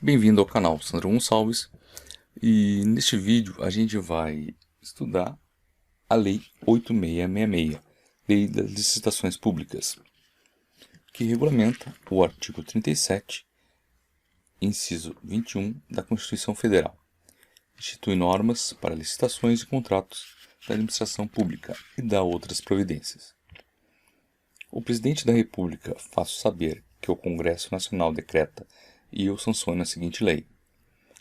Bem-vindo ao canal Sandro Gonçalves, e neste vídeo a gente vai estudar a Lei 8666, Lei das Licitações Públicas, que regulamenta o artigo 37, inciso 21 da Constituição Federal. Institui normas para licitações e contratos da administração pública e dá outras providências. O Presidente da República faz saber que o Congresso Nacional decreta e eu sanciono a seguinte lei.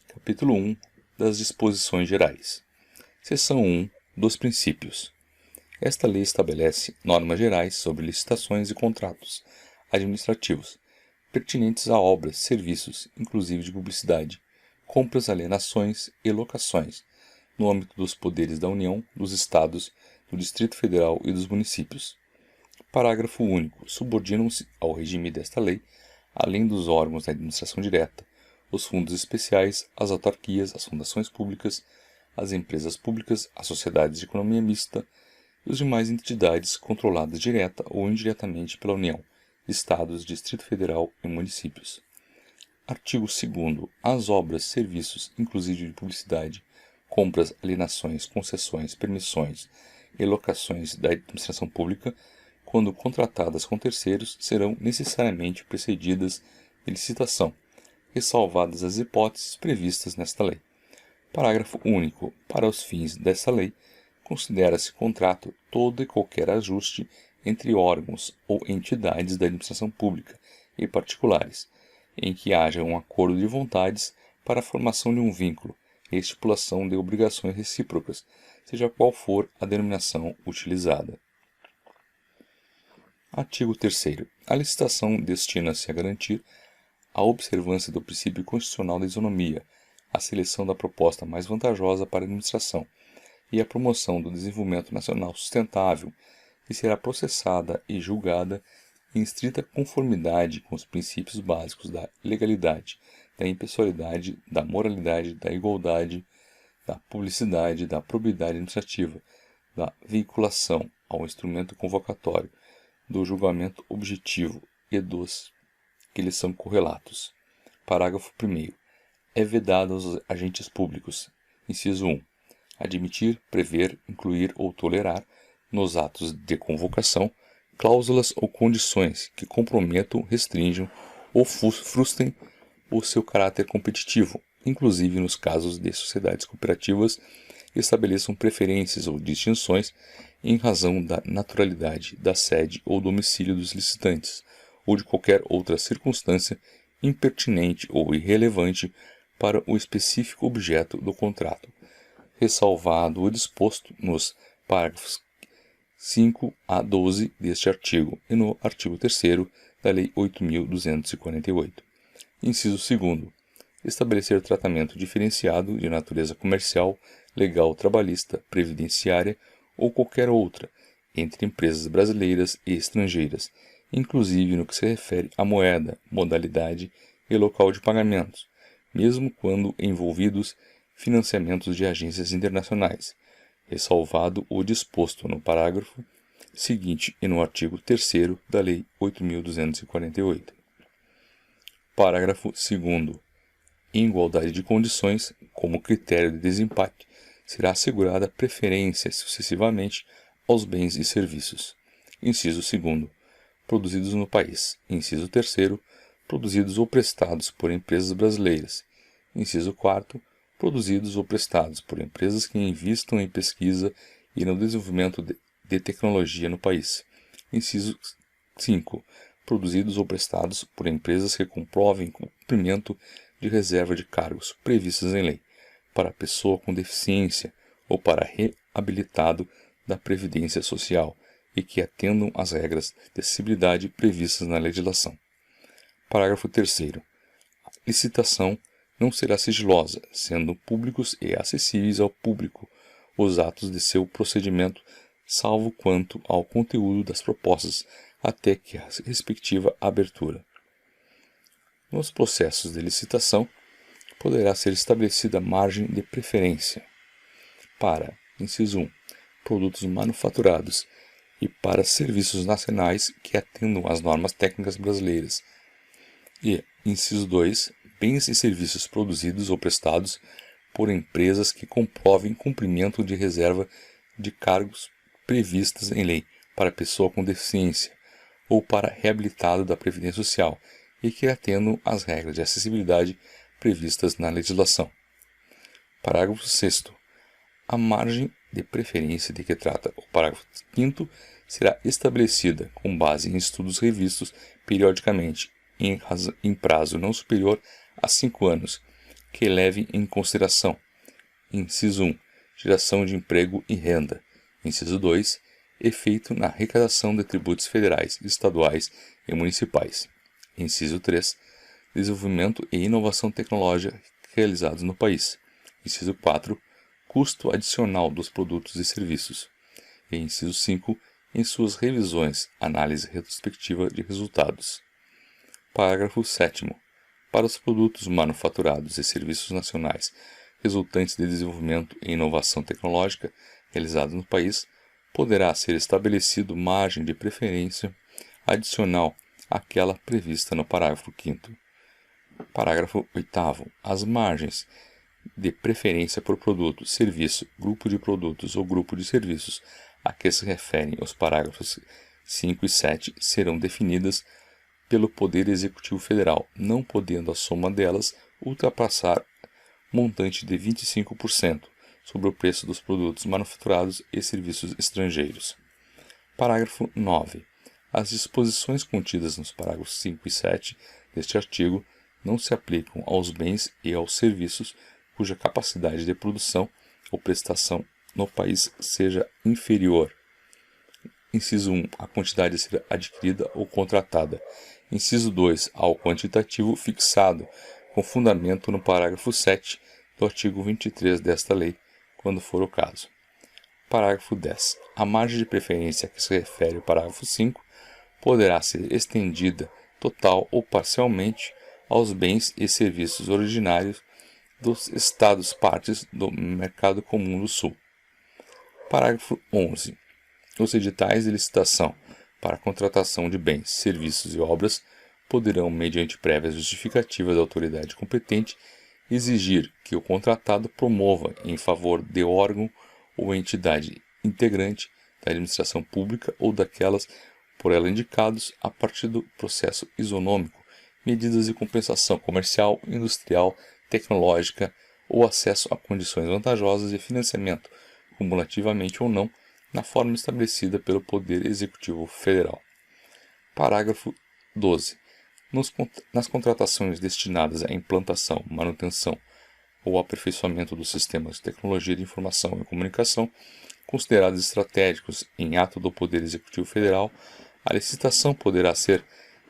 Capítulo 1 das Disposições Gerais. Seção 1 dos Princípios. Esta lei estabelece normas gerais sobre licitações e contratos administrativos pertinentes a obras, serviços, inclusive de publicidade, compras, alienações e locações, no âmbito dos poderes da União, dos Estados, do Distrito Federal e dos municípios. Parágrafo único. Subordinam-se ao regime desta lei, além dos órgãos da administração direta, os fundos especiais, as autarquias, as fundações públicas, as empresas públicas, as sociedades de economia mista e as demais entidades controladas direta ou indiretamente pela União, Estados, Distrito Federal e municípios. Artigo 2º. As obras, serviços, inclusive de publicidade, compras, alienações, concessões, permissões e locações da administração pública, quando contratadas com terceiros, serão necessariamente precedidas de licitação, ressalvadas as hipóteses previstas nesta lei. Parágrafo único. Para os fins desta lei, considera-se contrato todo e qualquer ajuste entre órgãos ou entidades da administração pública e particulares, em que haja um acordo de vontades para a formação de um vínculo e estipulação de obrigações recíprocas, seja qual for a denominação utilizada. Artigo 3º. A licitação destina-se a garantir a observância do princípio constitucional da isonomia, a seleção da proposta mais vantajosa para a administração e a promoção do desenvolvimento nacional sustentável, e será processada e julgada em estrita conformidade com os princípios básicos da legalidade, da impessoalidade, da moralidade, da igualdade, da publicidade, da probidade administrativa, da vinculação ao instrumento convocatório, do julgamento objetivo e dos que lhes são correlatos. Parágrafo 1º. É vedado aos agentes públicos, inciso 1, admitir, prever, incluir ou tolerar, nos atos de convocação, cláusulas ou condições que comprometam, restringam ou frustrem o seu caráter competitivo, inclusive nos casos de sociedades cooperativas que estabeleçam preferências ou distinções em razão da naturalidade, da sede ou domicílio dos licitantes, ou de qualquer outra circunstância impertinente ou irrelevante para o específico objeto do contrato, ressalvado o disposto nos parágrafos 5 a 12 deste artigo e no artigo 3º da Lei 8.248. Inciso 2º. Estabelecer tratamento diferenciado de natureza comercial, legal, trabalhista, previdenciária ou qualquer outra, entre empresas brasileiras e estrangeiras, inclusive no que se refere à moeda, modalidade e local de pagamentos, mesmo quando envolvidos financiamentos de agências internacionais, ressalvado o disposto no parágrafo seguinte e no artigo 3º da Lei 8.248. Parágrafo 2º. Em igualdade de condições, como critério de desempate, será assegurada preferência sucessivamente aos bens e serviços. Inciso 2º. Produzidos no país. Inciso 3º. Produzidos ou prestados por empresas brasileiras. Inciso 4º. Produzidos ou prestados por empresas que investam em pesquisa e no desenvolvimento de tecnologia no país. Inciso 5. Produzidos ou prestados por empresas que comprovem cumprimento de reserva de cargos previstas em lei, para pessoa com deficiência ou para reabilitado da Previdência Social e que atendam às regras de acessibilidade previstas na legislação. Parágrafo 3º. A licitação não será sigilosa, sendo públicos e acessíveis ao público os atos de seu procedimento, salvo quanto ao conteúdo das propostas, até que a respectiva abertura. Nos processos de licitação, poderá ser estabelecida margem de preferência para, inciso 1, produtos manufaturados e para serviços nacionais que atendam às normas técnicas brasileiras e, inciso 2, bens e serviços produzidos ou prestados por empresas que comprovem cumprimento de reserva de cargos previstas em lei para pessoa com deficiência ou para reabilitado da Previdência Social e que atendam às regras de acessibilidade previstas na legislação. Parágrafo 6º. A margem de preferência de que trata o parágrafo 5º será estabelecida com base em estudos revistos periodicamente em prazo não superior a 5 anos, que levem em consideração: inciso 1, geração de emprego e renda; inciso 2, efeito na arrecadação de tributos federais, estaduais e municipais; inciso 3, desenvolvimento e inovação tecnológica realizados no país; inciso 4, custo adicional dos produtos e serviços; e inciso 5, em suas revisões, análise retrospectiva de resultados. Parágrafo 7º. Para os produtos manufaturados e serviços nacionais resultantes de desenvolvimento e inovação tecnológica realizados no país, poderá ser estabelecido margem de preferência adicional àquela prevista no parágrafo 5º. Parágrafo 8º. As margens de preferência por produto, serviço, grupo de produtos ou grupo de serviços a que se referem os parágrafos 5 e 7 serão definidas pelo Poder Executivo Federal, não podendo a soma delas ultrapassar montante de 25% sobre o preço dos produtos manufaturados e serviços estrangeiros. Parágrafo 9. As disposições contidas nos parágrafos 5 e 7 deste artigo não se aplicam aos bens e aos serviços cuja capacidade de produção ou prestação no país seja inferior. Inciso 1. A quantidade a ser adquirida ou contratada. Inciso 2. Ao quantitativo fixado, com fundamento no parágrafo 7 do artigo 23 desta lei, quando for o caso. Parágrafo 10. A margem de preferência a que se refere o parágrafo 5 poderá ser estendida total ou parcialmente aos bens e serviços originários dos Estados partes do Mercado Comum do Sul. Parágrafo 11. Os editais de licitação para a contratação de bens, serviços e obras poderão, mediante prévia justificativa da autoridade competente, exigir que o contratado promova em favor de órgão ou entidade integrante da administração pública ou daquelas por ela indicados, a partir do processo isonômico, medidas de compensação comercial, industrial, tecnológica ou acesso a condições vantajosas de financiamento, cumulativamente ou não, na forma estabelecida pelo Poder Executivo Federal. Parágrafo 12. Nas contratações destinadas à implantação, manutenção ou aperfeiçoamento dos sistemas de tecnologia de informação e comunicação, considerados estratégicos em ato do Poder Executivo Federal, a licitação poderá ser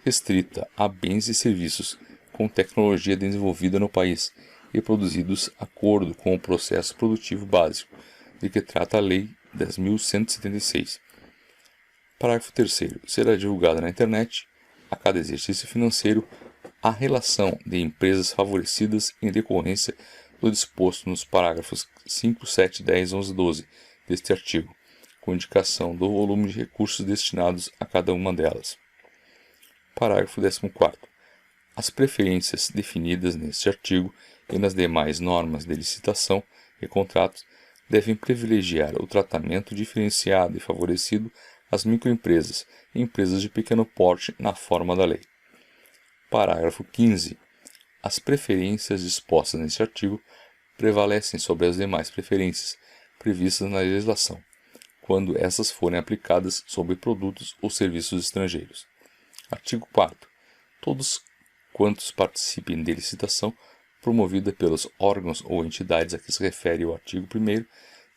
restrita a bens e serviços com tecnologia desenvolvida no país e produzidos de acordo com o processo produtivo básico, de que trata a Lei 10.176. Parágrafo 3º. Será divulgada na internet, a cada exercício financeiro, a relação de empresas favorecidas em decorrência do disposto nos parágrafos 5, 7, 10, 11 e 12 deste artigo, com indicação do volume de recursos destinados a cada uma delas. Parágrafo 14º. As preferências definidas neste artigo e nas demais normas de licitação e contratos devem privilegiar o tratamento diferenciado e favorecido às microempresas e empresas de pequeno porte na forma da lei. Parágrafo 15. As preferências dispostas neste artigo prevalecem sobre as demais preferências previstas na legislação, quando essas forem aplicadas sobre produtos ou serviços estrangeiros. Artigo 4º. Todos quantos participem de licitação promovida pelos órgãos ou entidades a que se refere o artigo 1º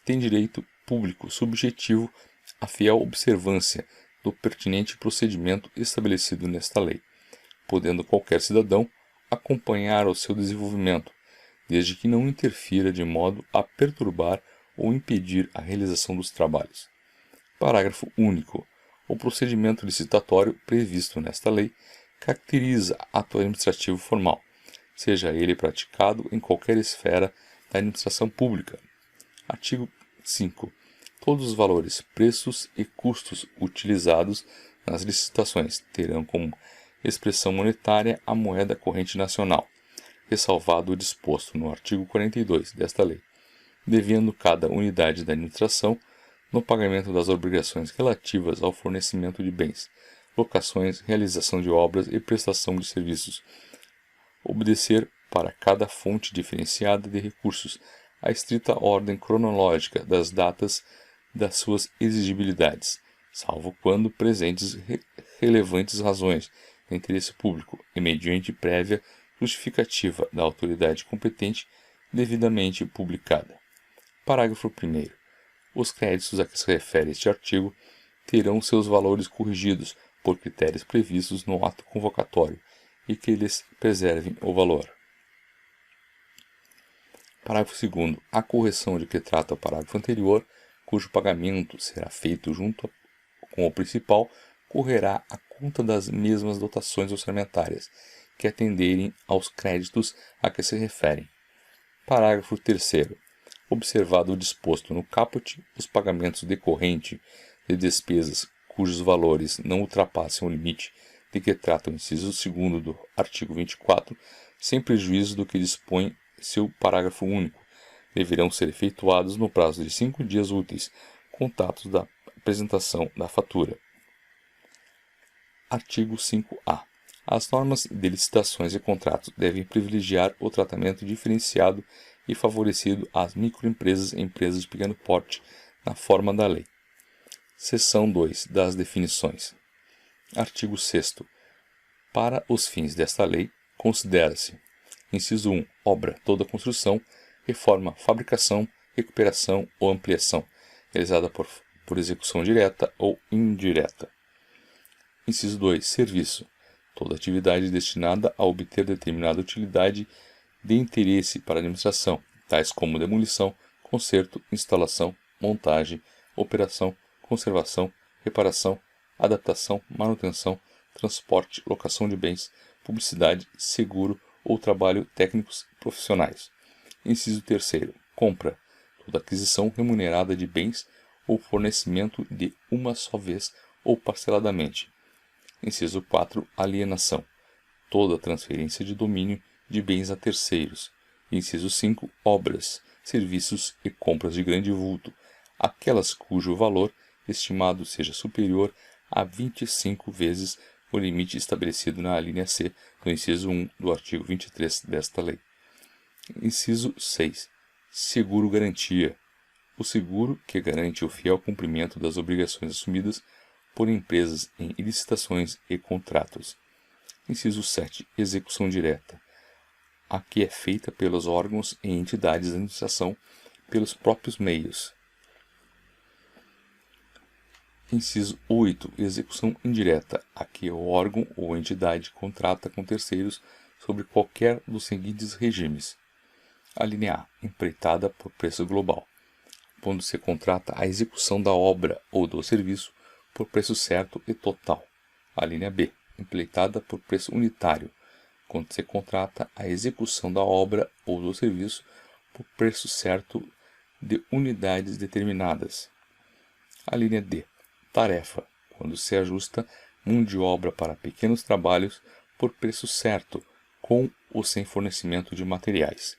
têm direito público subjetivo à fiel observância do pertinente procedimento estabelecido nesta lei, podendo qualquer cidadão acompanhar o seu desenvolvimento, desde que não interfira de modo a perturbar ou impedir a realização dos trabalhos. Parágrafo único. O procedimento licitatório previsto nesta lei caracteriza ato administrativo formal, seja ele praticado em qualquer esfera da administração pública. Artigo 5. Todos os valores, preços e custos utilizados nas licitações terão como expressão monetária a moeda corrente nacional, ressalvado o disposto no artigo 42 desta lei, devendo cada unidade da administração, no pagamento das obrigações relativas ao fornecimento de bens, locações, realização de obras e prestação de serviços, obedecer para cada fonte diferenciada de recursos a estrita ordem cronológica das datas das suas exigibilidades, salvo quando presentes relevantes razões de interesse público e mediante prévia justificativa da autoridade competente devidamente publicada. Parágrafo 1º. Os créditos a que se refere este artigo terão seus valores corrigidos por critérios previstos no ato convocatório e que lhes preservem o valor. Parágrafo 2º. A correção de que trata o parágrafo anterior, cujo pagamento será feito junto com o principal, correrá à conta das mesmas dotações orçamentárias que atenderem aos créditos a que se referem. Parágrafo 3º. Observado o disposto no caput, os pagamentos decorrentes de despesas cujos valores não ultrapassem o limite de que trata o inciso 2º do artigo 24, sem prejuízo do que dispõe seu parágrafo único, deverão ser efetuados no prazo de 5 dias úteis, contados da apresentação da fatura. Artigo 5-A. As normas de licitações e contratos devem privilegiar o tratamento diferenciado e favorecido às microempresas e empresas de pequeno porte, na forma da lei. Seção 2 das definições. Artigo 6º. Para os fins desta lei, considera-se: inciso 1. Obra, toda construção, reforma, fabricação, recuperação ou ampliação, realizada por execução direta ou indireta. Inciso 2. Serviço, toda atividade destinada a obter determinada utilidade de interesse para a administração, tais como demolição, conserto, instalação, montagem, operação, conservação, reparação, adaptação, manutenção, transporte, locação de bens, publicidade, seguro ou trabalho técnicos profissionais. Inciso 3º. Compra, toda aquisição remunerada de bens ou fornecimento de uma só vez ou parceladamente. Inciso 4. Alienação, toda transferência de domínio de bens a terceiros. Inciso 5. Obras, serviços e compras de grande vulto, aquelas cujo valor estimado seja superior a 25 vezes o limite estabelecido na alínea C do inciso 1 do artigo 23 desta lei. Inciso 6. Seguro-garantia, o seguro que garante o fiel cumprimento das obrigações assumidas por empresas em licitações e contratos. Inciso 7. Execução direta, a que é feita pelos órgãos e entidades da administração pelos próprios meios. Inciso 8. Execução indireta, a que o órgão ou entidade contrata com terceiros sobre qualquer dos seguintes regimes. Alínea A. Empreitada por preço global, quando se contrata a execução da obra ou do serviço por preço certo e total. Alínea B. Empreitada por preço unitário, quando se contrata a execução da obra ou do serviço por preço certo de unidades determinadas. Alínea D. Tarefa, quando se ajusta mão de obra para pequenos trabalhos por preço certo, com ou sem fornecimento de materiais.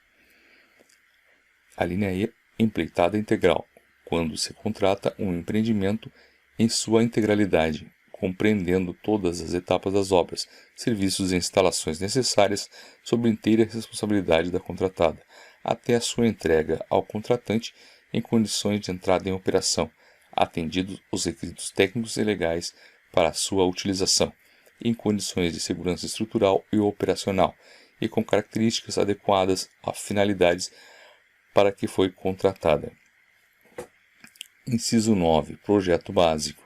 Alínea E. Empreitada integral, quando se contrata um empreendimento em sua integralidade, compreendendo todas as etapas das obras, serviços e instalações necessárias sob inteira responsabilidade da contratada, até a sua entrega ao contratante em condições de entrada em operação, atendidos os requisitos técnicos e legais para a sua utilização, em condições de segurança estrutural e operacional, e com características adequadas às finalidades para que foi contratada. Inciso 9. Projeto básico,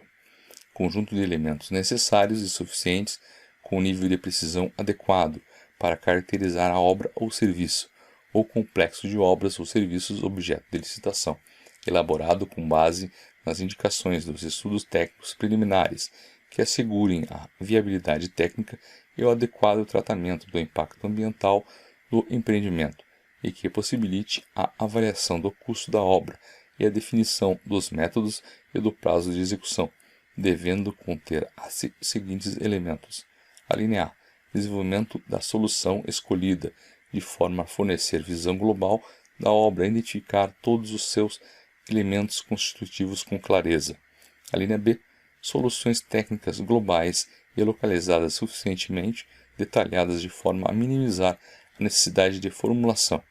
conjunto de elementos necessários e suficientes com nível de precisão adequado para caracterizar a obra ou serviço, ou complexo de obras ou serviços objeto de licitação, elaborado com base nas indicações dos estudos técnicos preliminares que assegurem a viabilidade técnica e o adequado tratamento do impacto ambiental do empreendimento e que possibilite a avaliação do custo da obra e a definição dos métodos e do prazo de execução, devendo conter os seguintes elementos. Alínea A. Desenvolvimento da solução escolhida, de forma a fornecer visão global da obra e identificar todos os seus elementos constitutivos com clareza. A linha B, soluções técnicas globais e localizadas suficientemente detalhadas de forma a minimizar a necessidade de formulação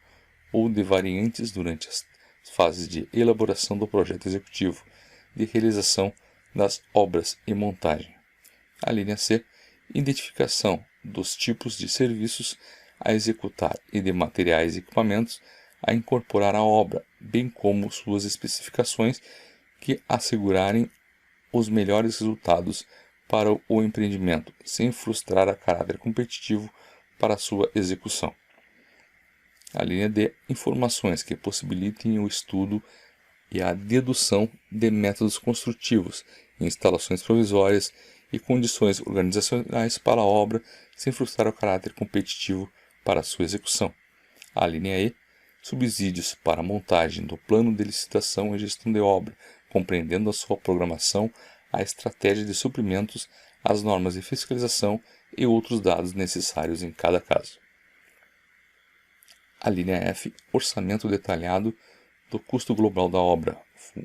ou de variantes durante as fases de elaboração do projeto executivo, de realização das obras e montagem. A linha C, identificação dos tipos de serviços a executar e de materiais e equipamentos a incorporar à obra, bem como suas especificações que assegurarem os melhores resultados para o empreendimento, sem frustrar a caráter competitivo para sua execução. A linha D, informações que possibilitem o estudo e a dedução de métodos construtivos, instalações provisórias e condições organizacionais para a obra, sem frustrar o caráter competitivo para sua execução. A linha E, subsídios para a montagem do plano de licitação e gestão de obra, compreendendo a sua programação, a estratégia de suprimentos, as normas de fiscalização e outros dados necessários em cada caso. A linha F, orçamento detalhado do custo global da obra,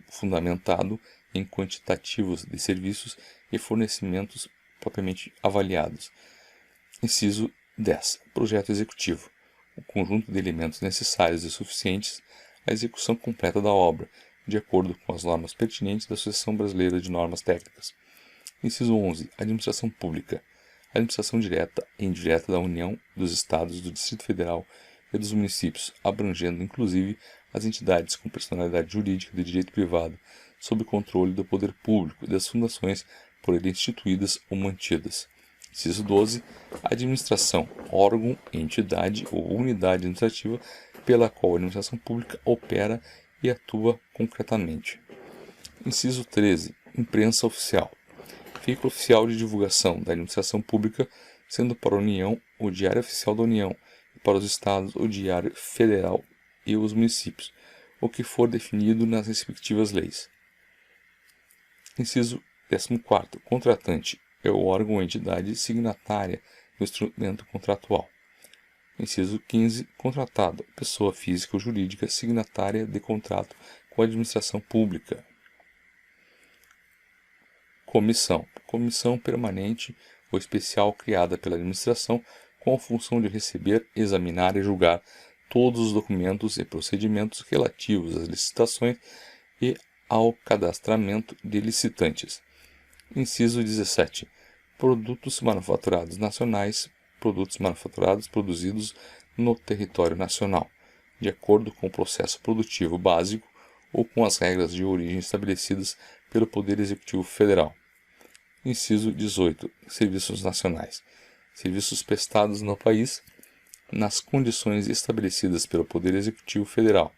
fundamentado em quantitativos de serviços e fornecimentos propriamente avaliados. Inciso 10. Projeto executivo. O conjunto de elementos necessários e suficientes à execução completa da obra, de acordo com as normas pertinentes da Associação Brasileira de Normas Técnicas. Inciso 11. Administração pública. Administração direta e indireta da União, dos Estados, do Distrito Federal e dos municípios, abrangendo inclusive as entidades com personalidade jurídica de direito privado, sob controle do poder público e das fundações por ele instituídas ou mantidas. Inciso 12. Administração, órgão, entidade ou unidade administrativa pela qual a administração pública opera e atua concretamente. Inciso 13. Imprensa oficial. Veículo oficial de divulgação da administração pública, sendo para a União o Diário Oficial da União e para os Estados o Diário Federal e os municípios, o que for definido nas respectivas leis. Inciso 14. Contratante é o órgão ou entidade signatária do instrumento contratual. Inciso 15. Contratado, pessoa física ou jurídica signatária de contrato com a administração pública. Comissão. Comissão permanente ou especial criada pela administração com a função de receber, examinar e julgar todos os documentos e procedimentos relativos às licitações e ao cadastramento de licitantes. Inciso 17. Produtos manufaturados nacionais, produtos manufaturados produzidos no território nacional, de acordo com o processo produtivo básico ou com as regras de origem estabelecidas pelo Poder Executivo Federal. Inciso 18. Serviços nacionais. Serviços prestados no país nas condições estabelecidas pelo Poder Executivo Federal.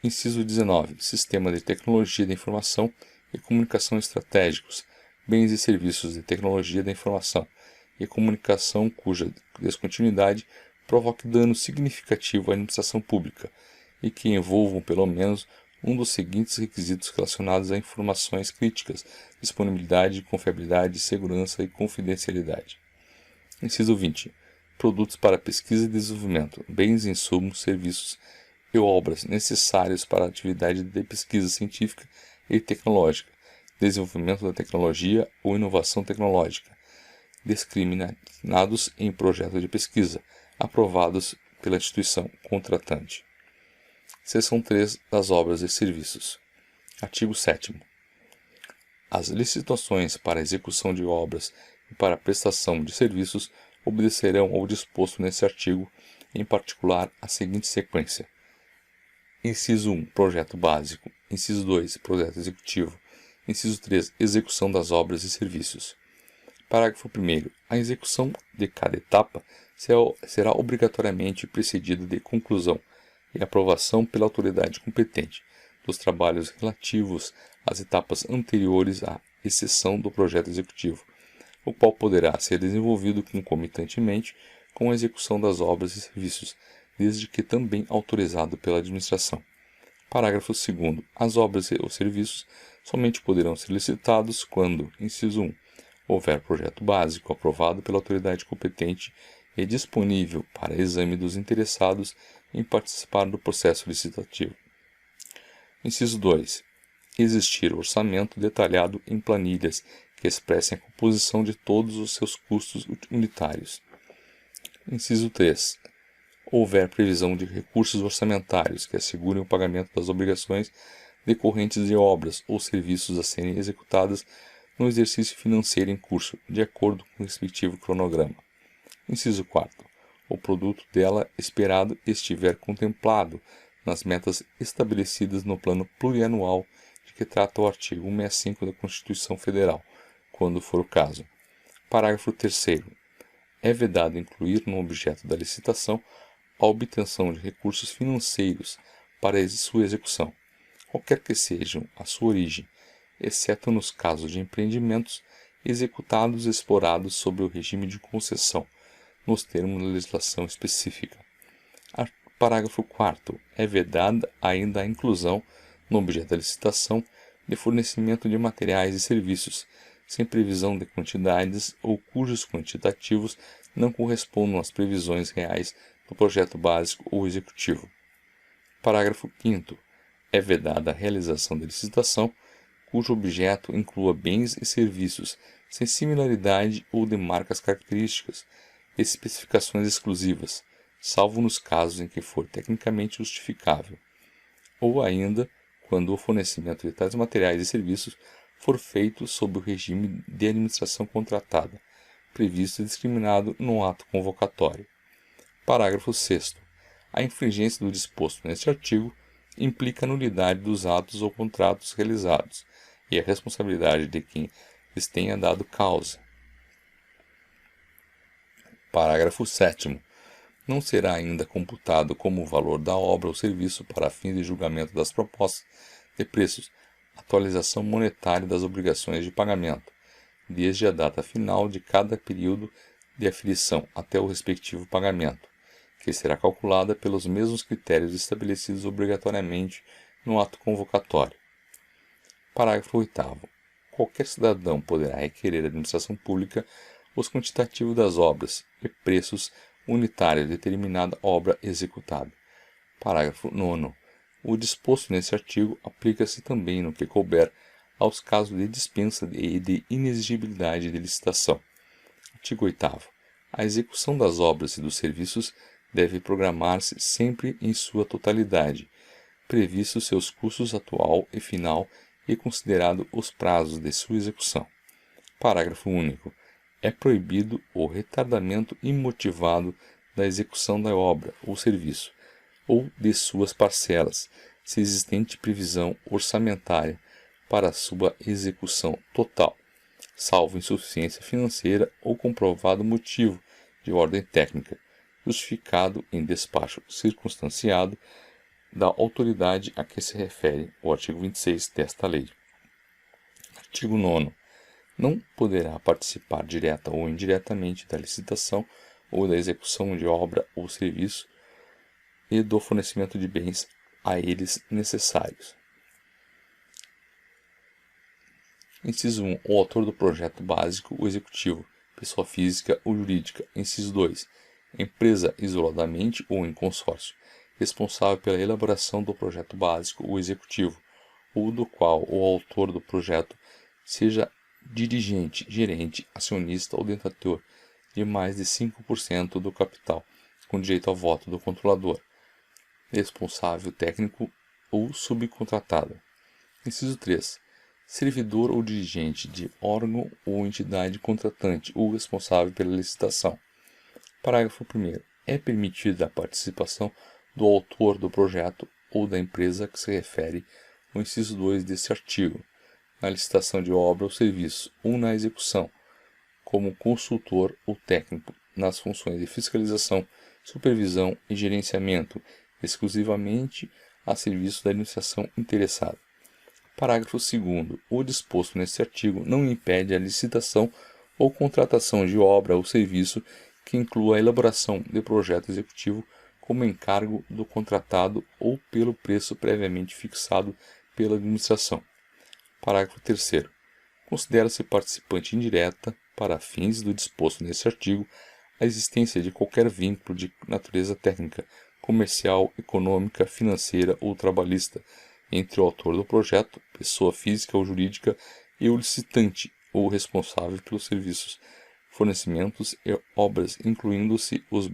Inciso 19. Sistema de tecnologia da informação e comunicação estratégicos, bens e serviços de tecnologia da informação e comunicação cuja descontinuidade provoque dano significativo à administração pública e que envolvam pelo menos um dos seguintes requisitos relacionados a informações críticas: disponibilidade, confiabilidade, segurança e confidencialidade. Inciso 20. Produtos para pesquisa e desenvolvimento, bens, insumos, serviços e obras necessários para a atividade de pesquisa científica e tecnológica, desenvolvimento da tecnologia ou inovação tecnológica, discriminados em projeto de pesquisa, aprovados pela instituição contratante. Seção 3 das obras e serviços. Artigo 7º. As licitações para execução de obras e para a prestação de serviços obedecerão ao disposto nesse artigo, em particular a seguinte sequência: Inciso 1. Projeto básico. Inciso 2. Projeto executivo. Inciso 3. Execução das obras e serviços. Parágrafo 1º. A execução de cada etapa será obrigatoriamente precedida de conclusão e aprovação pela autoridade competente dos trabalhos relativos às etapas anteriores à exceção do projeto executivo, o qual poderá ser desenvolvido concomitantemente com a execução das obras e serviços, desde que também autorizado pela administração. Parágrafo 2º. As obras e os serviços somente poderão ser licitados quando, inciso 1, houver projeto básico aprovado pela autoridade competente e disponível para exame dos interessados em participar do processo licitativo. Inciso 2. Existir orçamento detalhado em planilhas que expressem a composição de todos os seus custos unitários. Inciso 3. Houver previsão de recursos orçamentários que assegurem o pagamento das obrigações decorrentes de obras ou serviços a serem executadas no exercício financeiro em curso, de acordo com o respectivo cronograma. Inciso 4. O produto dela esperado estiver contemplado nas metas estabelecidas no plano plurianual de que trata o artigo 165 da Constituição Federal, quando for o caso. Parágrafo 3º. É vedado incluir no objeto da licitação a obtenção de recursos financeiros para sua execução, qualquer que sejam a sua origem, exceto nos casos de empreendimentos executados e explorados sob o regime de concessão, nos termos da legislação específica. Parágrafo 4º. É vedada ainda a inclusão, no objeto da licitação, de fornecimento de materiais e serviços, sem previsão de quantidades ou cujos quantitativos não correspondam às previsões reais do projeto básico ou executivo. Parágrafo 5º. É vedada a realização da licitação cujo objeto inclua bens e serviços sem similaridade ou de marcas características, especificações exclusivas, salvo nos casos em que for tecnicamente justificável, ou ainda quando o fornecimento de tais materiais e serviços for feito sob o regime de administração contratada, previsto e discriminado no ato convocatório. Parágrafo 6º. A infringência do disposto neste artigo implica a nulidade dos atos ou contratos realizados e a responsabilidade de quem lhes tenha dado causa. Parágrafo 7º. Não será ainda computado como o valor da obra ou serviço para fins de julgamento das propostas de preços, atualização monetária das obrigações de pagamento, desde a data final de cada período de aferição até o respectivo pagamento, que será calculada pelos mesmos critérios estabelecidos obrigatoriamente no ato convocatório. Parágrafo 8º. Qualquer cidadão poderá requerer à administração pública os quantitativos das obras e preços unitários de determinada obra executada. Parágrafo 9º. O disposto nesse artigo aplica-se também, no que couber, aos casos de dispensa e de inexigibilidade de licitação. Artigo 8º. A execução das obras e dos serviços deve programar-se sempre em sua totalidade, previstos seus custos atual e final e considerado os prazos de sua execução. Parágrafo único. É proibido o retardamento imotivado da execução da obra ou serviço, ou de suas parcelas, se existente previsão orçamentária para sua execução total, salvo insuficiência financeira ou comprovado motivo de ordem técnica, justificado em despacho circunstanciado da autoridade a que se refere o artigo 26 desta lei. Artigo 9º. Não poderá participar direta ou indiretamente da licitação ou da execução de obra ou serviço e do fornecimento de bens a eles necessários. Inciso 1. O autor do projeto básico, o executivo, pessoa física ou jurídica. Inciso 2. Empresa isoladamente ou em consórcio, responsável pela elaboração do projeto básico, o executivo, ou do qual o autor do projeto seja dirigente, gerente, acionista ou detentor de mais de 5% do capital, com direito ao voto do controlador, responsável técnico ou subcontratado. Inciso 3. Servidor ou dirigente de órgão ou entidade contratante ou responsável pela licitação. Parágrafo 1º. É permitida a participação do autor do projeto ou da empresa que se refere ao inciso 2 deste artigo, na licitação de obra ou serviço, ou na execução, como consultor ou técnico, nas funções de fiscalização, supervisão e gerenciamento, exclusivamente a serviço da administração interessada. Parágrafo 2º. O disposto neste artigo não impede a licitação ou contratação de obra ou serviço que inclua a elaboração de projeto executivo como encargo do contratado ou pelo preço previamente fixado pela administração. Parágrafo 3º. Considera-se participante indireta, para fins do disposto neste artigo, a existência de qualquer vínculo de natureza técnica, comercial, econômica, financeira ou trabalhista entre o autor do projeto, pessoa física ou jurídica, e o licitante ou responsável pelos serviços, fornecimentos e obras, incluindo-se os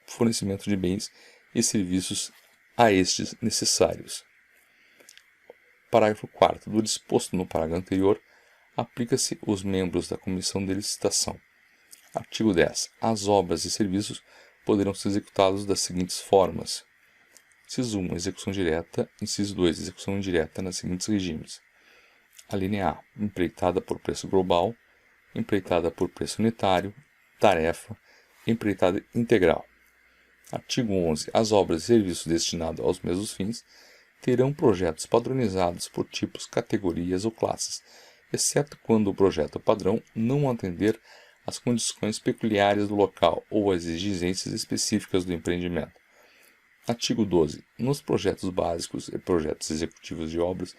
fornecimentos de bens e serviços a estes necessários. Parágrafo 4º. Do disposto no parágrafo anterior, aplica-se os membros da comissão de licitação. Artigo 10. As obras e serviços poderão ser executados das seguintes formas. Inciso 1. Execução direta. Inciso 2. Execução indireta nas seguintes regimes. A linha A. Empreitada por preço global. Empreitada por preço unitário. Tarefa. Empreitada integral. Artigo 11. As obras e serviços destinados aos mesmos fins terão projetos padronizados por tipos, categorias ou classes, exceto quando o projeto padrão não atender às condições peculiares do local ou às exigências específicas do empreendimento. Artigo 12. Nos projetos básicos e projetos executivos de obras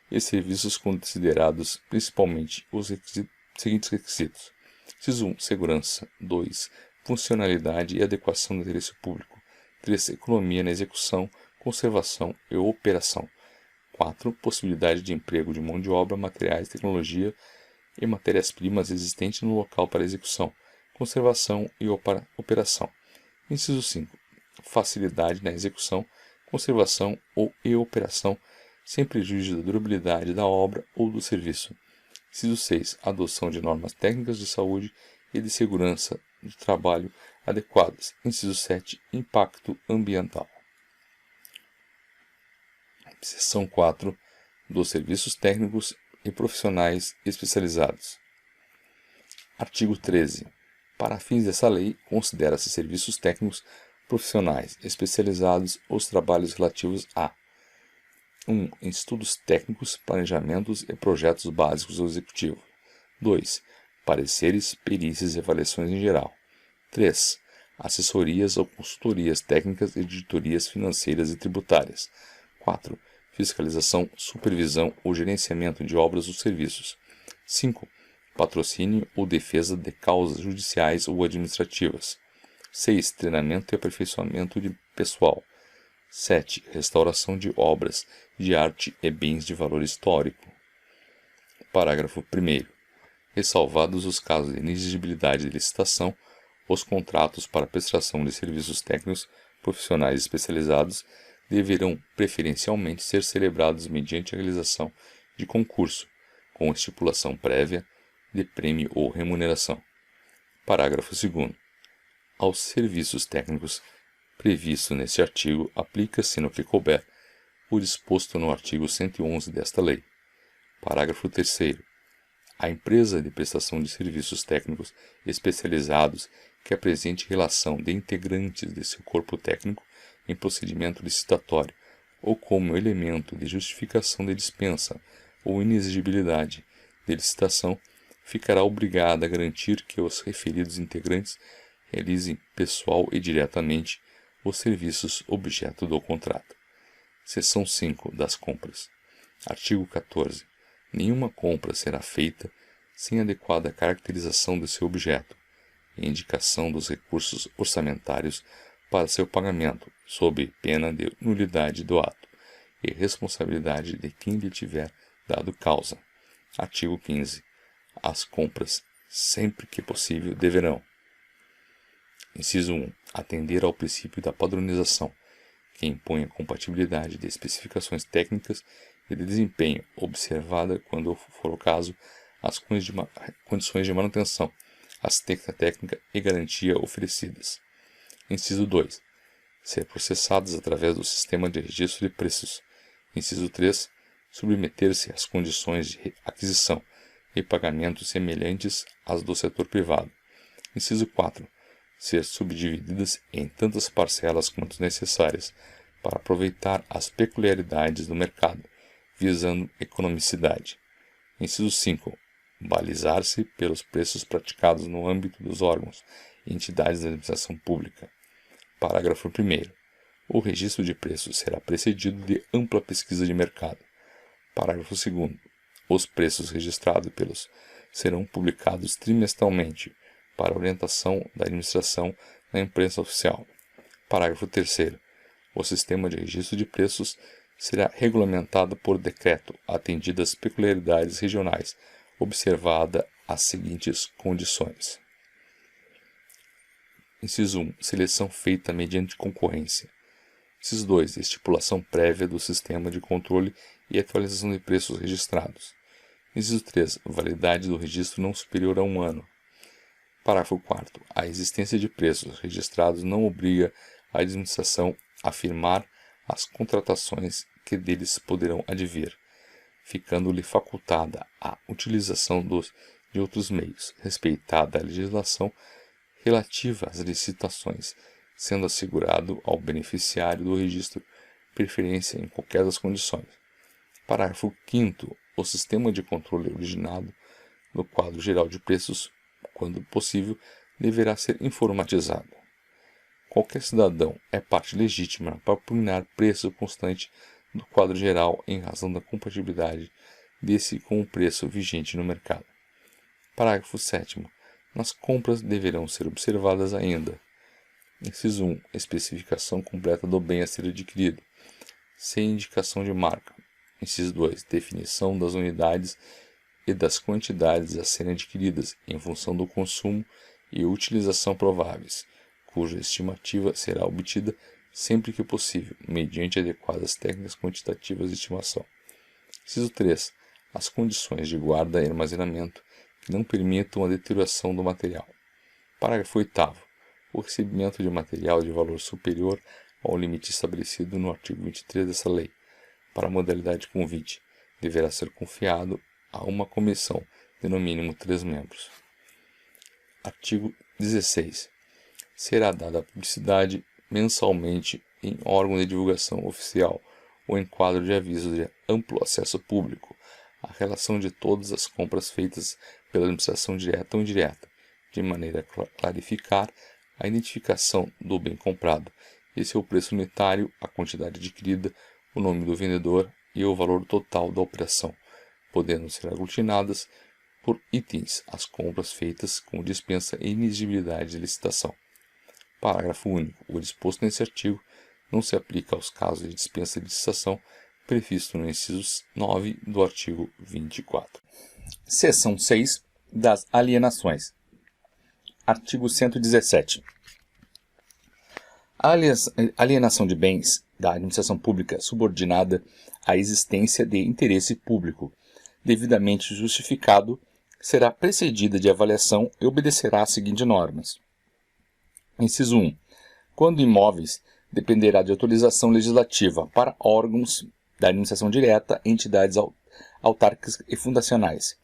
e serviços considerados principalmente os seguintes requisitos. Inciso 1. Segurança. 2. Funcionalidade e adequação do interesse público. 3. Economia na execução, conservação e operação. 4. Possibilidade de emprego de mão de obra, materiais, tecnologia e matérias-primas existentes no local para execução, conservação e operação. Inciso 5. Facilidade na execução, conservação e operação, sem prejuízo da durabilidade da obra ou do serviço. Inciso 6. Adoção de normas técnicas de saúde e de segurança do trabalho adequadas. Inciso 7. Impacto ambiental. Seção 4. Dos serviços técnicos e profissionais especializados. Artigo 13. Para fins dessa lei, considera-se serviços técnicos profissionais especializados os trabalhos relativos a 1. Estudos técnicos, planejamentos e projetos básicos do executivo. 2. Pareceres, perícias e avaliações em geral. 3. Assessorias ou consultorias técnicas e auditorias financeiras e tributárias. 4. Fiscalização, supervisão ou gerenciamento de obras ou serviços. 5. Patrocínio ou defesa de causas judiciais ou administrativas. 6. Treinamento e aperfeiçoamento de pessoal. 7. Restauração de obras de arte e bens de valor histórico. Parágrafo 1º. Ressalvados os casos de inexigibilidade de licitação, os contratos para prestação de serviços técnicos profissionais especializados deverão preferencialmente ser celebrados mediante a realização de concurso, com estipulação prévia de prêmio ou remuneração. Parágrafo 2º. Aos serviços técnicos previsto neste artigo, aplica-se no que couber o disposto no artigo 111 desta lei. Parágrafo 3º. A empresa de prestação de serviços técnicos especializados que apresente relação de integrantes de seu corpo técnico em procedimento licitatório ou como elemento de justificação de dispensa ou inexigibilidade de licitação, ficará obrigada a garantir que os referidos integrantes realizem pessoal e diretamente os serviços objeto do contrato. Seção 5 das compras. Artigo 14. Nenhuma compra será feita sem adequada caracterização de seu objeto e indicação dos recursos orçamentários para seu pagamento, sob pena de nulidade do ato e responsabilidade de quem lhe tiver dado causa. Artigo 15. As compras, sempre que possível, deverão: Inciso 1. Atender ao princípio da padronização, que impõe a compatibilidade de especificações técnicas e de desempenho, observada, quando for o caso, as condições de manutenção, assistência técnica e garantia oferecidas. Inciso 2. Ser processadas através do sistema de registro de preços. Inciso 3. Submeter-se às condições de aquisição e pagamento semelhantes às do setor privado. Inciso 4. Ser subdivididas em tantas parcelas quanto necessárias para aproveitar as peculiaridades do mercado, visando economicidade. Inciso 5. Balizar-se pelos preços praticados no âmbito dos órgãos e entidades da administração pública. Parágrafo 1º. O registro de preços será precedido de ampla pesquisa de mercado. Parágrafo 2º. Os preços registrados serão publicados trimestralmente, para orientação da administração na imprensa oficial. Parágrafo 3º. O sistema de registro de preços será regulamentado por decreto, atendidas peculiaridades regionais, observada as seguintes condições. Inciso 1. Seleção feita mediante concorrência. Inciso 2. Estipulação prévia do sistema de controle e atualização de preços registrados. Inciso 3. Validade do registro não superior a 1 ano. Parágrafo 4º. A existência de preços registrados não obriga a administração a firmar as contratações que deles poderão advir, ficando-lhe facultada a utilização de outros meios, respeitada a legislação relativa às licitações, sendo assegurado ao beneficiário do registro preferência em qualquer das condições. Parágrafo 5º. O sistema de controle originado no quadro geral de preços, quando possível, deverá ser informatizado. Qualquer cidadão é parte legítima para pugnar preço constante do quadro geral em razão da compatibilidade desse com o preço vigente no mercado. Parágrafo 7º. Nas compras deverão ser observadas ainda: inciso 1. Especificação completa do bem a ser adquirido, sem indicação de marca. Inciso 2. Definição das unidades e das quantidades a serem adquiridas em função do consumo e utilização prováveis, cuja estimativa será obtida sempre que possível, mediante adequadas técnicas quantitativas de estimação. Inciso 3. As condições de guarda e armazenamento que não permitam a deterioração do material. Parágrafo 8º. O recebimento de material de valor superior ao limite estabelecido no artigo 23 dessa lei, para a modalidade de convite, deverá ser confiado a uma comissão de no mínimo 3 membros. Artigo 16. Será dada publicidade mensalmente em órgão de divulgação oficial ou em quadro de aviso de amplo acesso público a relação de todas as compras feitas pela administração direta ou indireta, de maneira a clarificar a identificação do bem comprado e seu preço unitário, a quantidade adquirida, o nome do vendedor e o valor total da operação, podendo ser aglutinadas por itens as compras feitas com dispensa e inexigibilidade de licitação. Parágrafo único. O disposto nesse artigo não se aplica aos casos de dispensa de licitação previsto no inciso 9 do artigo 24. Seção 6 das alienações. Artigo 117. A alienação de bens da administração pública subordinada à existência de interesse público devidamente justificado será precedida de avaliação e obedecerá às seguintes normas. Inciso 1. Quando imóveis, dependerá de autorização legislativa para órgãos da administração direta, entidades autárquicas e fundacionais,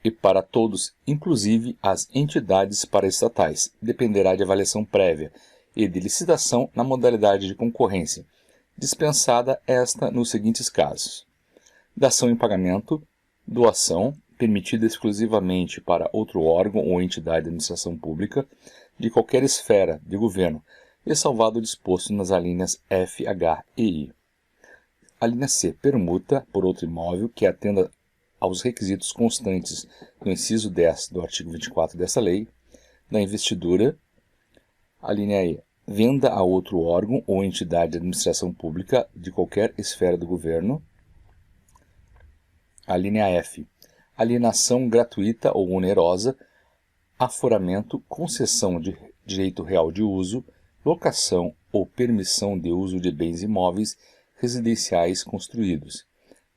e para todos, inclusive as entidades paraestatais, dependerá de avaliação prévia e de licitação na modalidade de concorrência, dispensada esta nos seguintes casos: dação em pagamento, doação, permitida exclusivamente para outro órgão ou entidade de administração pública, de qualquer esfera de governo, ressalvado o disposto nas alíneas F, H e I. A linha C. Permuta por outro imóvel que atenda aos requisitos constantes do inciso 10 do artigo 24 dessa lei, da investidura. A linha E. Venda a outro órgão ou entidade de administração pública de qualquer esfera do governo. A linha F. Alienação gratuita ou onerosa, aforamento, concessão de direito real de uso, locação ou permissão de uso de bens imóveis residenciais construídos,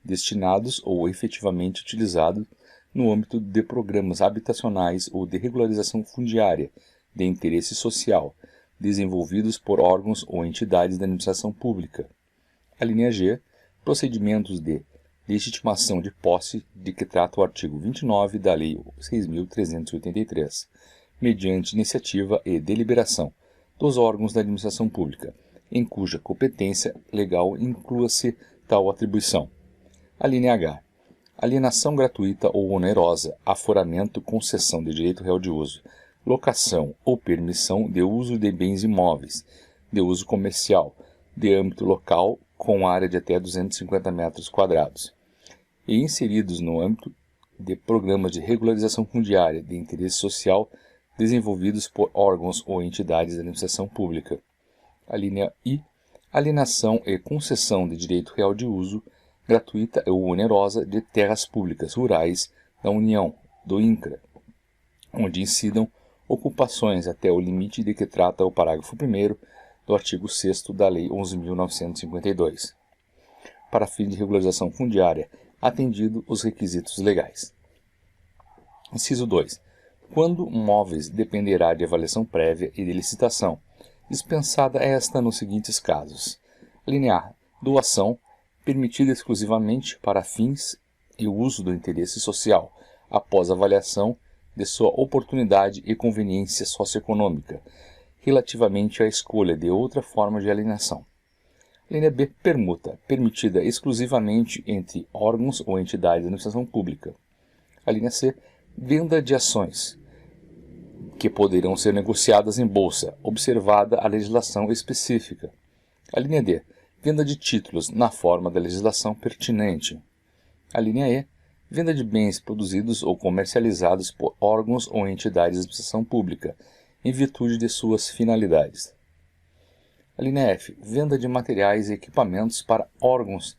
destinados ou efetivamente utilizados no âmbito de programas habitacionais ou de regularização fundiária de interesse social, desenvolvidos por órgãos ou entidades da administração pública. A linha G. Procedimentos de legitimação de posse de que trata o artigo 29 da Lei 6.383, mediante iniciativa e deliberação dos órgãos da administração pública, em cuja competência legal inclua-se tal atribuição. A linha H. Alienação gratuita ou onerosa, aforamento, concessão de direito real de uso, locação ou permissão de uso de bens imóveis, de uso comercial, de âmbito local com área de até 250 metros quadrados, e inseridos no âmbito de programas de regularização fundiária de interesse social desenvolvidos por órgãos ou entidades da administração pública. A linha I, alienação e concessão de direito real de uso, gratuita ou onerosa, de terras públicas rurais da União, do INCRA, onde incidam ocupações até o limite de que trata o parágrafo 1º do artigo 6º da Lei 11.952, para fim de regularização fundiária, atendido os requisitos legais. Inciso 2. Quando móveis dependerá de avaliação prévia e de licitação, dispensada esta nos seguintes casos. Linha A. Doação, permitida exclusivamente para fins e uso do interesse social, após avaliação de sua oportunidade e conveniência socioeconômica, relativamente à escolha de outra forma de alienação. Linha B. Permuta, permitida exclusivamente entre órgãos ou entidades da administração pública. A linha C. Venda de ações, que poderão ser negociadas em bolsa, observada a legislação específica. A linha D. Venda de títulos na forma da legislação pertinente. A linha E. Venda de bens produzidos ou comercializados por órgãos ou entidades de administração pública, em virtude de suas finalidades. A linha F. Venda de materiais e equipamentos para órgãos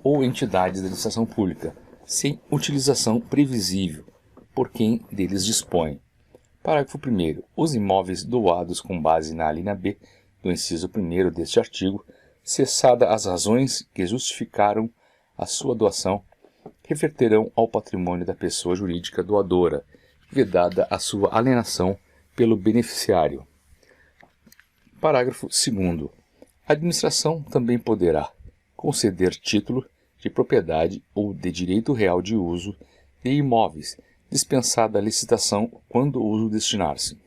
ou entidades da administração pública, sem utilização previsível por quem deles dispõe. Parágrafo 1º. Os imóveis doados com base na linha B do inciso 1º deste artigo, cessada as razões que justificaram a sua doação, reverterão ao patrimônio da pessoa jurídica doadora, vedada a sua alienação pelo beneficiário. Parágrafo 2º. A administração também poderá conceder título de propriedade ou de direito real de uso de imóveis, dispensada a licitação quando o uso destinar-se.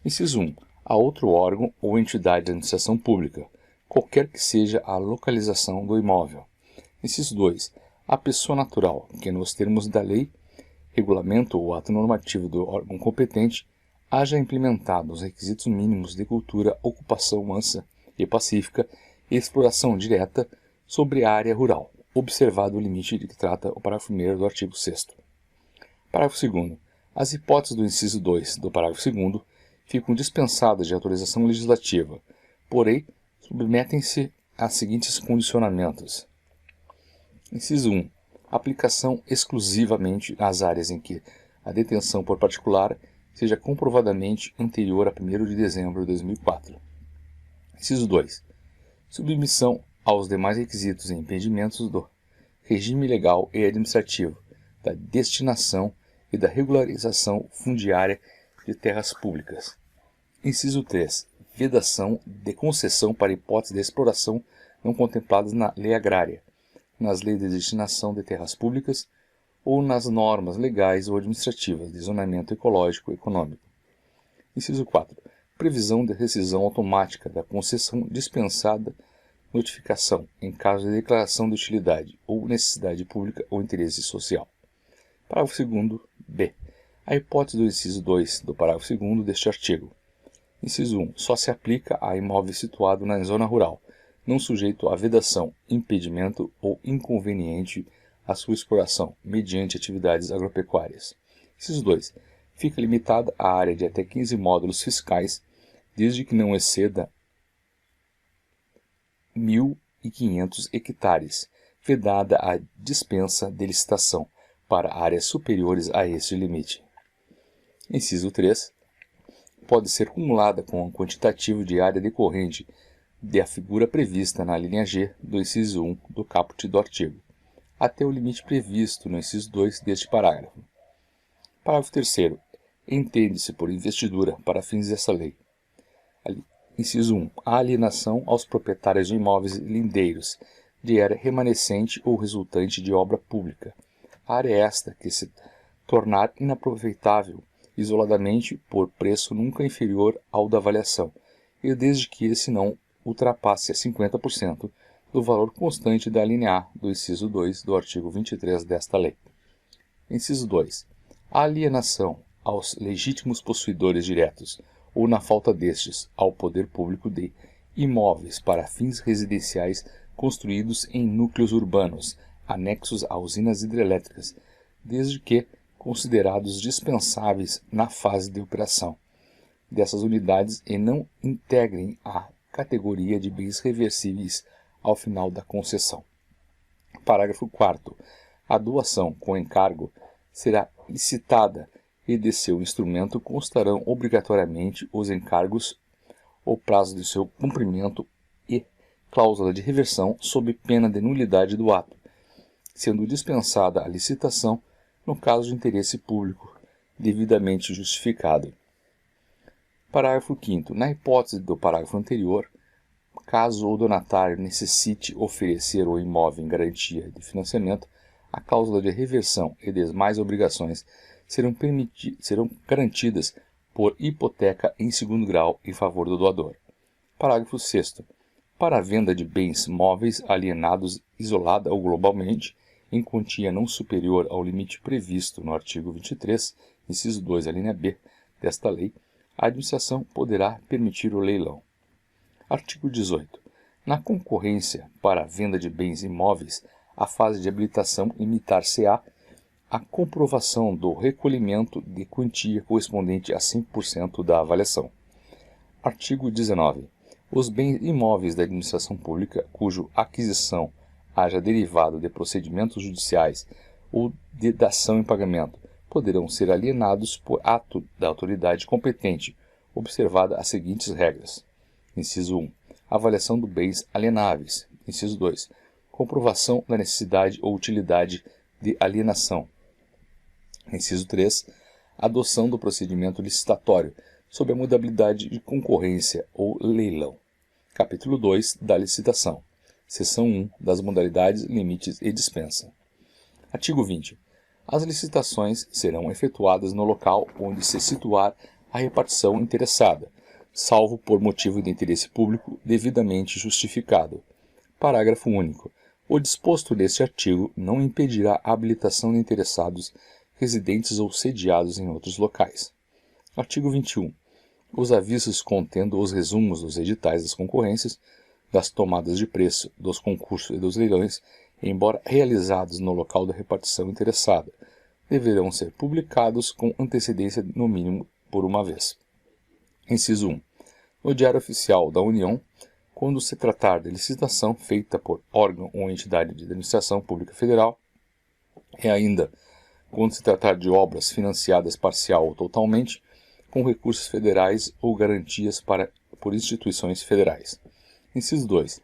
Inciso 1. A outro órgão ou entidade de administração pública, qualquer que seja a localização do imóvel. Inciso 2. A pessoa natural, que nos termos da lei, regulamento ou ato normativo do órgão competente, haja implementado os requisitos mínimos de cultura, ocupação mansa e pacífica e exploração direta sobre a área rural, observado o limite de que trata o parágrafo 1º do artigo 6º. Parágrafo 2º. As hipóteses do inciso 2 do parágrafo 2º ficam dispensadas de autorização legislativa, porém, submetem-se a seguintes condicionamentos. Inciso 1. Aplicação exclusivamente nas áreas em que a detenção por particular seja comprovadamente anterior a 1º de dezembro de 2004. Inciso 2. Submissão aos demais requisitos e impedimentos do regime legal e administrativo, da destinação e da regularização fundiária de terras públicas. Inciso 3. Vedação de concessão para hipóteses de exploração não contempladas na lei agrária, nas leis de destinação de terras públicas ou nas normas legais ou administrativas de zonamento ecológico e econômico. Inciso 4. Previsão de rescisão automática da concessão dispensada notificação em caso de declaração de utilidade ou necessidade pública ou interesse social. Parágrafo 2º, B. A hipótese do inciso 2 do parágrafo 2º deste artigo. Inciso 1. Só se aplica a imóvel situado na zona rural, não sujeito a vedação, impedimento ou inconveniente à sua exploração, mediante atividades agropecuárias. Inciso 2. Fica limitada a área de até 15 módulos fiscais, desde que não exceda 1.500 hectares, vedada a dispensa de licitação para áreas superiores a este limite. Inciso 3. Pode ser cumulada com o quantitativo de área decorrente da figura prevista na linha G do inciso 1 do caput do artigo, até o limite previsto no inciso 2 deste parágrafo. Parágrafo 3º. Entende-se por investidura, para fins dessa lei. Inciso 1. A alienação aos proprietários de imóveis lindeiros, de área remanescente ou resultante de obra pública. Área esta que se tornar inaproveitável isoladamente por preço nunca inferior ao da avaliação, e desde que esse não ultrapasse a 50% do valor constante da linha A do inciso 2 do artigo 23 desta lei. Inciso 2. A alienação aos legítimos possuidores diretos, ou na falta destes, ao poder público de imóveis para fins residenciais construídos em núcleos urbanos, anexos a usinas hidrelétricas, desde que considerados dispensáveis na fase de operação dessas unidades e não integrem a categoria de bens reversíveis ao final da concessão. Parágrafo 4º. A doação com encargo será licitada e de seu instrumento constarão obrigatoriamente os encargos, o prazo de seu cumprimento e cláusula de reversão sob pena de nulidade do ato, sendo dispensada a licitação no caso de interesse público devidamente justificado. Parágrafo 5º. Na hipótese do parágrafo anterior, caso o donatário necessite oferecer o imóvel em garantia de financiamento, a cláusula de reversão e demais obrigações serão garantidas por hipoteca em segundo grau em favor do doador. Parágrafo 6º. Para a venda de bens móveis alienados isolada ou globalmente, em quantia não superior ao limite previsto no artigo 23, inciso 2, alínea B, desta lei, a administração poderá permitir o leilão. Artigo 18. Na concorrência para a venda de bens imóveis, a fase de habilitação limitar-se-á à comprovação do recolhimento de quantia correspondente a 5% da avaliação. Artigo 19. Os bens imóveis da administração pública, cuja aquisição haja derivado de procedimentos judiciais ou de dação em pagamento, poderão ser alienados por ato da autoridade competente, observada as seguintes regras. Inciso 1. Avaliação dos bens alienáveis. Inciso 2. Comprovação da necessidade ou utilidade de alienação. Inciso 3. Adoção do procedimento licitatório, sob a modalidade de concorrência ou leilão. Capítulo 2 da licitação. Seção 1 das modalidades, limites e dispensa. Artigo 20. As licitações serão efetuadas no local onde se situar a repartição interessada, salvo por motivo de interesse público devidamente justificado. Parágrafo único. O disposto neste artigo não impedirá a habilitação de interessados residentes ou sediados em outros locais. Artigo 21. Os avisos contendo os resumos dos editais das concorrências, das tomadas de preço, dos concursos e dos leilões, embora realizados no local da repartição interessada, deverão ser publicados com antecedência no mínimo por uma vez. Inciso 1. No Diário Oficial da União, quando se tratar de licitação feita por órgão ou entidade de administração pública federal, e ainda quando se tratar de obras financiadas parcial ou totalmente, com recursos federais ou garantias por instituições federais. Inciso 2.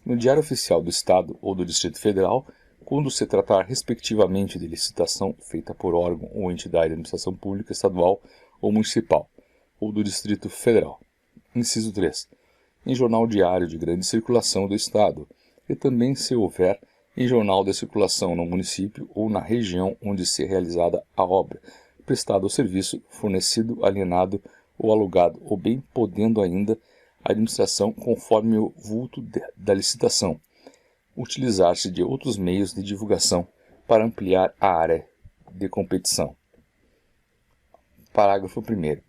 No Diário Oficial do Estado ou do Distrito Federal, quando se tratar respectivamente de licitação feita por órgão ou entidade de administração pública estadual ou municipal, ou do Distrito Federal. Inciso 3. Em jornal diário de grande circulação do Estado, e também se houver em jornal de circulação no município ou na região onde se realizada a obra, prestado o serviço, fornecido, alienado ou alugado, ou bem podendo ainda a administração, conforme o vulto da licitação, utilizar-se de outros meios de divulgação para ampliar a área de competição. Parágrafo 1º.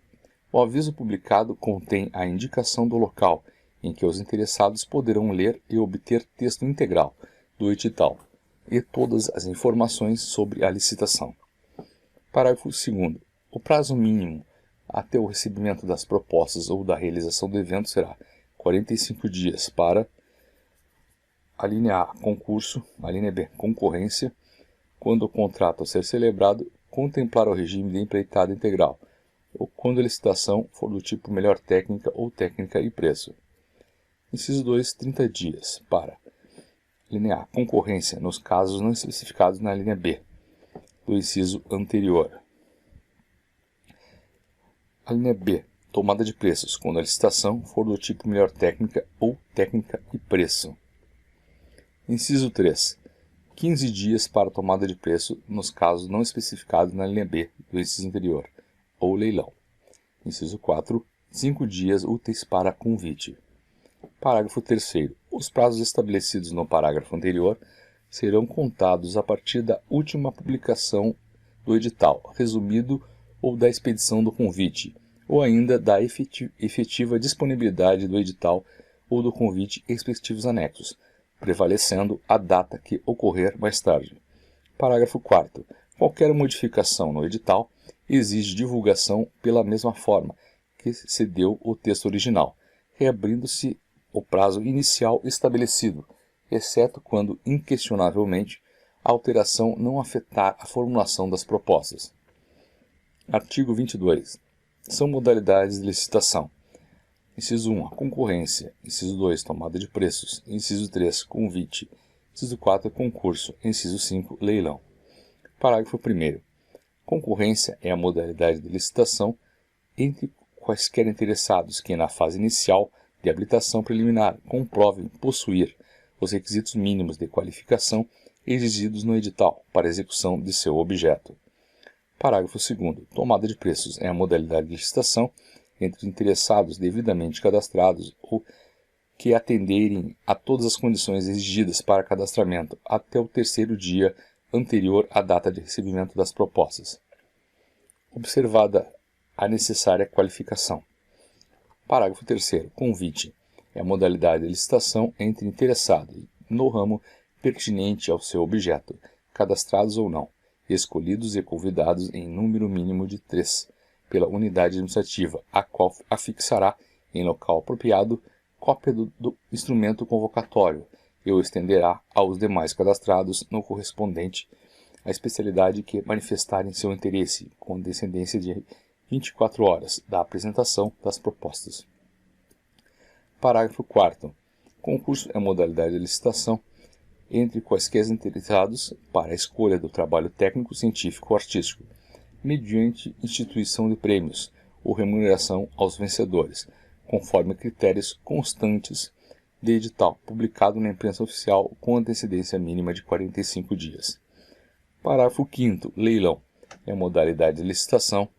O aviso publicado contém a indicação do local em que os interessados poderão ler e obter texto integral do edital e todas as informações sobre a licitação. Parágrafo 2º. O prazo mínimo até o recebimento das propostas ou da realização do evento será 45 dias para a linha A, concurso, a linha B, concorrência, quando o contrato a ser celebrado contemplar o regime de empreitada integral, ou quando a licitação for do tipo melhor técnica ou técnica e preço. Inciso 2, 30 dias para linha A, concorrência, nos casos não especificados na linha B, do inciso anterior. A linha B, tomada de preços, quando a licitação for do tipo melhor técnica ou técnica e preço. Inciso 3. 15 dias para tomada de preço nos casos não especificados na linha B do inciso anterior, ou leilão. Inciso 4. 5 dias úteis para convite. Parágrafo 3º. Os prazos estabelecidos no parágrafo anterior serão contados a partir da última publicação do edital, resumido ou da expedição do convite, ou ainda da efetiva disponibilidade do edital ou do convite e respectivos anexos, prevalecendo a data que ocorrer mais tarde. Parágrafo 4º. Qualquer modificação no edital exige divulgação pela mesma forma que se deu o texto original, reabrindo-se o prazo inicial estabelecido, exceto quando, inquestionavelmente, a alteração não afetar a formulação das propostas. Artigo 22. São modalidades de licitação. Inciso 1, a concorrência. Inciso 2, tomada de preços. Inciso 3, convite. Inciso 4, concurso. Inciso 5, leilão. Parágrafo 1º. Concorrência é a modalidade de licitação entre quaisquer interessados que, na fase inicial de habilitação preliminar, comprovem possuir os requisitos mínimos de qualificação exigidos no edital para execução de seu objeto. Parágrafo 2º. Tomada de preços é a modalidade de licitação entre interessados devidamente cadastrados ou que atenderem a todas as condições exigidas para cadastramento até o terceiro dia anterior à data de recebimento das propostas, observada a necessária qualificação. Parágrafo 3º. Convite é a modalidade de licitação entre interessados no ramo pertinente ao seu objeto, cadastrados ou não, escolhidos e convidados em número mínimo de 3, pela unidade administrativa, a qual afixará, em local apropriado, cópia do instrumento convocatório e o estenderá aos demais cadastrados no correspondente à especialidade que manifestarem seu interesse, com descendência de 24 horas da apresentação das propostas. Parágrafo 4º. Concurso é a modalidade de licitação entre quaisquer interessados para a escolha do trabalho técnico, científico ou artístico, mediante instituição de prêmios ou remuneração aos vencedores, conforme critérios constantes de edital, publicado na imprensa oficial com antecedência mínima de 45 dias. Parágrafo 5º. Leilão é a modalidade de licitação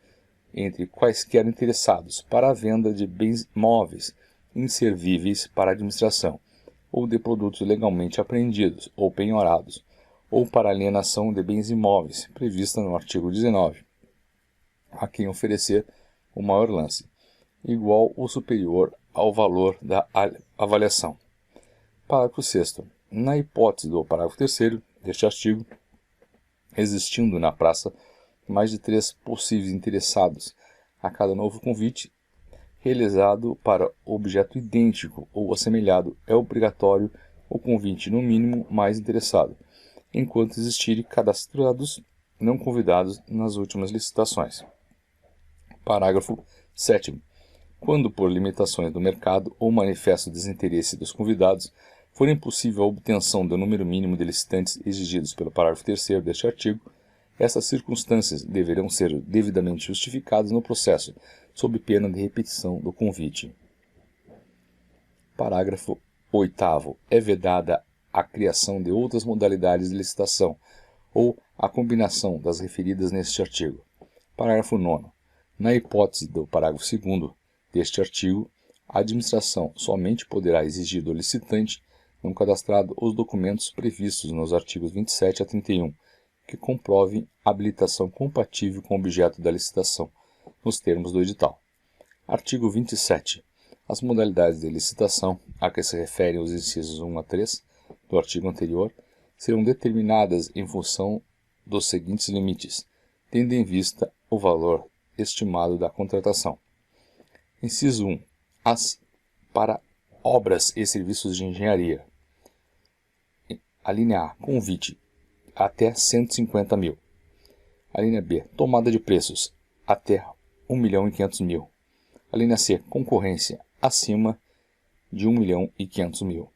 entre quaisquer interessados para a venda de bens móveis inservíveis para a administração, ou de produtos legalmente apreendidos ou penhorados, ou para alienação de bens imóveis, prevista no artigo 19, a quem oferecer o maior lance, igual ou superior ao valor da avaliação. Parágrafo 6º. Na hipótese do parágrafo 3º deste artigo, existindo na praça mais de 3 possíveis interessados a cada novo convite, realizado para objeto idêntico ou assemelhado, é obrigatório o convite no mínimo mais interessado, enquanto existirem cadastrados não convidados nas últimas licitações. Parágrafo 7º. Quando, por limitações do mercado ou manifesto desinteresse dos convidados, for impossível a obtenção do número mínimo de licitantes exigidos pelo parágrafo 3º deste artigo, essas circunstâncias deverão ser devidamente justificadas no processo, sob pena de repetição do convite. Parágrafo 8º. É vedada a criação de outras modalidades de licitação ou a combinação das referidas neste artigo. Parágrafo 9º. Na hipótese do parágrafo 2º deste artigo, a administração somente poderá exigir do licitante não cadastrado os documentos previstos nos artigos 27 a 31, que comprovem habilitação compatível com o objeto da licitação, nos termos do edital. Artigo 27. As modalidades de licitação a que se referem os incisos 1 a 3 do artigo anterior serão determinadas em função dos seguintes limites, tendo em vista o valor estimado da contratação. Inciso 1. Para obras e serviços de engenharia. A linha A. Convite. Até 150 mil. A linha B. Tomada de preços. Até 1.500.000. A linha C. Concorrência. Acima de 1.500.000.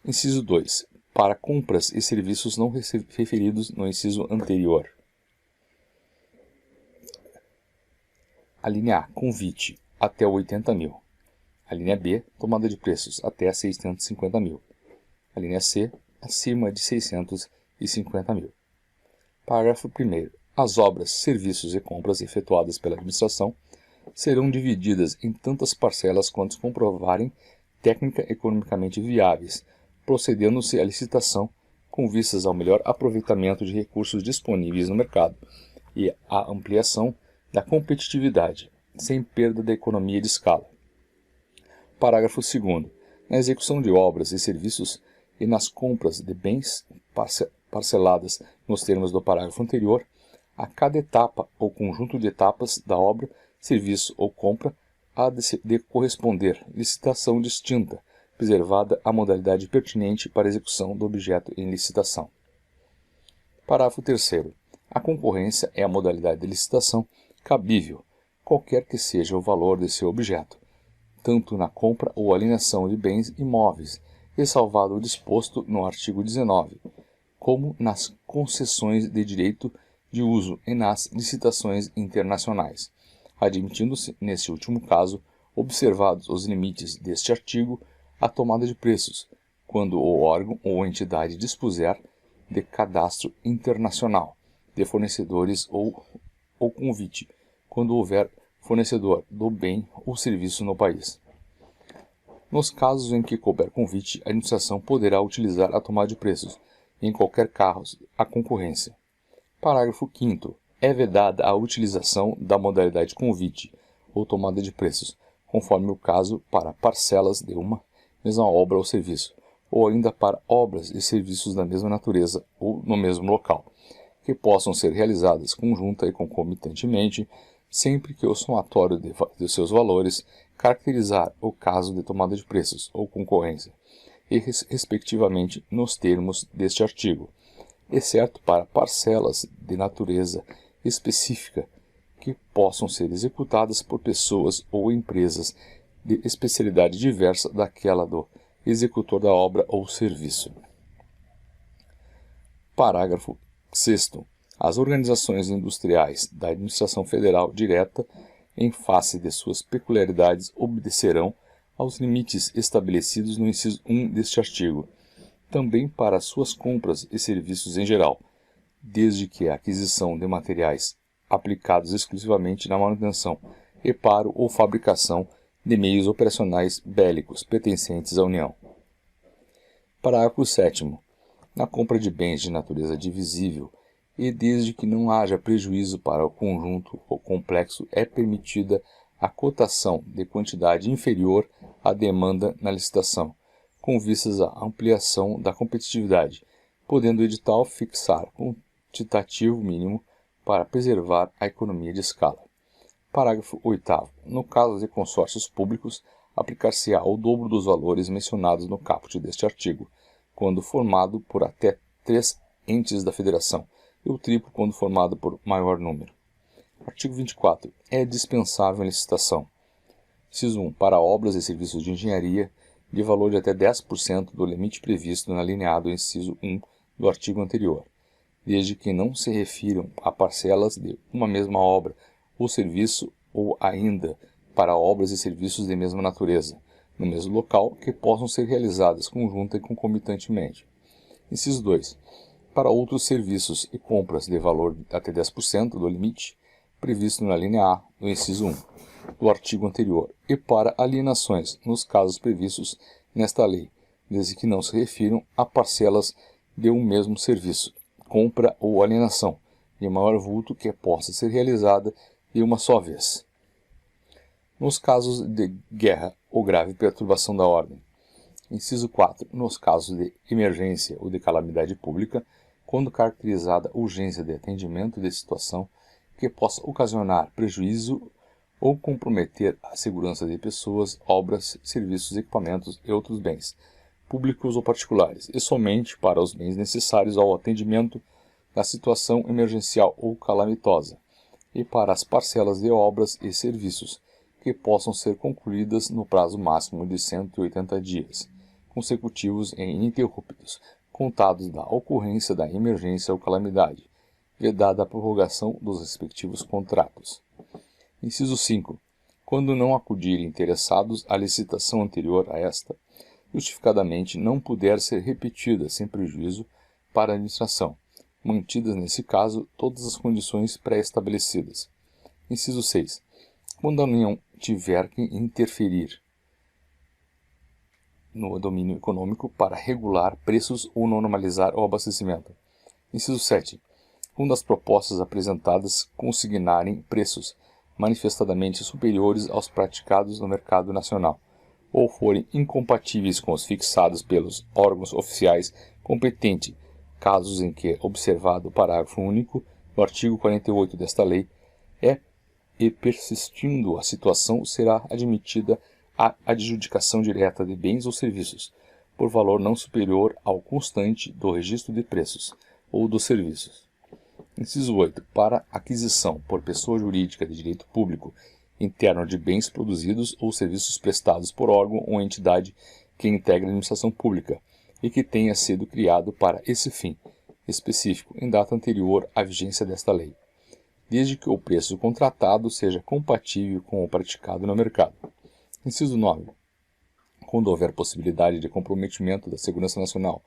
Inciso 2. Para compras e serviços não referidos no inciso anterior. A linha A. Convite. Até 80 mil. A linha B. Tomada de preços. Até 650 mil. A linha C. Acima de 650 mil. Parágrafo 1º. As obras, serviços e compras efetuadas pela administração serão divididas em tantas parcelas quanto comprovarem técnica economicamente viáveis, procedendo-se à licitação com vistas ao melhor aproveitamento de recursos disponíveis no mercado e à ampliação da competitividade, sem perda da economia de escala. Parágrafo 2º. Na execução de obras e serviços e nas compras de bens parceladas nos termos do parágrafo anterior, A cada etapa ou conjunto de etapas da obra, serviço ou compra, há de corresponder licitação distinta, preservada a modalidade pertinente para a execução do objeto em licitação. Parágrafo 3º. A concorrência é a modalidade de licitação cabível, qualquer que seja o valor de seu objeto, tanto na compra ou alienação de bens imóveis, ressalvado o disposto no artigo 19, como nas concessões de direito de uso e nas licitações internacionais, admitindo-se, nesse último caso, observados os limites deste artigo, a tomada de preços, quando o órgão ou entidade dispuser de cadastro internacional de fornecedores ou convite, quando houver fornecedor do bem ou serviço no país. Nos casos em que couber convite, a administração poderá utilizar a tomada de preços, em qualquer caso, a concorrência. Parágrafo 5º. É vedada a utilização da modalidade convite ou tomada de preços, conforme o caso, para parcelas de uma mesma obra ou serviço, ou ainda para obras e serviços da mesma natureza ou no mesmo local, que possam ser realizadas conjunta e concomitantemente, sempre que o somatório de seus valores caracterizar o caso de tomada de preços ou concorrência, e respectivamente nos termos deste artigo, exceto para parcelas de natureza específica que possam ser executadas por pessoas ou empresas de especialidade diversa daquela do executor da obra ou serviço. Parágrafo 6º. As organizações industriais da administração federal direta, em face de suas peculiaridades, obedecerão aos limites estabelecidos no inciso 1 deste artigo, também para suas compras e serviços em geral, desde que a aquisição de materiais aplicados exclusivamente na manutenção, reparo ou fabricação de meios operacionais bélicos pertencentes à União. Parágrafo 7º. Na compra de bens de natureza divisível, e desde que não haja prejuízo para o conjunto ou complexo, é permitida a cotação de quantidade inferior à demanda na licitação, com vistas à ampliação da competitividade, podendo o edital fixar quantitativo mínimo para preservar a economia de escala. Parágrafo 8º. No caso de consórcios públicos, aplicar-se-á o dobro dos valores mencionados no caput deste artigo, quando formado por até 3 entes da federação, e o triplo quando formado por maior número. Artigo 24. É dispensável a licitação. Inciso 1. Para obras e serviços de engenharia, de valor de até 10% do limite previsto na linha A do inciso 1 do artigo anterior, desde que não se refiram a parcelas de uma mesma obra ou serviço, ou ainda para obras e serviços de mesma natureza, no mesmo local, que possam ser realizadas conjunta e concomitantemente. Inciso 2. Para outros serviços e compras de valor de até 10% do limite previsto na linha A do inciso 1 do artigo anterior, e para alienações, nos casos previstos nesta lei, desde que não se refiram a parcelas de um mesmo serviço, compra ou alienação, de maior vulto que possa ser realizada de uma só vez. Nos casos de guerra ou grave perturbação da ordem. Inciso 4. Nos casos de emergência ou de calamidade pública, quando caracterizada urgência de atendimento de situação que possa ocasionar prejuízo ou comprometer a segurança de pessoas, obras, serviços, equipamentos e outros bens, públicos ou particulares, e somente para os bens necessários ao atendimento da situação emergencial ou calamitosa, e para as parcelas de obras e serviços, que possam ser concluídas no prazo máximo de 180 dias, consecutivos e ininterruptos, contados da ocorrência da emergência ou calamidade, vedada a prorrogação dos respectivos contratos. Inciso 5. Quando não acudirem interessados à licitação anterior a esta, justificadamente não puder ser repetida sem prejuízo para a administração, mantidas nesse caso todas as condições pré-estabelecidas. Inciso 6. Quando a União tiver que interferir no domínio econômico para regular preços ou normalizar o abastecimento. Inciso 7. Quando as propostas apresentadas consignarem preços manifestadamente superiores aos praticados no mercado nacional, ou forem incompatíveis com os fixados pelos órgãos oficiais competentes, casos em que, observado o parágrafo único do artigo 48 desta lei e persistindo a situação, será admitida a adjudicação direta de bens ou serviços, por valor não superior ao constante do registro de preços ou dos serviços. Inciso 8. Para aquisição por pessoa jurídica de direito público interno de bens produzidos ou serviços prestados por órgão ou entidade que integra a administração pública e que tenha sido criado para esse fim específico em data anterior à vigência desta lei, desde que o preço contratado seja compatível com o praticado no mercado. Inciso 9. Quando houver possibilidade de comprometimento da segurança nacional,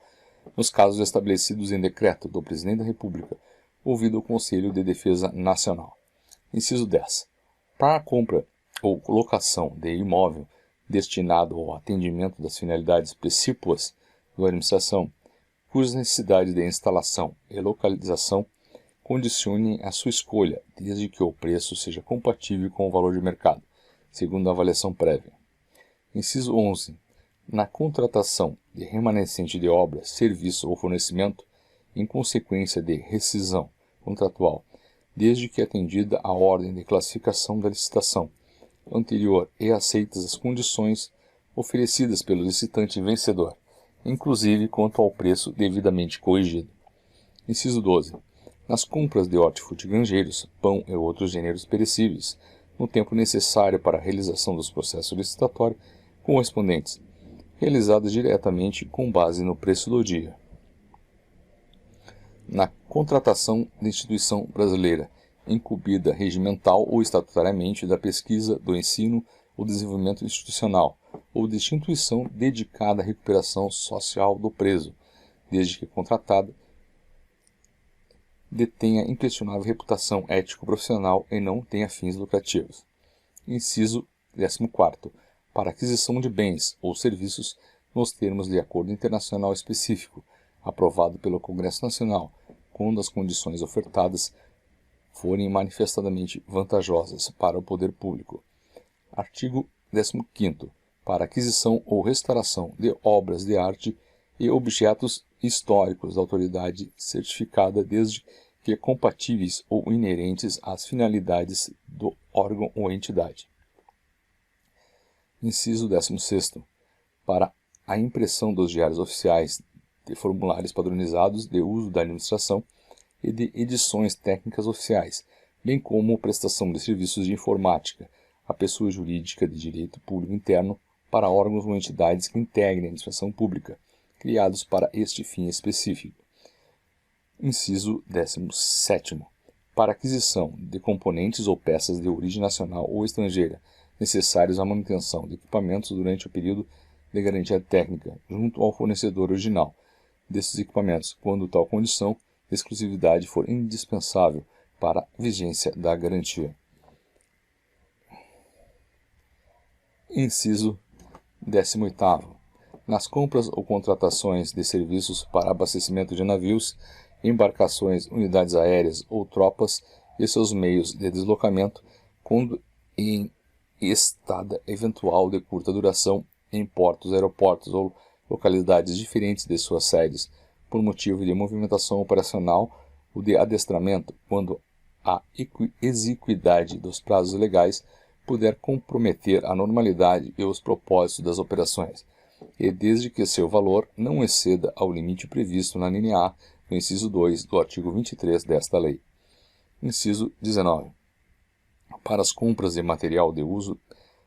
nos casos estabelecidos em decreto do Presidente da República, ouvido o Conselho de Defesa Nacional. Inciso 10. Para a compra ou locação de imóvel destinado ao atendimento das finalidades precípuas da administração, cujas necessidades de instalação e localização condicionem a sua escolha, desde que o preço seja compatível com o valor de mercado, segundo a avaliação prévia. Inciso 11. Na contratação de remanescente de obra, serviço ou fornecimento, em consequência de rescisão contratual, desde que atendida a ordem de classificação da licitação anterior e aceitas as condições oferecidas pelo licitante vencedor, inclusive quanto ao preço devidamente corrigido. Inciso 12. Nas compras de hortifrutigranjeiros, pão e outros gêneros perecíveis, no tempo necessário para a realização dos processos licitatórios correspondentes, realizadas diretamente com base no preço do dia. Na contratação de instituição brasileira, incumbida regimental ou estatutariamente da pesquisa, do ensino ou desenvolvimento institucional, ou de instituição dedicada à recuperação social do preso, desde que contratada detenha inquestionável reputação ético-profissional e não tenha fins lucrativos. Inciso 14. Para aquisição de bens ou serviços nos termos de acordo internacional específico, aprovado pelo Congresso Nacional, quando as condições ofertadas forem manifestadamente vantajosas para o poder público. Artigo 15º. Para aquisição ou restauração de obras de arte e objetos históricos da autoridade certificada, desde que compatíveis ou inerentes às finalidades do órgão ou entidade. Inciso 16º. Para a impressão dos diários oficiais, de formulários padronizados de uso da administração e de edições técnicas oficiais, bem como prestação de serviços de informática à pessoa jurídica de direito público interno para órgãos ou entidades que integrem a administração pública, criados para este fim específico. Inciso 17º. Para aquisição de componentes ou peças de origem nacional ou estrangeira necessários à manutenção de equipamentos durante o período de garantia técnica junto ao fornecedor original desses equipamentos, quando tal condição de exclusividade for indispensável para a vigência da garantia. Inciso 18º. Nas compras ou contratações de serviços para abastecimento de navios, embarcações, unidades aéreas ou tropas e seus meios de deslocamento, quando em estada eventual de curta duração em portos, aeroportos ou localidades diferentes de suas sedes, por motivo de movimentação operacional ou de adestramento, quando a exiguidade dos prazos legais puder comprometer a normalidade e os propósitos das operações, e desde que seu valor não exceda ao limite previsto na linha A do inciso 2 do artigo 23 desta lei. Inciso 19. Para as compras de material de uso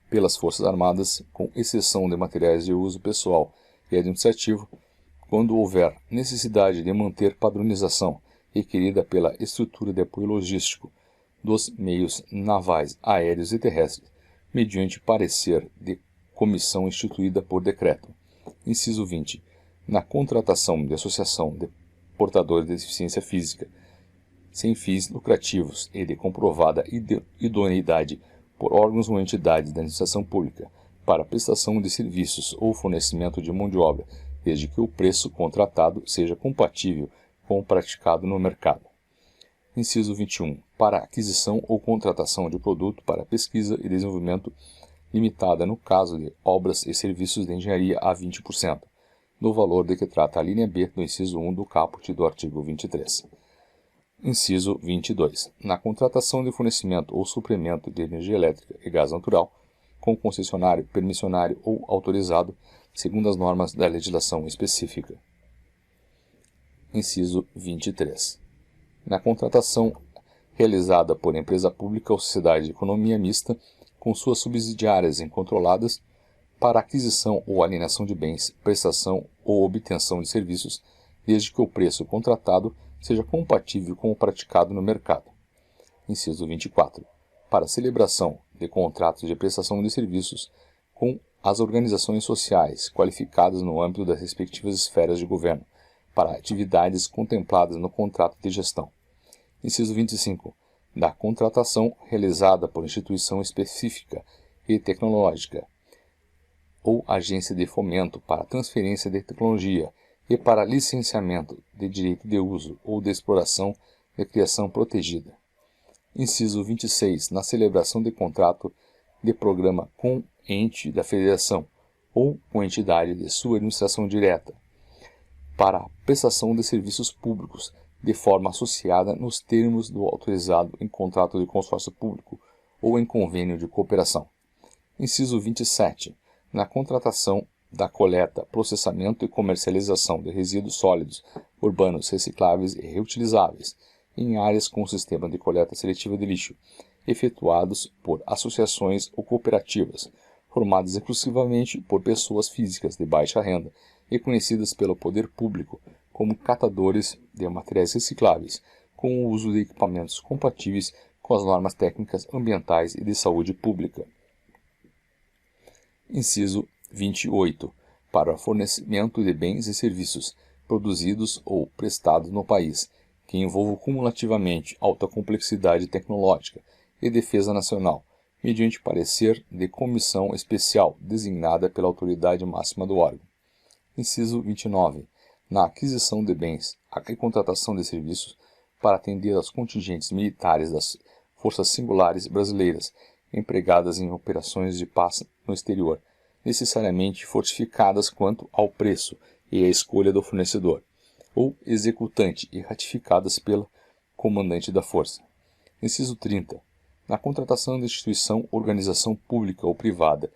pelas Forças Armadas, com exceção de materiais de uso pessoal e administrativo, quando houver necessidade de manter padronização requerida pela estrutura de apoio logístico dos meios navais, aéreos e terrestres, mediante parecer de comissão instituída por decreto. Inciso 20. Na contratação de associação de portadores de deficiência física, sem fins lucrativos e de comprovada idoneidade por órgãos ou entidades da administração pública, para prestação de serviços ou fornecimento de mão de obra, desde que o preço contratado seja compatível com o praticado no mercado. Inciso 21. Para aquisição ou contratação de produto para pesquisa e desenvolvimento limitada no caso de obras e serviços de engenharia a 20%, do valor de que trata a linha B do inciso 1 do caput do artigo 23. Inciso 22. Na contratação de fornecimento ou suprimento de energia elétrica e gás natural, com concessionário, permissionário ou autorizado, segundo as normas da legislação específica. Inciso 23. Na contratação realizada por empresa pública ou sociedade de economia mista, com suas subsidiárias incontroladas, para aquisição ou alienação de bens, prestação ou obtenção de serviços, desde que o preço contratado seja compatível com o praticado no mercado. Inciso 24. Para celebração de contratos de prestação de serviços com as organizações sociais qualificadas no âmbito das respectivas esferas de governo, para atividades contempladas no contrato de gestão. Inciso 25. Da contratação realizada por instituição específica e tecnológica ou agência de fomento para transferência de tecnologia e para licenciamento de direito de uso ou de exploração de criação protegida. Inciso 26. Na celebração de contrato de programa com ente da federação ou com entidade de sua administração direta, para a prestação de serviços públicos, de forma associada nos termos do autorizado em contrato de consórcio público ou em convênio de cooperação. Inciso 27. Na contratação da coleta, processamento e comercialização de resíduos sólidos, urbanos, recicláveis e reutilizáveis, em áreas com sistema de coleta seletiva de lixo, efetuados por associações ou cooperativas, formadas exclusivamente por pessoas físicas de baixa renda e conhecidas pelo poder público como catadores de materiais recicláveis, com o uso de equipamentos compatíveis com as normas técnicas ambientais e de saúde pública. Inciso 28. Para o fornecimento de bens e serviços produzidos ou prestados no país, que envolvam cumulativamente alta complexidade tecnológica e defesa nacional, mediante parecer de comissão especial designada pela autoridade máxima do órgão. Inciso 29. Na aquisição de bens e contratação de serviços para atender aos contingentes militares das Forças Singulares Brasileiras empregadas em operações de paz no exterior, necessariamente fortificadas quanto ao preço e à escolha do fornecedor, ou executante e ratificadas pelo comandante da força. Inciso 30. Na contratação de instituição, organização pública ou privada,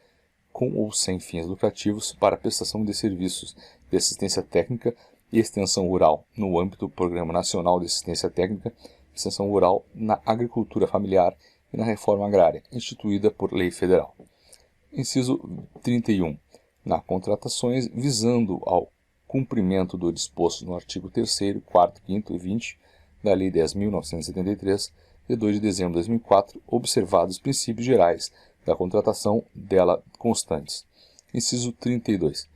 com ou sem fins lucrativos, para prestação de serviços de assistência técnica e extensão rural, no âmbito do Programa Nacional de Assistência Técnica e Extensão Rural na Agricultura Familiar e na Reforma Agrária, instituída por lei federal. Inciso 31. Na contratações visando ao cumprimento do disposto no artigo 3º, 4º, 5º e 20 da Lei 10.973, de 2 de dezembro de 2004, observados os princípios gerais da contratação dela constantes. Inciso 32.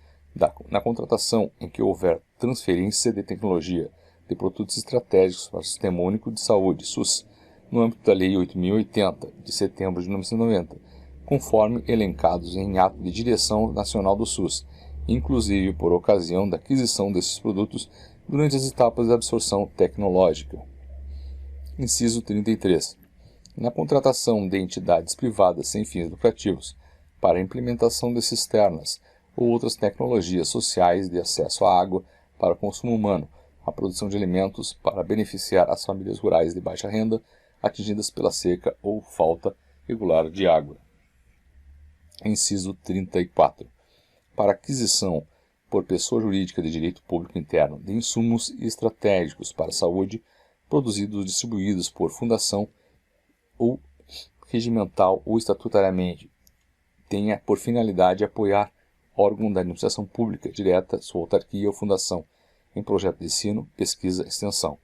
Na contratação em que houver transferência de tecnologia de produtos estratégicos para o Sistema Único de Saúde, SUS, no âmbito da Lei 8.080, de setembro de 1990, conforme elencados em ato de direção nacional do SUS, inclusive por ocasião da aquisição desses produtos durante as etapas de absorção tecnológica. Inciso 33. Na contratação de entidades privadas sem fins lucrativos para a implementação de cisternas ou outras tecnologias sociais de acesso à água para consumo humano, a produção de alimentos para beneficiar as famílias rurais de baixa renda atingidas pela seca ou falta regular de água. Inciso 34. Para aquisição por pessoa jurídica de direito público interno de insumos estratégicos para a saúde, produzidos ou distribuídos por fundação ou regimental ou estatutariamente, tenha por finalidade apoiar órgão da administração pública direta, sua autarquia ou fundação, em projeto de ensino, pesquisa, extensão,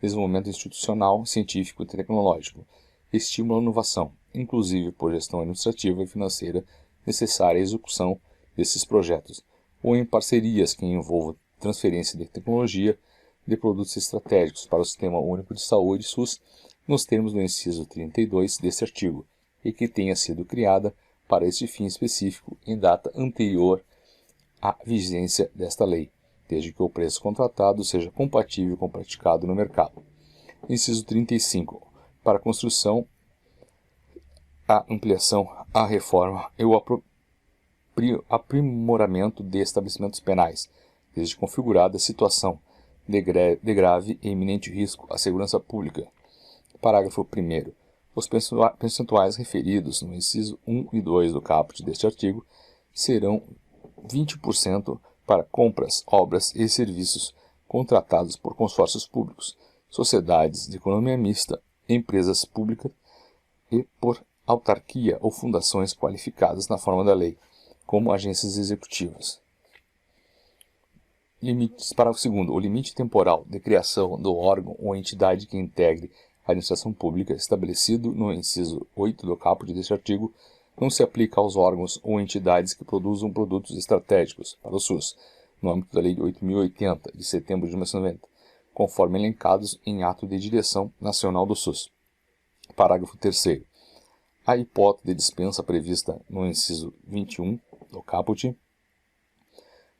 desenvolvimento institucional, científico e tecnológico, estímulo à inovação, inclusive por gestão administrativa e financeira necessária à execução desses projetos, ou em parcerias que envolvam transferência de tecnologia de produtos estratégicos para o Sistema Único de Saúde, SUS, nos termos do inciso 32 deste artigo, e que tenha sido criada para este fim específico em data anterior à vigência desta lei, desde que o preço contratado seja compatível com o praticado no mercado. Inciso 35. Para a construção, a ampliação, a reforma e o aprimoramento de estabelecimentos penais, desde configurada a situação de grave e iminente risco à segurança pública. Parágrafo 1º. Os percentuais referidos no inciso 1 e 2 do caput deste artigo serão 20% para compras, obras e serviços contratados por consórcios públicos, sociedades de economia mista, empresas públicas e por autarquia ou fundações qualificadas na forma da lei, como agências executivas. Parágrafo 2º. O limite temporal de criação do órgão ou entidade que integre a administração pública estabelecido no inciso 8 do caput deste artigo não se aplica aos órgãos ou entidades que produzam produtos estratégicos para o SUS, no âmbito da Lei 8.080, de setembro de 1990, conforme elencados em ato de direção nacional do SUS. Parágrafo 3º. A hipótese de dispensa prevista no inciso 21 do caput,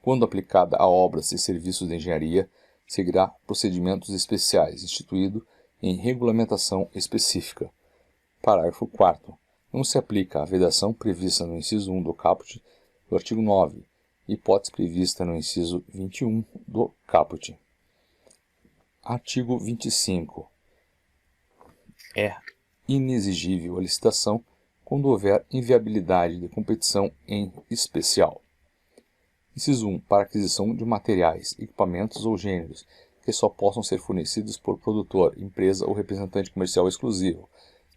quando aplicada a obras e serviços de engenharia, seguirá procedimentos especiais instituído em regulamentação específica. Parágrafo 4º. Não se aplica a vedação prevista no inciso 1 do caput do artigo 9, hipótese prevista no inciso 21 do caput. Artigo 25. É inexigível a licitação quando houver inviabilidade de competição em especial. Inciso 1. Para aquisição de materiais, equipamentos ou gêneros que só possam ser fornecidos por produtor, empresa ou representante comercial exclusivo,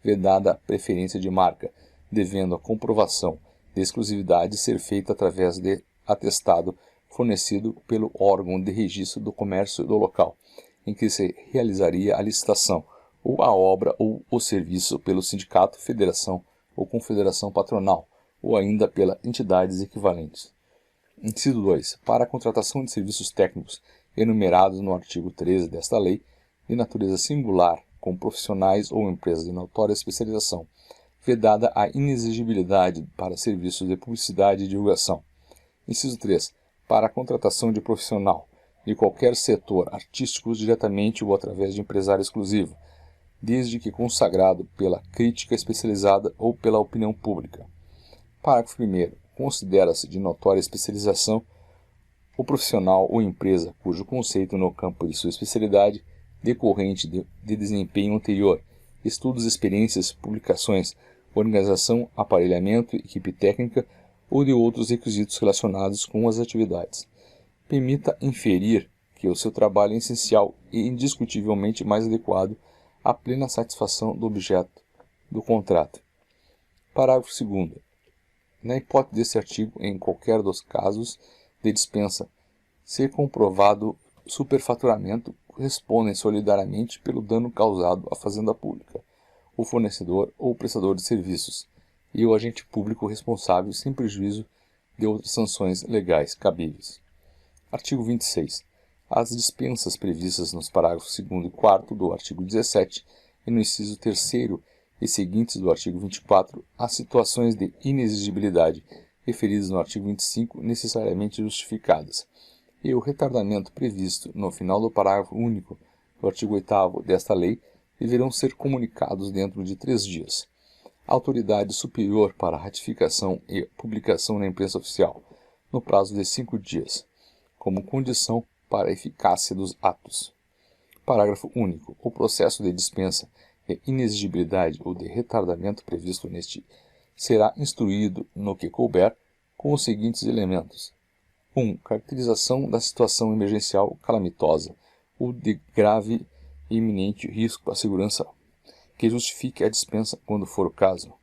vedada a preferência de marca, devendo a comprovação de exclusividade ser feita através de atestado fornecido pelo órgão de registro do comércio do local em que se realizaria a licitação, ou a obra ou o serviço pelo sindicato, federação ou confederação patronal, ou ainda pelas entidades equivalentes. Inciso 2. Para a contratação de serviços técnicos enumerados no artigo 13 desta lei, de natureza singular, com profissionais ou empresas de notória especialização, vedada a inexigibilidade para serviços de publicidade e divulgação. Inciso 3. Para a contratação de profissional de qualquer setor artístico diretamente ou através de empresário exclusivo, desde que consagrado pela crítica especializada ou pela opinião pública. Parágrafo 1º. Considera-se de notória especialização o profissional ou empresa cujo conceito no campo de sua especialidade decorrente de desempenho anterior, estudos, experiências, publicações, organização, aparelhamento, equipe técnica ou de outros requisitos relacionados com as atividades, permita inferir que o seu trabalho é essencial e indiscutivelmente mais adequado à plena satisfação do objeto do contrato. Parágrafo 2º. Na hipótese deste artigo, em qualquer dos casos de dispensa, ser comprovado superfaturamento, respondem solidariamente pelo dano causado à fazenda pública, o fornecedor ou o prestador de serviços, e o agente público responsável sem prejuízo de outras sanções legais cabíveis. Artigo 26. As dispensas previstas nos parágrafos 2º e 4º do artigo 17 e no inciso 3º e seguintes do artigo 24, as situações de inexigibilidade referidas no artigo 25 necessariamente justificadas, e o retardamento previsto no final do parágrafo único do artigo 8º desta lei deverão ser comunicados dentro de 3 dias. A autoridade superior para ratificação e publicação na imprensa oficial, no prazo de 5 dias, como condição para a eficácia dos atos. Parágrafo único. O processo de dispensa de inexigibilidade ou de retardamento previsto neste será instruído no que couber com os seguintes elementos. 1. Caracterização da situação emergencial calamitosa ou de grave e iminente risco à segurança que justifique a dispensa quando for o caso.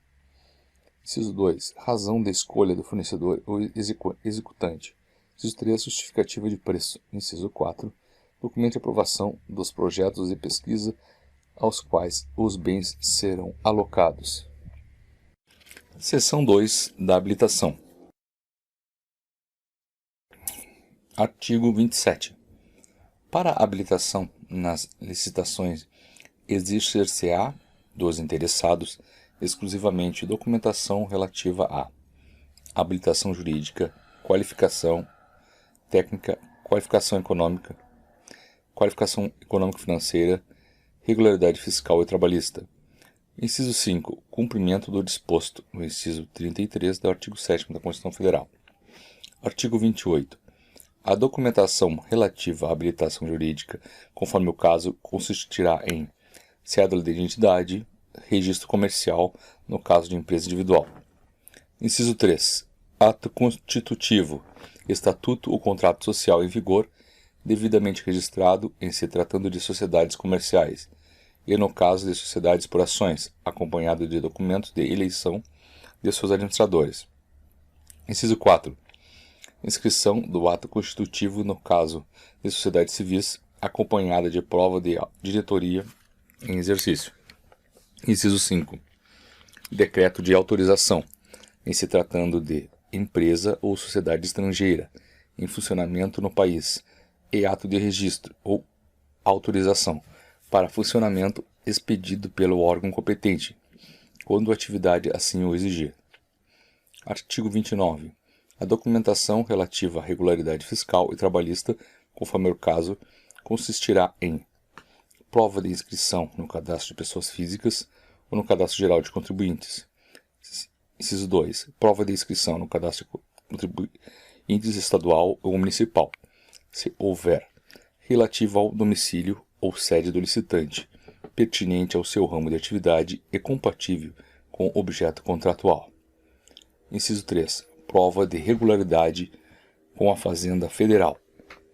Inciso 2. Razão da escolha do fornecedor ou executante. Inciso 3. Justificativa de preço. Inciso 4. Documento de aprovação dos projetos de pesquisa aos quais os bens serão alocados. Seção 2 da habilitação. Artigo 27. Para a habilitação nas licitações, exigir-se-á dos interessados exclusivamente documentação relativa à habilitação jurídica, qualificação técnica, qualificação econômico-financeira, regularidade fiscal e trabalhista. Inciso 5. Cumprimento do disposto no inciso 33 do artigo 7º da Constituição Federal. Artigo 28. A documentação relativa à habilitação jurídica, conforme o caso, consistirá em cédula de identidade, registro comercial, no caso de empresa individual. Inciso 3. Ato constitutivo, estatuto ou contrato social em vigor, devidamente registrado em se tratando de sociedades comerciais, e no caso de sociedades por ações, acompanhado de documentos de eleição de seus administradores. Inciso 4. Inscrição do ato constitutivo no caso de sociedades civis, acompanhada de prova de diretoria em exercício. Inciso 5. Decreto de autorização, em se tratando de empresa ou sociedade estrangeira, em funcionamento no país, e ato de registro ou autorização para funcionamento expedido pelo órgão competente, quando a atividade assim o exigir. Artigo 29. A documentação relativa à regularidade fiscal e trabalhista, conforme o caso, consistirá em prova de inscrição no cadastro de pessoas físicas ou no cadastro geral de contribuintes. Inciso 2. Prova de inscrição no cadastro de contribuintes estadual ou municipal, se houver, relativa ao domicílio ou sede do licitante, pertinente ao seu ramo de atividade e compatível com o objeto contratual. Inciso 3. Prova de regularidade com a Fazenda Federal,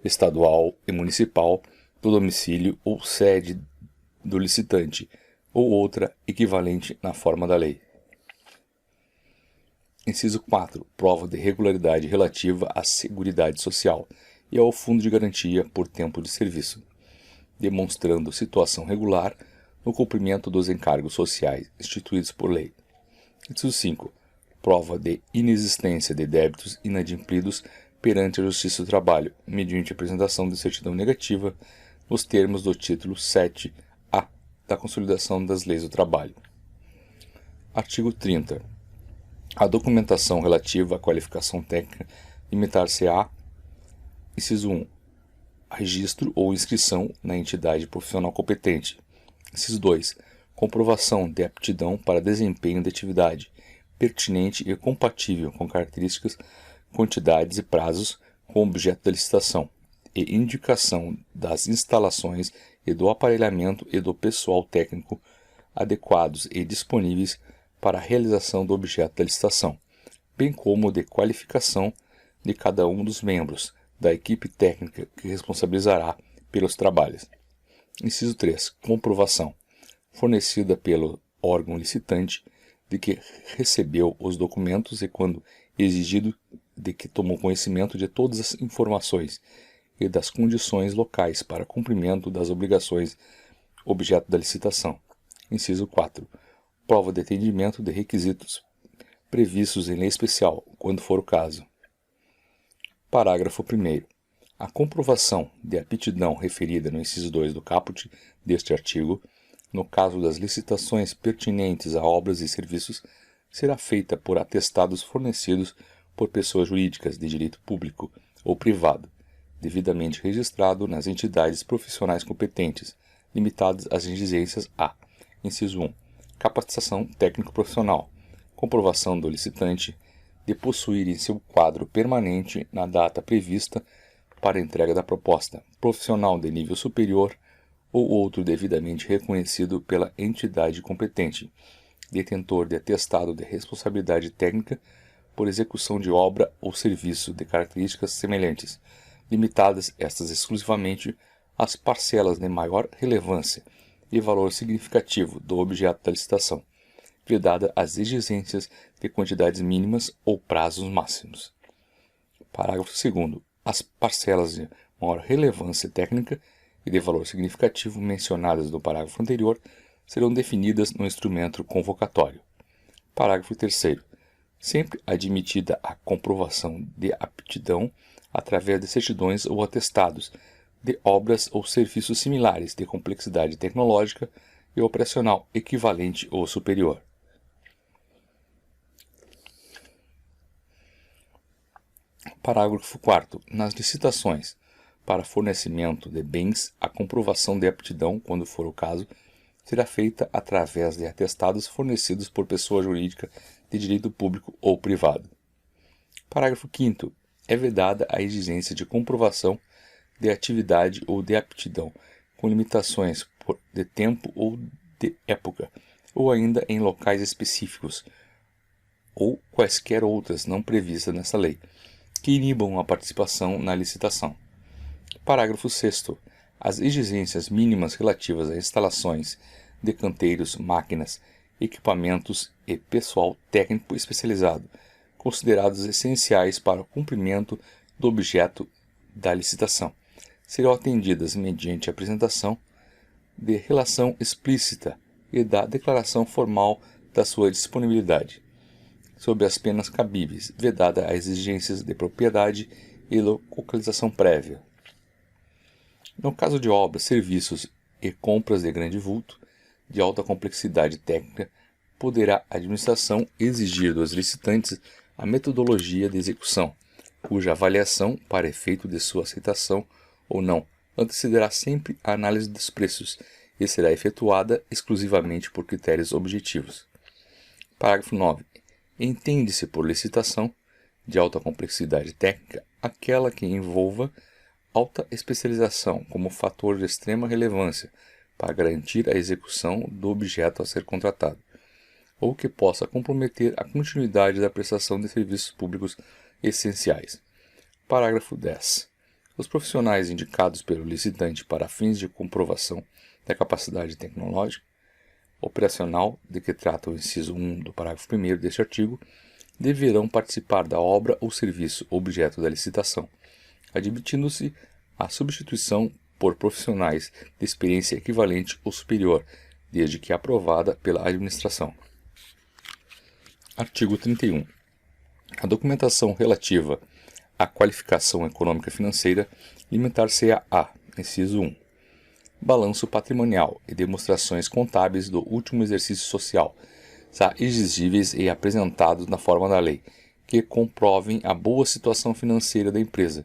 estadual e municipal do domicílio ou sede do licitante, ou outra equivalente na forma da lei. Inciso 4. Prova de regularidade relativa à Seguridade Social e ao Fundo de Garantia por tempo de serviço, demonstrando situação regular no cumprimento dos encargos sociais instituídos por lei. Inciso 5. Prova de inexistência de débitos inadimplidos perante a Justiça do Trabalho, mediante apresentação de certidão negativa nos termos do título 7A da Consolidação das Leis do Trabalho. Artigo 30. A documentação relativa à qualificação técnica limitar-se-á: inciso 1. Registro ou inscrição na entidade profissional competente. Inciso 2. Comprovação de aptidão para desempenho de atividade, pertinente e compatível com características, quantidades e prazos com objeto da licitação, e indicação das instalações e do aparelhamento e do pessoal técnico adequados e disponíveis para a realização do objeto da licitação, bem como de qualificação de cada um dos membros da equipe técnica que responsabilizará pelos trabalhos. Inciso 3. Comprovação, fornecida pelo órgão licitante, de que recebeu os documentos e, quando exigido, de que tomou conhecimento de todas as informações e das condições locais para cumprimento das obrigações objeto da licitação. Inciso 4. Prova de atendimento de requisitos previstos em lei especial, quando for o caso. Parágrafo 1º. A comprovação de aptidão referida no inciso 2 do caput deste artigo, no caso das licitações pertinentes a obras e serviços, será feita por atestados fornecidos por pessoas jurídicas de direito público ou privado, devidamente registrado nas entidades profissionais competentes, limitadas às exigências a: inciso 1. Capacitação técnico-profissional, comprovação do licitante de possuir em seu quadro permanente, na data prevista para a entrega da proposta, profissional de nível superior ou outro devidamente reconhecido pela entidade competente, detentor de atestado de responsabilidade técnica por execução de obra ou serviço de características semelhantes, limitadas estas exclusivamente às parcelas de maior relevância e valor significativo do objeto da licitação, vedada as exigências de quantidades mínimas ou prazos máximos. Parágrafo 2º. As parcelas de maior relevância técnica e de valor significativo mencionadas no parágrafo anterior serão definidas no instrumento convocatório. Parágrafo 3º. Sempre admitida a comprovação de aptidão através de certidões ou atestados de obras ou serviços similares de complexidade tecnológica e operacional equivalente ou superior. Parágrafo 4º. Nas licitações para fornecimento de bens, a comprovação de aptidão, quando for o caso, será feita através de atestados fornecidos por pessoa jurídica de direito público ou privado. Parágrafo 5º. é vedada a exigência de comprovação de atividade ou de aptidão, com limitações de tempo ou de época, ou ainda em locais específicos, ou quaisquer outras não previstas nessa lei, que inibam a participação na licitação. Parágrafo 6º. As exigências mínimas relativas a instalações de canteiros, máquinas, equipamentos e pessoal técnico especializado, considerados essenciais para o cumprimento do objeto da licitação, serão atendidas mediante a apresentação de relação explícita e da declaração formal da sua disponibilidade, sob as penas cabíveis, vedada as exigências de propriedade e localização prévia. No caso de obras, serviços e compras de grande vulto, de alta complexidade técnica, poderá a administração exigir dos licitantes a metodologia de execução, cuja avaliação, para efeito de sua aceitação ou não, antecederá sempre a análise dos preços e será efetuada exclusivamente por critérios objetivos. Parágrafo 9. Entende-se por licitação de alta complexidade técnica aquela que envolva alta especialização como fator de extrema relevância para garantir a execução do objeto a ser contratado, ou que possa comprometer a continuidade da prestação de serviços públicos essenciais. Parágrafo 10. Os profissionais indicados pelo licitante para fins de comprovação da capacidade tecnológica operacional de que trata o inciso 1 do parágrafo 1º deste artigo deverão participar da obra ou serviço objeto da licitação, admitindo-se a substituição por profissionais de experiência equivalente ou superior, desde que aprovada pela administração. Artigo 31. A documentação relativa à qualificação econômica financeira limitar-se-á a, inciso 1, balanço patrimonial e demonstrações contábeis do último exercício social, exigíveis e apresentados na forma da lei, que comprovem a boa situação financeira da empresa,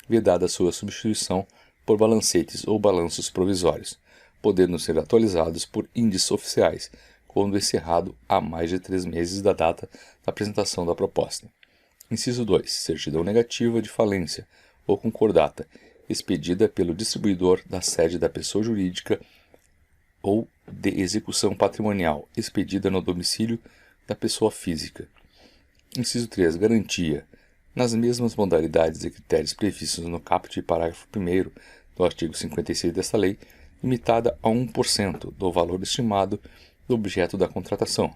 vedada sua substituição por balancetes ou balanços provisórios, podendo ser atualizados por índices oficiais, quando encerrado há mais de 3 meses da data da apresentação da proposta. Inciso 2. Certidão negativa de falência ou concordata, expedida pelo distribuidor da sede da pessoa jurídica ou de execução patrimonial, expedida no domicílio da pessoa física. Inciso 3. Garantia, nas mesmas modalidades e critérios previstos no caput e parágrafo 1º do artigo 56 desta lei, limitada a 1% do valor estimado do objeto da contratação.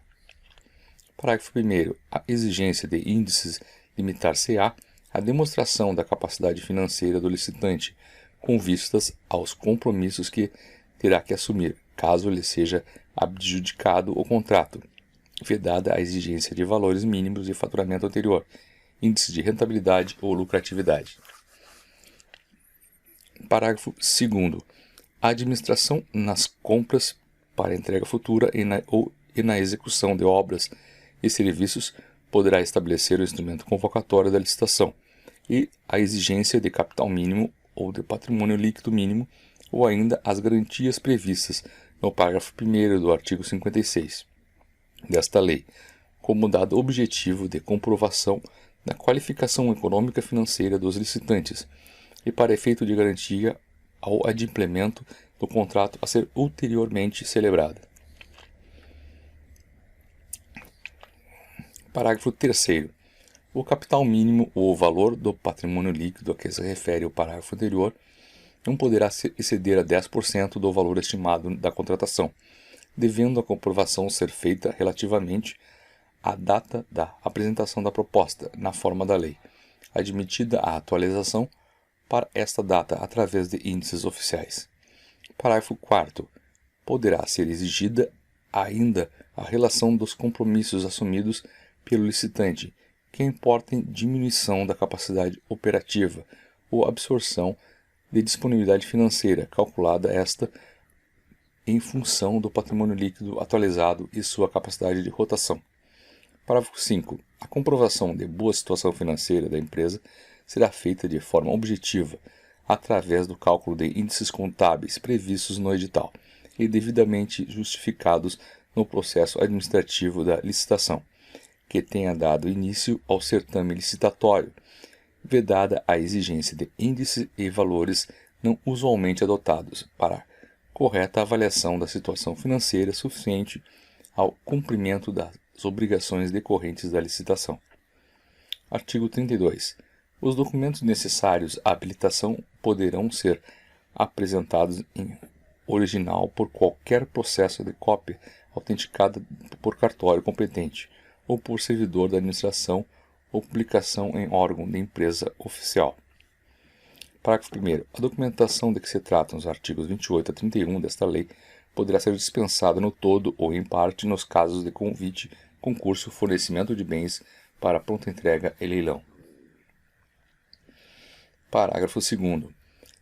Parágrafo 1º. A exigência de índices limitar-se-á a demonstração da capacidade financeira do licitante, com vistas aos compromissos que terá que assumir, caso lhe seja adjudicado o contrato, vedada a exigência de valores mínimos de faturamento anterior, índice de rentabilidade ou lucratividade. Parágrafo 2º. A administração nas compras para entrega futura e na execução de obras e serviços poderá estabelecer o instrumento convocatório da licitação e a exigência de capital mínimo ou de patrimônio líquido mínimo, ou ainda as garantias previstas no parágrafo 1º do artigo 56 desta lei, como dado objetivo de comprovação da qualificação econômica financeira dos licitantes e para efeito de garantia ao adimplemento do contrato a ser ulteriormente celebrado. Parágrafo 3º. O capital mínimo ou o valor do patrimônio líquido a que se refere o parágrafo anterior não poderá exceder a 10% do valor estimado da contratação, devendo a comprovação ser feita relativamente à data da apresentação da proposta, na forma da lei, admitida a atualização para esta data através de índices oficiais. Parágrafo 4º. Poderá ser exigida ainda a relação dos compromissos assumidos pelo licitante, que importem diminuição da capacidade operativa ou absorção de disponibilidade financeira, calculada esta em função do patrimônio líquido atualizado e sua capacidade de rotação. Parágrafo 5. A comprovação de boa situação financeira da empresa será feita de forma objetiva, através do cálculo de índices contábeis previstos no edital e devidamente justificados no processo administrativo da licitação, que tenha dado início ao certame licitatório, vedada a exigência de índices e valores não usualmente adotados para correta avaliação da situação financeira suficiente ao cumprimento das obrigações decorrentes da licitação. Artigo 32. Os documentos necessários à habilitação poderão ser apresentados em original por qualquer processo de cópia autenticada por cartório competente ou por servidor da administração ou publicação em órgão de empresa oficial. Parágrafo 1º. A documentação de que se tratam os artigos 28 a 31 desta lei poderá ser dispensada no todo ou em parte nos casos de convite, concurso, fornecimento de bens para pronta entrega e leilão. Parágrafo 2º.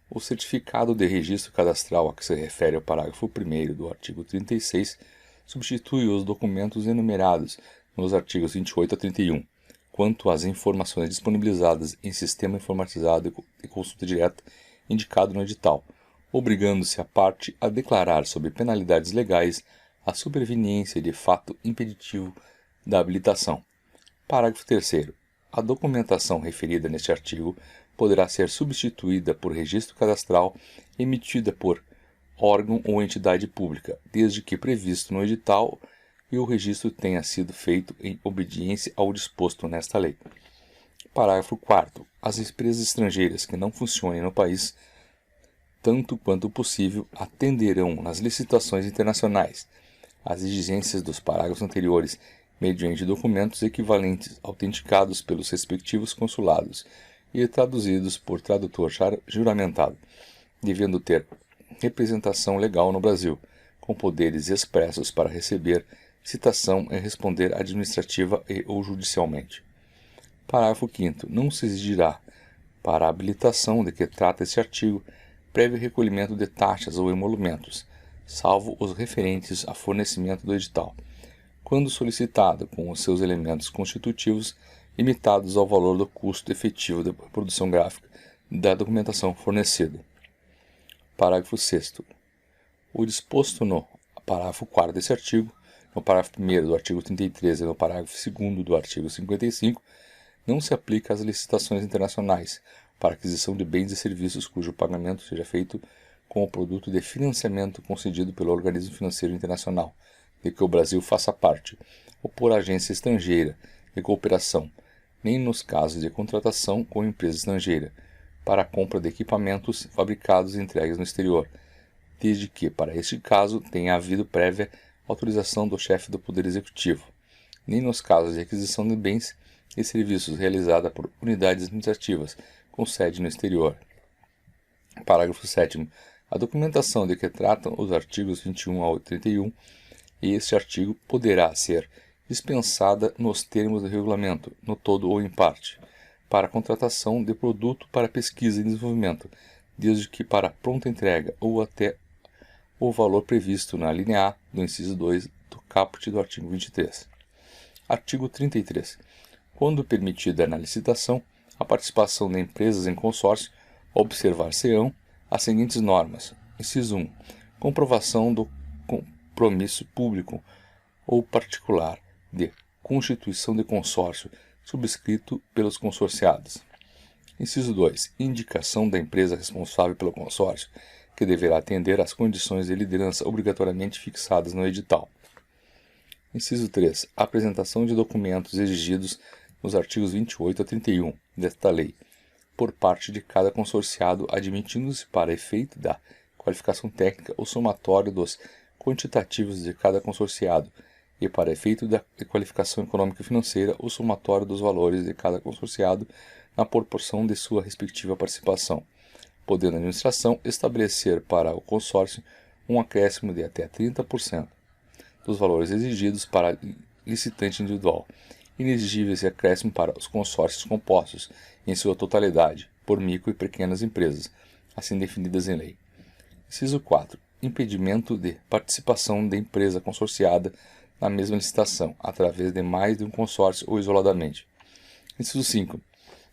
O certificado de registro cadastral a que se refere o parágrafo 1º do artigo 36 substitui os documentos enumerados nos artigos 28 a 31, quanto às informações disponibilizadas em sistema informatizado de consulta direta indicado no edital, obrigando-se a parte a declarar sob penalidades legais a superveniência de fato impeditivo da habilitação. Parágrafo 3º. A documentação referida neste artigo poderá ser substituída por registro cadastral emitida por órgão ou entidade pública, desde que previsto no edital e o registro tenha sido feito em obediência ao disposto nesta lei. Parágrafo 4º. As empresas estrangeiras que não funcionem no país, tanto quanto possível, atenderão nas licitações internacionais às exigências dos parágrafos anteriores mediante documentos equivalentes autenticados pelos respectivos consulados e traduzidos por tradutor juramentado, devendo ter representação legal no Brasil, com poderes expressos para receber citação e responder administrativa e ou judicialmente. Parágrafo 5º. Não se exigirá, para a habilitação de que trata este artigo, prévio recolhimento de taxas ou emolumentos, salvo os referentes a fornecimento do edital, quando solicitado com os seus elementos constitutivos limitados ao valor do custo efetivo da produção gráfica da documentação fornecida. Parágrafo 6º. O disposto no parágrafo 4º desse artigo, no parágrafo 1º do artigo 33 e no parágrafo 2º do artigo 55, não se aplica às licitações internacionais para aquisição de bens e serviços cujo pagamento seja feito com o produto de financiamento concedido pelo organismo financeiro internacional, de que o Brasil faça parte, ou por agência estrangeira de cooperação, nem nos casos de contratação com empresa estrangeira, para a compra de equipamentos fabricados e entregues no exterior, desde que, para este caso, tenha havido prévia autorização do chefe do Poder Executivo, nem nos casos de aquisição de bens e serviços realizada por unidades administrativas com sede no exterior. Parágrafo 7º. A documentação de que tratam os artigos 21 ao 31 e este artigo poderá ser dispensada nos termos do regulamento, no todo ou em parte, para a contratação de produto para pesquisa e desenvolvimento, desde que para pronta entrega ou até o valor previsto na linha A do inciso 2 do caput do artigo 23. Artigo 33. Quando permitida na licitação a participação de empresas em consórcio, observar-se-ão as seguintes normas. Inciso 1. Comprovação do compromisso público ou particular de constituição de consórcio subscrito pelos consorciados. Inciso 2. Indicação da empresa responsável pelo consórcio, que deverá atender às condições de liderança obrigatoriamente fixadas no edital. Inciso 3. Apresentação de documentos exigidos nos artigos 28 a 31 desta lei, por parte de cada consorciado, admitindo-se para efeito da qualificação técnica o somatório dos quantitativos de cada consorciado, e para efeito da qualificação econômica e financeira o somatório dos valores de cada consorciado na proporção de sua respectiva participação, podendo a administração estabelecer para o consórcio um acréscimo de até 30% dos valores exigidos para licitante individual, inexigível esse acréscimo para os consórcios compostos, em sua totalidade, por micro e pequenas empresas, assim definidas em lei. Inciso 4. Impedimento de participação da empresa consorciada na mesma licitação, através de mais de um consórcio ou isoladamente. Inciso 5.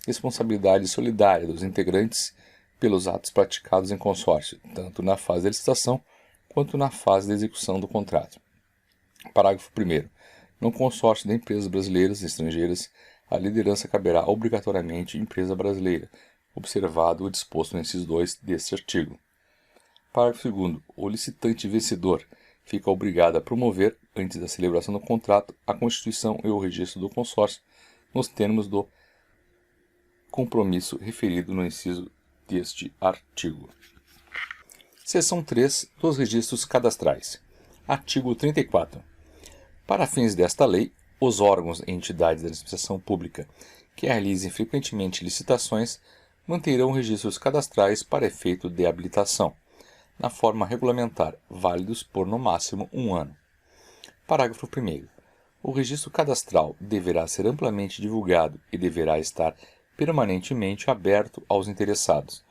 Responsabilidade solidária dos integrantes pelos atos praticados em consórcio, tanto na fase da licitação quanto na fase da execução do contrato. Parágrafo 1º. No consórcio de empresas brasileiras e estrangeiras, a liderança caberá obrigatoriamente à empresa brasileira, observado o disposto no inciso 2 deste artigo. Parágrafo 2º. O licitante vencedor fica obrigado a promover, antes da celebração do contrato, a constituição e o registro do consórcio, nos termos do compromisso referido no inciso deste artigo. Seção 3 dos registros cadastrais. Artigo 34. Para fins desta lei, os órgãos e entidades da administração pública que realizem frequentemente licitações manterão registros cadastrais para efeito de habilitação, na forma regulamentar, válidos por no máximo 1 ano. Parágrafo 1º. O registro cadastral deverá ser amplamente divulgado e deverá estar permanentemente aberto aos interessados,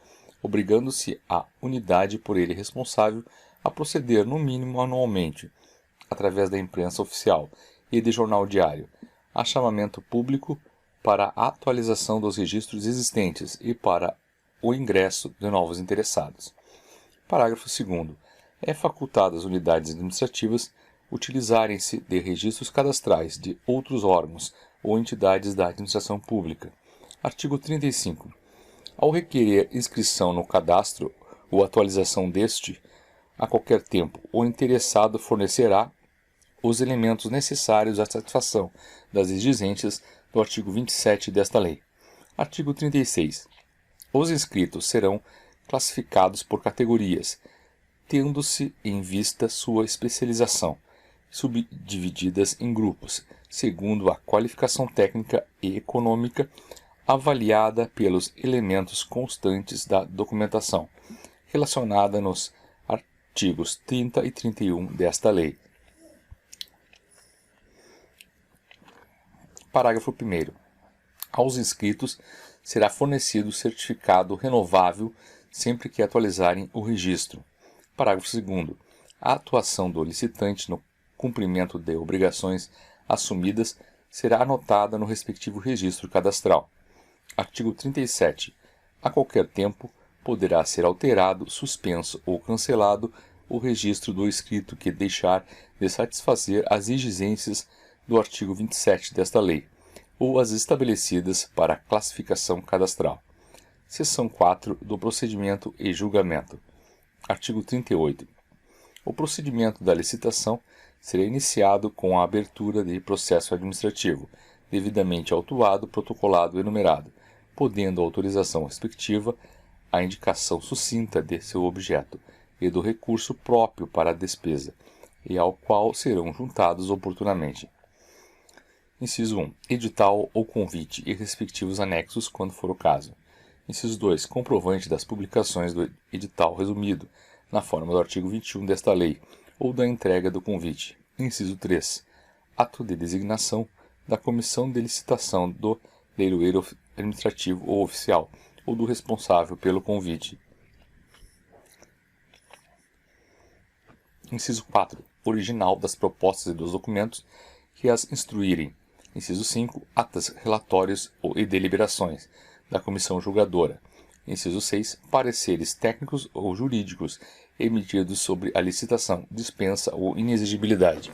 obrigando-se a unidade por ele responsável a proceder no mínimo anualmente, através da imprensa oficial e de jornal diário, a chamamento público para a atualização dos registros existentes e para o ingresso de novos interessados. Parágrafo 2º. É facultado às unidades administrativas utilizarem-se de registros cadastrais de outros órgãos ou entidades da administração pública. Artigo 35. Ao requerer inscrição no cadastro ou atualização deste, a qualquer tempo, o interessado fornecerá os elementos necessários à satisfação das exigências do artigo 27 desta lei. Artigo 36. Os inscritos serão classificados por categorias, tendo-se em vista sua especialização, subdivididas em grupos, segundo a qualificação técnica e econômica avaliada pelos elementos constantes da documentação, relacionada nos artigos 30 e 31 desta lei. Parágrafo 1º. Aos inscritos será fornecido certificado renovável sempre que atualizarem o registro. Parágrafo 2º. A atuação do licitante no cumprimento de obrigações assumidas será anotada no respectivo registro cadastral. Artigo 37. A qualquer tempo poderá ser alterado, suspenso ou cancelado o registro do inscrito que deixar de satisfazer as exigências do artigo 27 desta lei, ou as estabelecidas para a classificação cadastral. Seção 4 do procedimento e julgamento. Artigo 38. O procedimento da licitação será iniciado com a abertura de processo administrativo, devidamente autuado, protocolado e numerado, podendo a autorização respectiva a indicação sucinta de seu objeto e do recurso próprio para a despesa, e ao qual serão juntados oportunamente. Inciso 1. Edital ou convite e respectivos anexos, quando for o caso. Inciso 2. Comprovante das publicações do edital resumido, na forma do artigo 21 desta lei, ou da entrega do convite. Inciso 3. Ato de designação da comissão de licitação do leiloeiro administrativo ou oficial, ou do responsável pelo convite. Inciso 4. Original das propostas e dos documentos que as instruírem. Inciso 5. Atas, relatórios e deliberações da comissão julgadora. Inciso 6. Pareceres técnicos ou jurídicos emitidos sobre a licitação, dispensa ou inexigibilidade.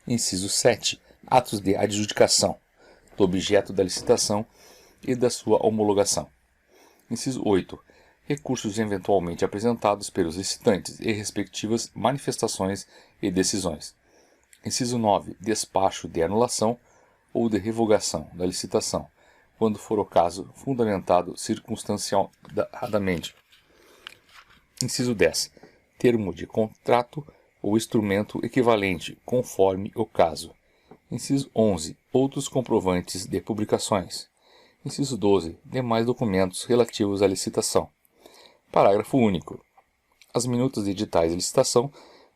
Inciso 7. Atos de adjudicação do objeto da licitação e da sua homologação. Inciso 8. Recursos eventualmente apresentados pelos licitantes e respectivas manifestações e decisões. Inciso 9. Despacho de anulação ou de revogação da licitação, quando for o caso fundamentado circunstanciadamente. Inciso 10. Termo de contrato ou instrumento equivalente, conforme o caso. Inciso 11. Outros comprovantes de publicações. Inciso 12. Demais documentos relativos à licitação. Parágrafo único. As minutas de editais de licitação,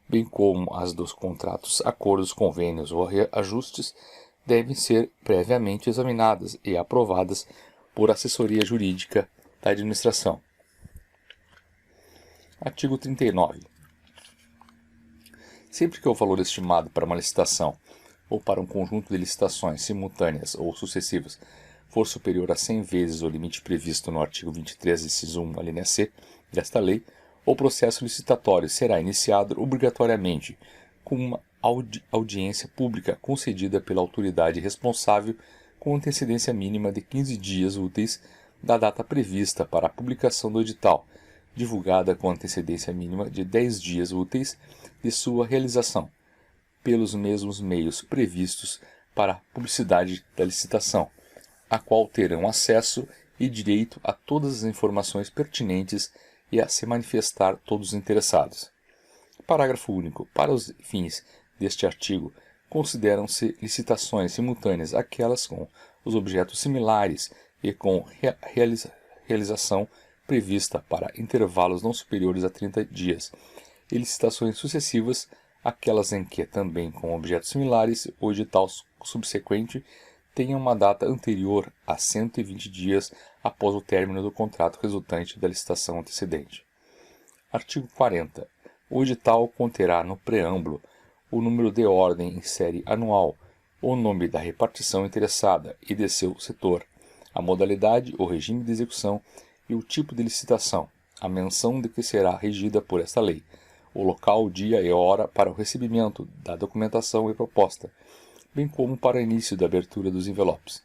bem como as dos contratos, acordos, convênios ou reajustes, devem ser previamente examinadas e aprovadas por assessoria jurídica da administração. Artigo 39. Sempre que o valor estimado para uma licitação ou para um conjunto de licitações simultâneas ou sucessivas for superior a 100 vezes o limite previsto no artigo 23, inciso 1, alínea C, desta lei, o processo licitatório será iniciado obrigatoriamente com uma audiência pública concedida pela autoridade responsável com antecedência mínima de 15 dias úteis da data prevista para a publicação do edital, divulgada com antecedência mínima de 10 dias úteis de sua realização, pelos mesmos meios previstos para a publicidade da licitação, a qual terão acesso e direito a todas as informações pertinentes e a se manifestar todos os interessados. Parágrafo único. Para os fins deste artigo, consideram-se licitações simultâneas aquelas com os objetos similares e com realização prevista para intervalos não superiores a 30 dias, e licitações sucessivas aquelas em que, também com objetos similares, o edital subsequente tenha uma data anterior a 120 dias após o término do contrato resultante da licitação antecedente. Artigo 40. O edital conterá no preâmbulo o número de ordem em série anual, o nome da repartição interessada e de seu setor, a modalidade ou regime de execução e o tipo de licitação, a menção de que será regida por esta lei, o local, dia e hora para o recebimento da documentação e proposta, bem como para o início da abertura dos envelopes.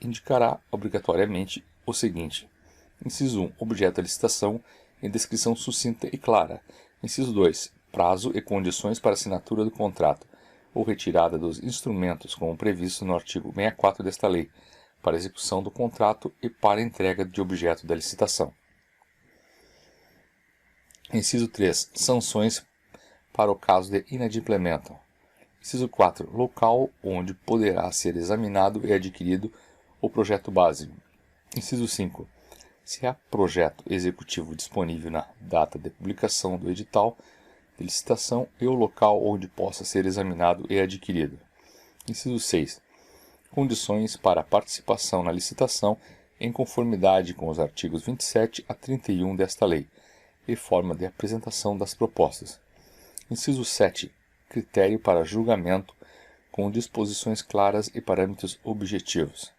Indicará obrigatoriamente o seguinte: inciso 1. Objeto da licitação em descrição sucinta e clara. Inciso 2. Prazo e condições para assinatura do contrato ou retirada dos instrumentos como previsto no artigo 64 desta lei, para execução do contrato e para entrega de objeto da licitação. Inciso 3. Sanções para o caso de inadimplemento. Inciso 4. Local onde poderá ser examinado e adquirido o projeto básico. Inciso 5. Se há projeto executivo disponível na data de publicação do edital de licitação e o local onde possa ser examinado e adquirido. Inciso 6. Condições para a participação na licitação em conformidade com os artigos 27 a 31 desta lei e forma de apresentação das propostas. Inciso 7. Critério para julgamento com disposições claras e parâmetros objetivos.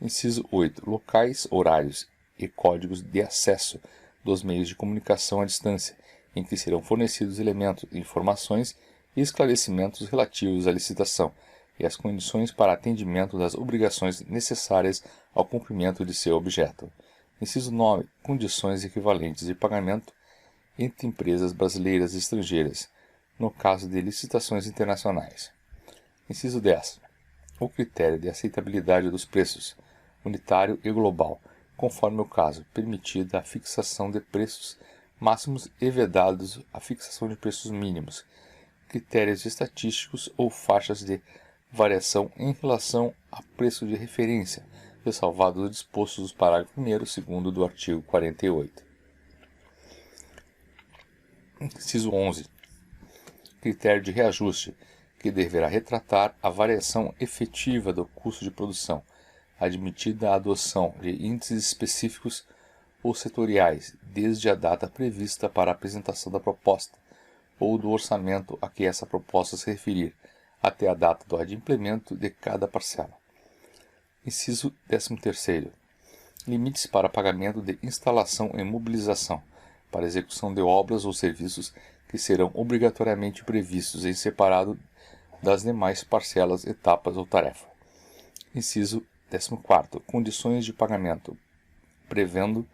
Inciso 8. Locais, horários e códigos de acesso dos meios de comunicação à distância, em que serão fornecidos elementos, informações e esclarecimentos relativos à licitação e as condições para atendimento das obrigações necessárias ao cumprimento de seu objeto. Inciso 9. Condições equivalentes de pagamento entre empresas brasileiras e estrangeiras, no caso de licitações internacionais. Inciso 10. O critério de aceitabilidade dos preços, unitário e global, conforme o caso, permitida a fixação de preços máximos e vedados a fixação de preços mínimos, critérios estatísticos ou faixas de variação em relação a preço de referência, ressalvados os dispostos dos parágrafos 1º e 2º do artigo 48. Inciso 11. Critério de reajuste, que deverá retratar a variação efetiva do custo de produção, admitida a adoção de índices específicos ou setoriais, desde a data prevista para a apresentação da proposta, ou do orçamento a que essa proposta se referir, até a data do adimplemento de cada parcela. Inciso 13º. Limites para pagamento de instalação e mobilização, para execução de obras ou serviços que serão obrigatoriamente previstos em separado das demais parcelas, etapas ou tarefa. Inciso 14º. Condições de pagamento, prevendo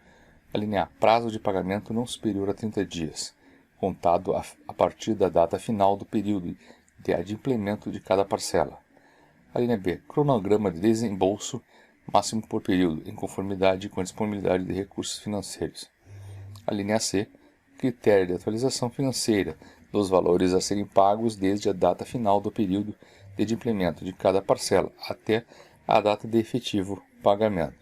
a linha prazo de pagamento não superior a 30 dias, contado a partir da data final do período de adimplemento de cada parcela. A linha B. Cronograma de desembolso máximo por período, em conformidade com a disponibilidade de recursos financeiros. A linha C. Critério de atualização financeira dos valores a serem pagos desde a data final do período de adimplemento de cada parcela até a data de efetivo pagamento.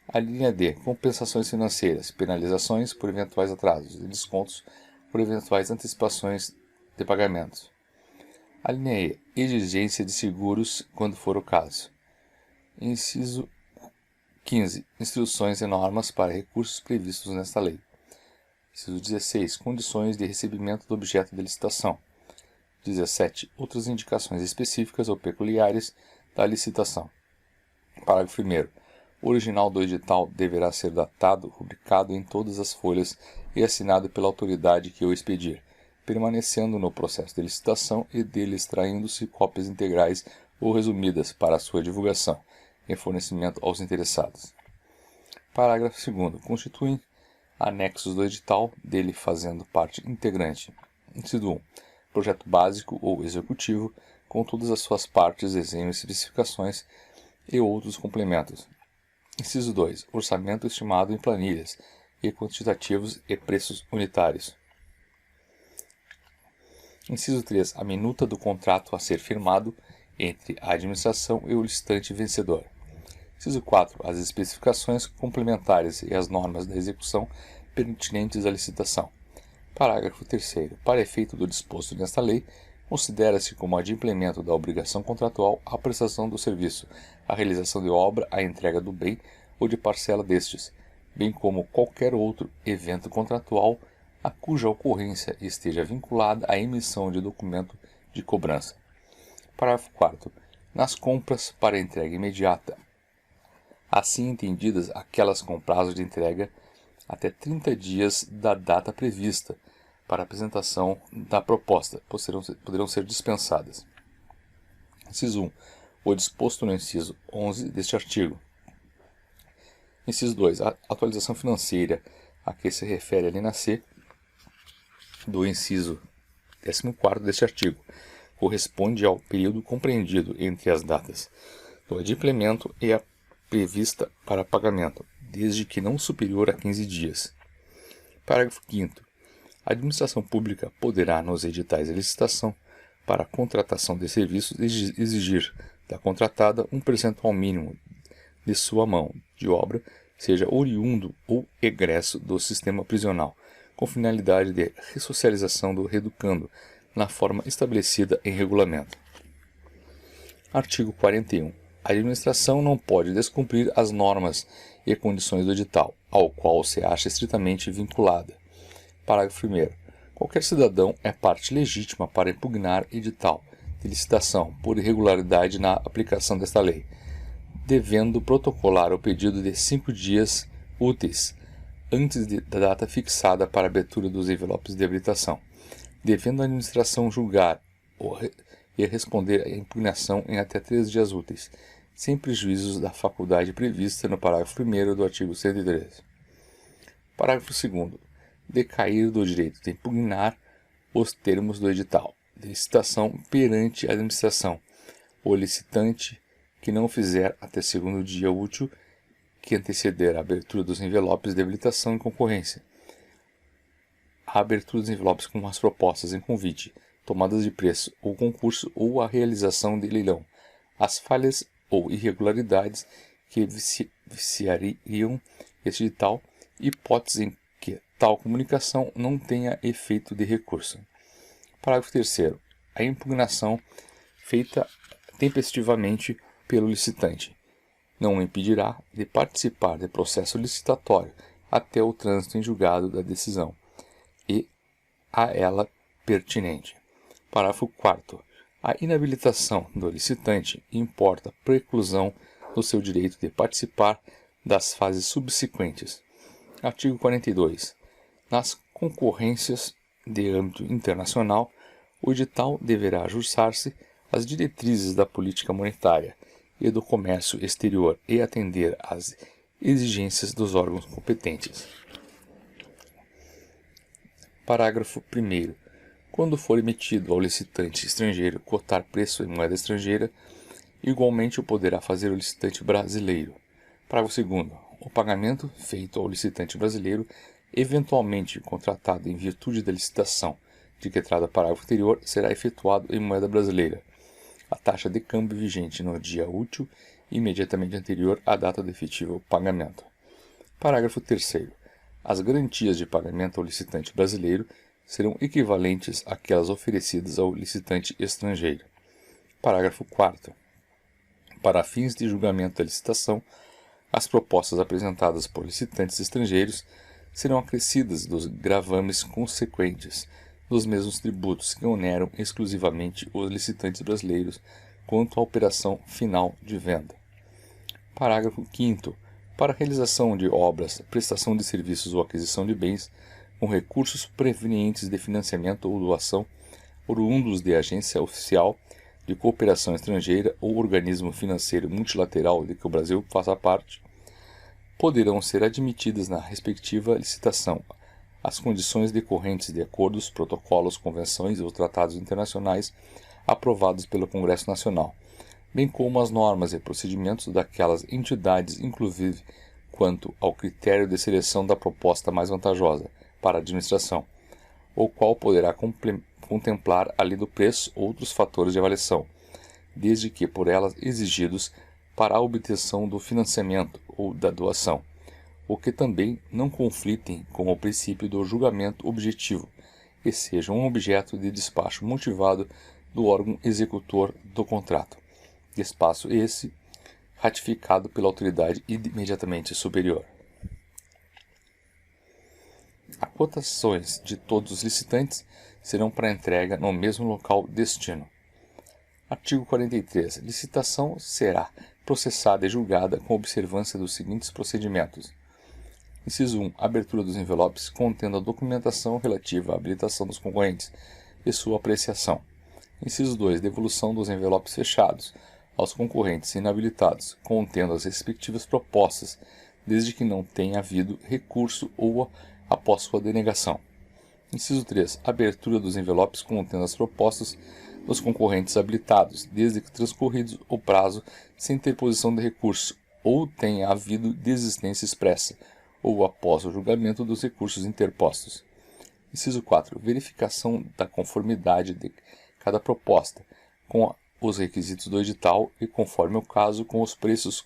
A linha D. Compensações financeiras, penalizações por eventuais atrasos e descontos por eventuais antecipações de pagamentos. A linha E. Exigência de seguros, quando for o caso. Inciso 15. Instruções e normas para recursos previstos nesta lei. Inciso 16. Condições de recebimento do objeto de licitação. 17. Outras indicações específicas ou peculiares da licitação. Parágrafo 1º. O original do edital deverá ser datado, rubricado em todas as folhas e assinado pela autoridade que o expedir, permanecendo no processo de licitação e dele extraindo-se cópias integrais ou resumidas para sua divulgação em fornecimento aos interessados. Parágrafo 2º. Constituem anexos do edital, dele fazendo parte integrante. Inciso 1. Projeto básico ou executivo, com todas as suas partes, desenhos, especificações e outros complementos. Inciso 2. Orçamento estimado em planilhas e quantitativos e preços unitários. Inciso 3. A minuta do contrato a ser firmado entre a administração e o licitante vencedor. Inciso 4. As especificações complementares e as normas da execução pertinentes à licitação. Parágrafo 3º. Para efeito do disposto nesta lei, considera-se como adimplemento da obrigação contratual a prestação do serviço, a realização de obra, a entrega do bem ou de parcela destes, bem como qualquer outro evento contratual a cuja ocorrência esteja vinculada à emissão de documento de cobrança. Parágrafo 4º. Nas compras para entrega imediata, assim entendidas aquelas com prazo de entrega até 30 dias da data prevista para a apresentação da proposta, poderão ser dispensadas. Inciso 1. O disposto no inciso 11 deste artigo. Inciso 2. A atualização financeira a que se refere a linha C do inciso 14º deste artigo corresponde ao período compreendido entre as datas do adimplemento e a prevista para pagamento, desde que não superior a 15 dias. Parágrafo 5º. A administração pública poderá, nos editais de licitação para a contratação de serviços, exigir da contratada um percentual mínimo de sua mão de obra, seja oriundo ou egresso do sistema prisional, com finalidade de ressocialização do reeducando, na forma estabelecida em regulamento. Artigo 41. A administração não pode descumprir as normas e condições do edital, ao qual se acha estritamente vinculada. Parágrafo 1º. Qualquer cidadão é parte legítima para impugnar edital de licitação por irregularidade na aplicação desta lei, devendo protocolar o pedido de 5 dias úteis antes da data fixada para a abertura dos envelopes de habilitação, devendo a administração julgar e responder à impugnação em até 3 dias úteis, sem prejuízos da faculdade prevista no parágrafo 1º do artigo 113. Parágrafo 2º. Decair do direito de impugnar os termos do edital de licitação perante a administração, o licitante que não fizer até 2º dia útil que anteceder a abertura dos envelopes de habilitação em concorrência, a abertura dos envelopes com as propostas em convite, tomadas de preço ou concurso ou a realização de leilão, as falhas ou irregularidades que viciariam este edital, hipótese em que tal comunicação não tenha efeito de recurso. Parágrafo 3º. A impugnação feita tempestivamente pelo licitante não o impedirá de participar de processo licitatório até o trânsito em julgado da decisão e a ela pertinente. Parágrafo 4º. A inabilitação do licitante importa preclusão do seu direito de participar das fases subsequentes. Artigo 42. Nas concorrências de âmbito internacional, o edital deverá ajustar-se às diretrizes da política monetária e do comércio exterior e atender às exigências dos órgãos competentes. Parágrafo 1º. Quando for emitido ao licitante estrangeiro cotar preço em moeda estrangeira, igualmente o poderá fazer o licitante brasileiro. Parágrafo 2º. O pagamento feito ao licitante brasileiro, eventualmente contratado em virtude da licitação de que trata o parágrafo anterior, será efetuado em moeda brasileira. A taxa de câmbio vigente no dia útil imediatamente anterior à data do efetivo pagamento. Parágrafo 3º. As garantias de pagamento ao licitante brasileiro serão equivalentes àquelas oferecidas ao licitante estrangeiro. Parágrafo 4º. Para fins de julgamento da licitação, as propostas apresentadas por licitantes estrangeiros serão acrescidas dos gravames consequentes dos mesmos tributos que oneram exclusivamente os licitantes brasileiros quanto à operação final de venda. Parágrafo 5º. Para a realização de obras, prestação de serviços ou aquisição de bens, com recursos provenientes de financiamento ou doação, oriundos de agência oficial, de cooperação estrangeira ou organismo financeiro multilateral de que o Brasil faça parte, poderão ser admitidas na respectiva licitação as condições decorrentes de acordos, protocolos, convenções ou tratados internacionais aprovados pelo Congresso Nacional, bem como as normas e procedimentos daquelas entidades, inclusive quanto ao critério de seleção da proposta mais vantajosa para a administração, o qual poderá contemplar, além do preço, outros fatores de avaliação, desde que por elas exigidos para a obtenção do financiamento ou da doação, o que também não conflitem com o princípio do julgamento objetivo e sejam um objeto de despacho motivado do órgão executor do contrato, despacho esse ratificado pela autoridade imediatamente superior. As cotações de todos os licitantes serão para entrega no mesmo local destino. Artigo 43. Licitação será processada e julgada com observância dos seguintes procedimentos. Inciso 1. Abertura dos envelopes contendo a documentação relativa à habilitação dos concorrentes e sua apreciação. Inciso 2. Devolução dos envelopes fechados aos concorrentes inabilitados, contendo as respectivas propostas, desde que não tenha havido recurso ou após sua denegação. Inciso 3. Abertura dos envelopes contendo as propostas dos concorrentes habilitados, desde que transcorrido o prazo sem interposição de recurso, ou tenha havido desistência expressa, ou após o julgamento dos recursos interpostos. Inciso 4. Verificação da conformidade de cada proposta com os requisitos do edital e, conforme o caso, com os preços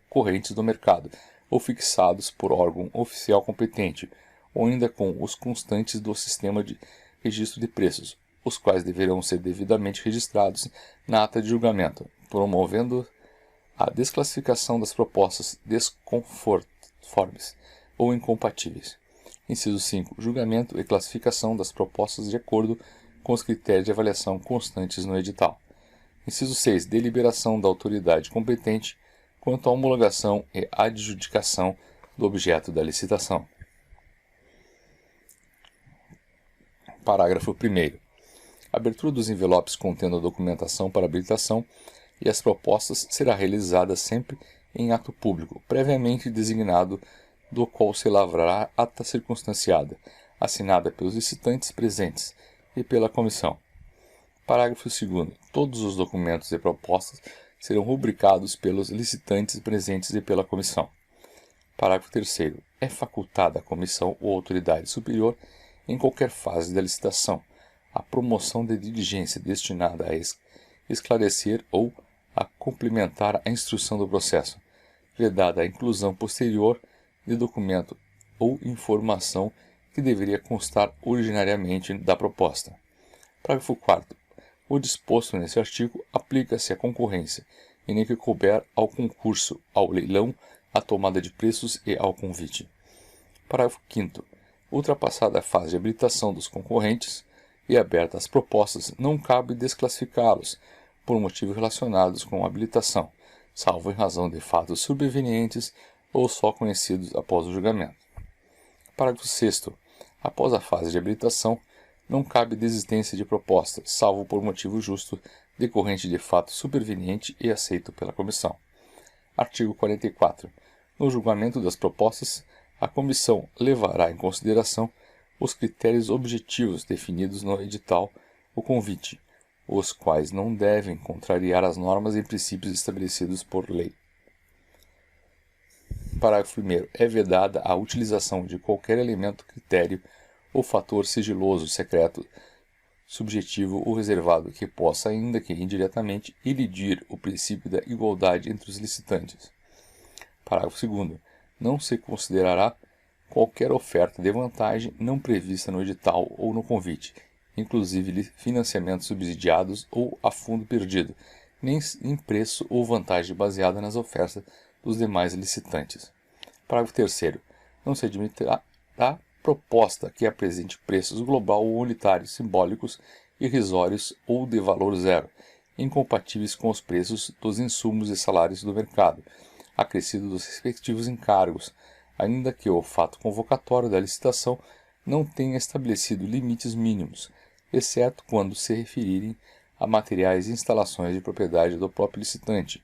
correntes do mercado, ou fixados por órgão oficial competente, ou ainda com os constantes do sistema de registro de preços, os quais deverão ser devidamente registrados na ata de julgamento, promovendo a desclassificação das propostas desconformes ou incompatíveis. Inciso 5. Julgamento e classificação das propostas de acordo com os critérios de avaliação constantes no edital. Inciso 6. Deliberação da autoridade competente quanto à homologação e adjudicação do objeto da licitação. Parágrafo 1º. A abertura dos envelopes contendo a documentação para habilitação e as propostas será realizada sempre em ato público, previamente designado, do qual se lavrará ata circunstanciada, assinada pelos licitantes presentes e pela comissão. Parágrafo 2º. Todos os documentos e propostas serão rubricados pelos licitantes presentes e pela comissão. Parágrafo 3º. É facultada à comissão ou autoridade superior, em qualquer fase da licitação, a promoção de diligência destinada a esclarecer ou a complementar a instrução do processo, vedada a inclusão posterior de documento ou informação que deveria constar originariamente da proposta. Parágrafo 4º. O disposto nesse artigo aplica-se à concorrência, e nem que couber ao concurso, ao leilão, à tomada de preços e ao convite. Parágrafo 5º. Ultrapassada a fase de habilitação dos concorrentes e abertas as propostas, não cabe desclassificá-los por motivos relacionados com a habilitação, salvo em razão de fatos sobrevenientes ou só conhecidos após o julgamento. Parágrafo 6º. Após a fase de habilitação, não cabe desistência de proposta, salvo por motivo justo decorrente de fato superveniente e aceito pela comissão. Artigo 44. No julgamento das propostas, a comissão levará em consideração os critérios objetivos definidos no edital ou convite, os quais não devem contrariar as normas e princípios estabelecidos por lei. Parágrafo 1º. É vedada a utilização de qualquer elemento, critério ou fator sigiloso, secreto, subjetivo ou reservado que possa, ainda que indiretamente, ilidir o princípio da igualdade entre os licitantes. Parágrafo 2º. Não se considerará qualquer oferta de vantagem não prevista no edital ou no convite, inclusive financiamentos subsidiados ou a fundo perdido, nem em preço ou vantagem baseada nas ofertas dos demais licitantes. Parágrafo 3º. Não se admitirá a proposta que apresente preços global ou unitários simbólicos, irrisórios ou de valor zero, incompatíveis com os preços dos insumos e salários do mercado, acrescido dos respectivos encargos, ainda que o fato convocatório da licitação não tenha estabelecido limites mínimos, exceto quando se referirem a materiais e instalações de propriedade do próprio licitante,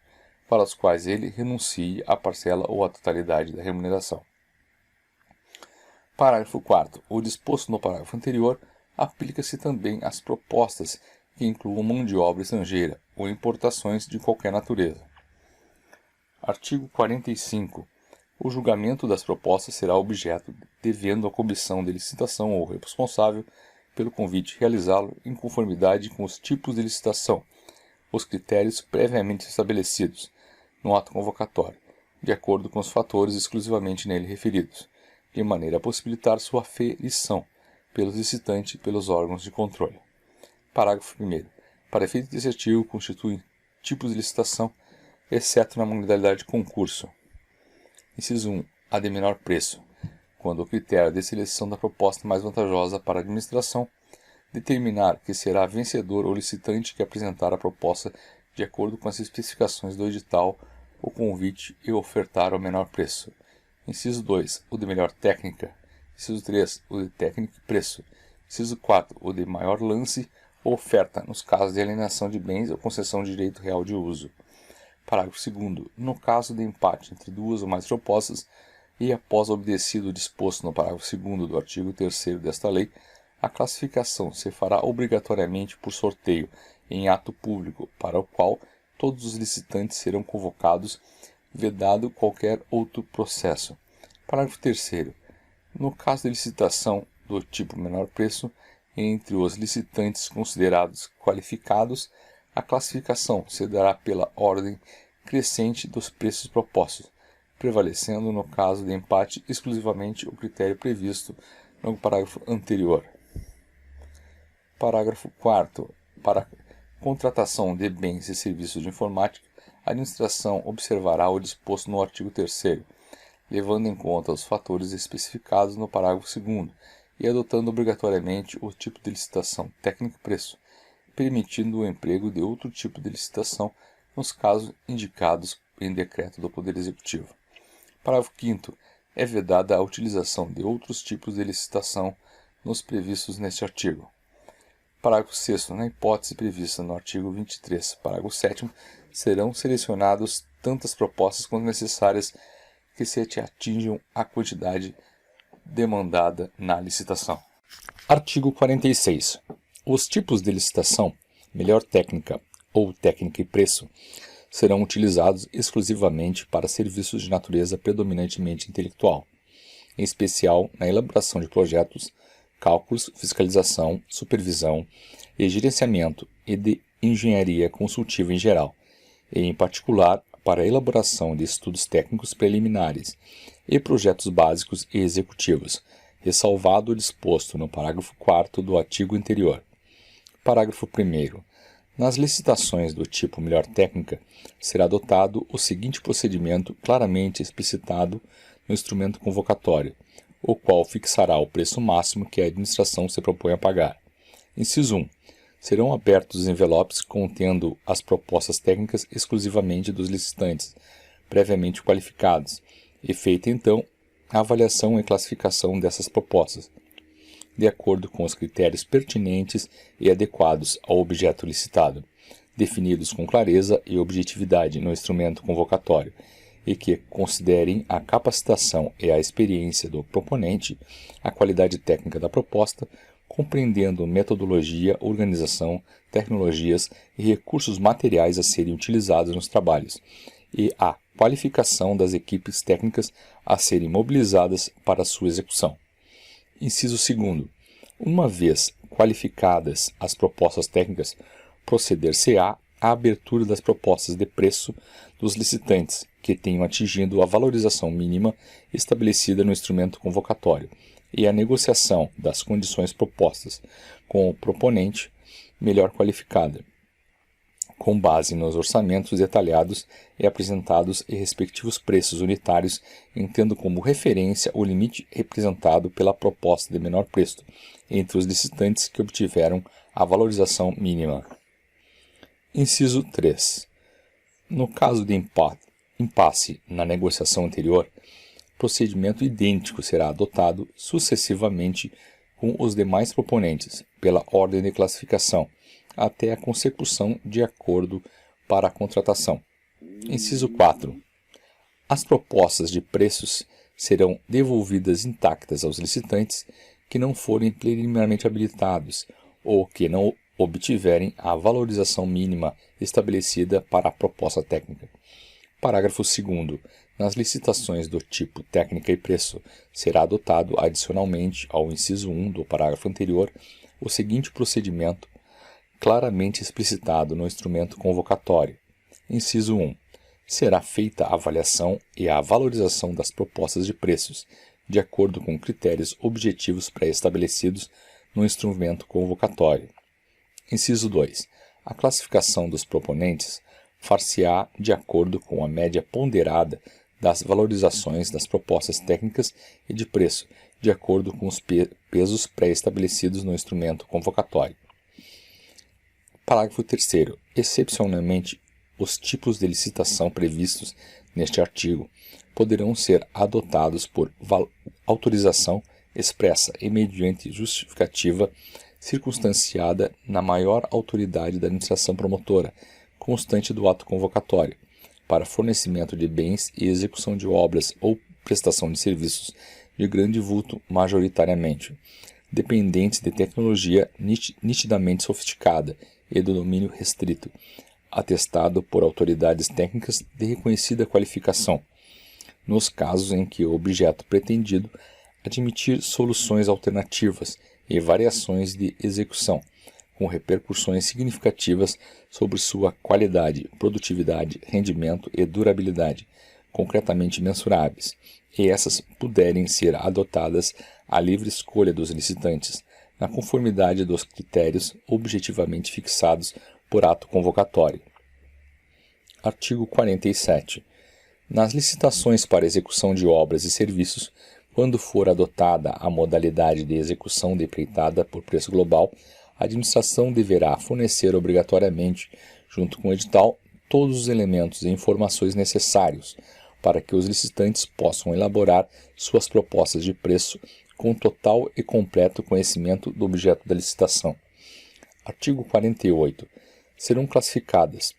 para os quais ele renuncie a parcela ou a totalidade da remuneração. Parágrafo 4º. O disposto no parágrafo anterior aplica-se também às propostas que incluam mão de obra estrangeira ou importações de qualquer natureza. Artigo 45. O julgamento das propostas será objeto, devendo a comissão de licitação ou responsável pelo convite realizá-lo em conformidade com os tipos de licitação, os critérios previamente estabelecidos no ato convocatório, de acordo com os fatores exclusivamente nele referidos, de maneira a possibilitar sua aferição pelo licitante e pelos órgãos de controle. Parágrafo 1º. Para efeito desse artigo, constituem tipos de licitação, exceto na modalidade de concurso. Inciso 1. A de menor preço, quando o critério de seleção da proposta mais vantajosa para a administração determinar que será vencedor o licitante que apresentar a proposta de acordo com as especificações do edital o convite e ofertar ao menor preço. Inciso 2. O de melhor técnica. Inciso 3. O de técnica e preço. Inciso 4. O de maior lance ou oferta, nos casos de alienação de bens ou concessão de direito real de uso. Parágrafo 2º. No caso de empate entre duas ou mais propostas, e após obedecido o disposto no parágrafo 2º do artigo 3º desta lei, a classificação se fará obrigatoriamente por sorteio em ato público, para o qual todos os licitantes serão convocados, vedado qualquer outro processo. Parágrafo 3º. No caso de licitação do tipo menor preço, entre os licitantes considerados qualificados, a classificação se dará pela ordem crescente dos preços propostos, prevalecendo no caso de empate exclusivamente o critério previsto no parágrafo anterior. Parágrafo 4º. Para contratação de bens e serviços de informática, a administração observará o disposto no artigo 3º, levando em conta os fatores especificados no parágrafo 2º e adotando obrigatoriamente o tipo de licitação técnico e preço, permitindo o emprego de outro tipo de licitação nos casos indicados em decreto do Poder Executivo. Parágrafo 5º. É vedada a utilização de outros tipos de licitação nos previstos neste artigo. Parágrafo 6º. Na hipótese prevista no artigo 23, parágrafo 7º, serão selecionadas tantas propostas quanto necessárias que se atinjam a quantidade demandada na licitação. Artigo 46. Os tipos de licitação, melhor técnica ou técnica e preço, serão utilizados exclusivamente para serviços de natureza predominantemente intelectual, em especial na elaboração de projetos, cálculos, fiscalização, supervisão e gerenciamento e de engenharia consultiva em geral, e em particular para a elaboração de estudos técnicos preliminares e projetos básicos e executivos, ressalvado o disposto no parágrafo 4º do artigo anterior. Parágrafo 1º. Nas licitações do tipo melhor técnica, será adotado o seguinte procedimento claramente explicitado no instrumento convocatório, o qual fixará o preço máximo que a administração se propõe a pagar. Inciso 1. Serão abertos os envelopes contendo as propostas técnicas exclusivamente dos licitantes, previamente qualificados, e feita então a avaliação e classificação dessas propostas, de acordo com os critérios pertinentes e adequados ao objeto licitado, definidos com clareza e objetividade no instrumento convocatório, e que considerem a capacitação e a experiência do proponente, a qualidade técnica da proposta, compreendendo metodologia, organização, tecnologias e recursos materiais a serem utilizados nos trabalhos, e a qualificação das equipes técnicas a serem mobilizadas para sua execução. Inciso 2º. Uma vez qualificadas as propostas técnicas, proceder-se-á à abertura das propostas de preço dos licitantes que tenham atingido a valorização mínima estabelecida no instrumento convocatório e a negociação das condições propostas com o proponente melhor qualificada, com base nos orçamentos detalhados e apresentados e respectivos preços unitários, tendo como referência o limite representado pela proposta de menor preço entre os licitantes que obtiveram a valorização mínima. Inciso 3. No caso de impasse na negociação anterior, procedimento idêntico será adotado sucessivamente com os demais proponentes, pela ordem de classificação, até a consecução de acordo para a contratação. Inciso 4. As propostas de preços serão devolvidas intactas aos licitantes que não forem preliminarmente habilitados ou que não obtiverem a valorização mínima estabelecida para a proposta técnica. Parágrafo 2º. Nas licitações do tipo técnica e preço, será adotado adicionalmente ao inciso 1 do parágrafo anterior o seguinte procedimento, claramente explicitado no instrumento convocatório. Inciso 1. Será feita a avaliação e a valorização das propostas de preços, de acordo com critérios objetivos pré-estabelecidos no instrumento convocatório. Inciso 2. A classificação dos proponentes far-se-á de acordo com a média ponderada das valorizações das propostas técnicas e de preço, de acordo com os pesos pré-estabelecidos no instrumento convocatório. Parágrafo 3º. Excepcionalmente, os tipos de licitação previstos neste artigo poderão ser adotados por autorização expressa e mediante justificativa circunstanciada na maior autoridade da administração promotora, constante do ato convocatório, para fornecimento de bens e execução de obras ou prestação de serviços de grande vulto majoritariamente, dependentes de tecnologia nitidamente sofisticada e do domínio restrito, atestado por autoridades técnicas de reconhecida qualificação, nos casos em que o objeto pretendido admitir soluções alternativas e variações de execução, com repercussões significativas sobre sua qualidade, produtividade, rendimento e durabilidade, concretamente mensuráveis, e essas puderem ser adotadas à livre escolha dos licitantes, na conformidade dos critérios objetivamente fixados por ato convocatório. Artigo 47. Nas licitações para execução de obras e serviços, quando for adotada a modalidade de execução de empreitada por preço global, a administração deverá fornecer obrigatoriamente, junto com o edital, todos os elementos e informações necessários para que os licitantes possam elaborar suas propostas de preço com total e completo conhecimento do objeto da licitação. Artigo 48. Serão classificadas,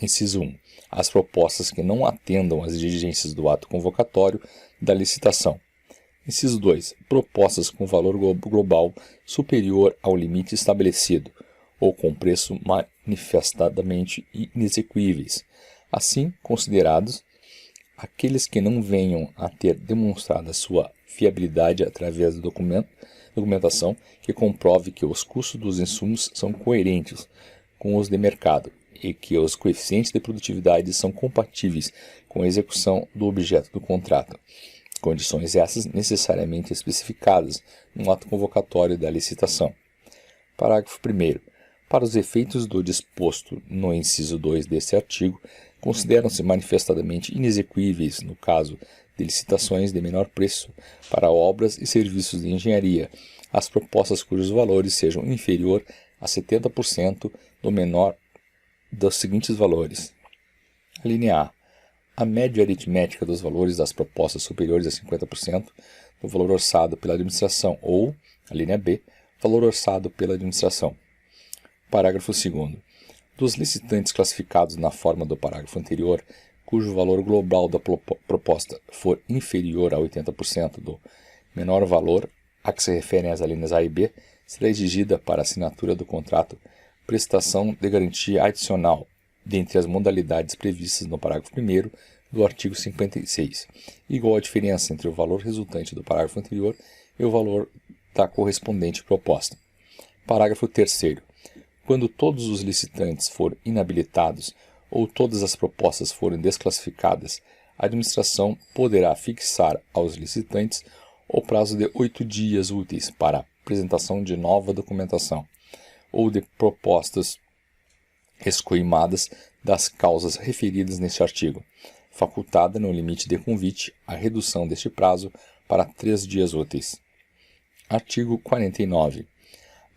inciso 1, as propostas que não atendam às exigências do ato convocatório da licitação. Inciso 2. Propostas com valor global superior ao limite estabelecido, ou com preço manifestadamente inexequíveis. Assim, considerados aqueles que não venham a ter demonstrado a sua fiabilidade através da documentação que comprove que os custos dos insumos são coerentes com os de mercado e que os coeficientes de produtividade são compatíveis com a execução do objeto do contrato. Condições essas necessariamente especificadas no ato convocatório da licitação. Parágrafo 1º. Para os efeitos do disposto no inciso 2 deste artigo, consideram-se manifestadamente inexequíveis, no caso de licitações de menor preço, para obras e serviços de engenharia, as propostas cujos valores sejam inferior a 70% do menor dos seguintes valores. A linha A. A média aritmética dos valores das propostas superiores a 50% do valor orçado pela administração ou, a linha B, valor orçado pela administração. Parágrafo 2º. Dos licitantes classificados na forma do parágrafo anterior, cujo valor global da proposta for inferior a 80% do menor valor a que se referem as alíneas A e B, será exigida para a assinatura do contrato prestação de garantia adicional, dentre as modalidades previstas no parágrafo 1º do artigo 56, igual à diferença entre o valor resultante do parágrafo anterior e o valor da correspondente proposta. Parágrafo 3º. Quando todos os licitantes forem inabilitados ou todas as propostas forem desclassificadas, a administração poderá fixar aos licitantes o prazo de 8 dias úteis para a apresentação de nova documentação ou de propostas escoimadas das causas referidas neste artigo, facultada no limite de convite a redução deste prazo para 3 dias úteis. Artigo 49.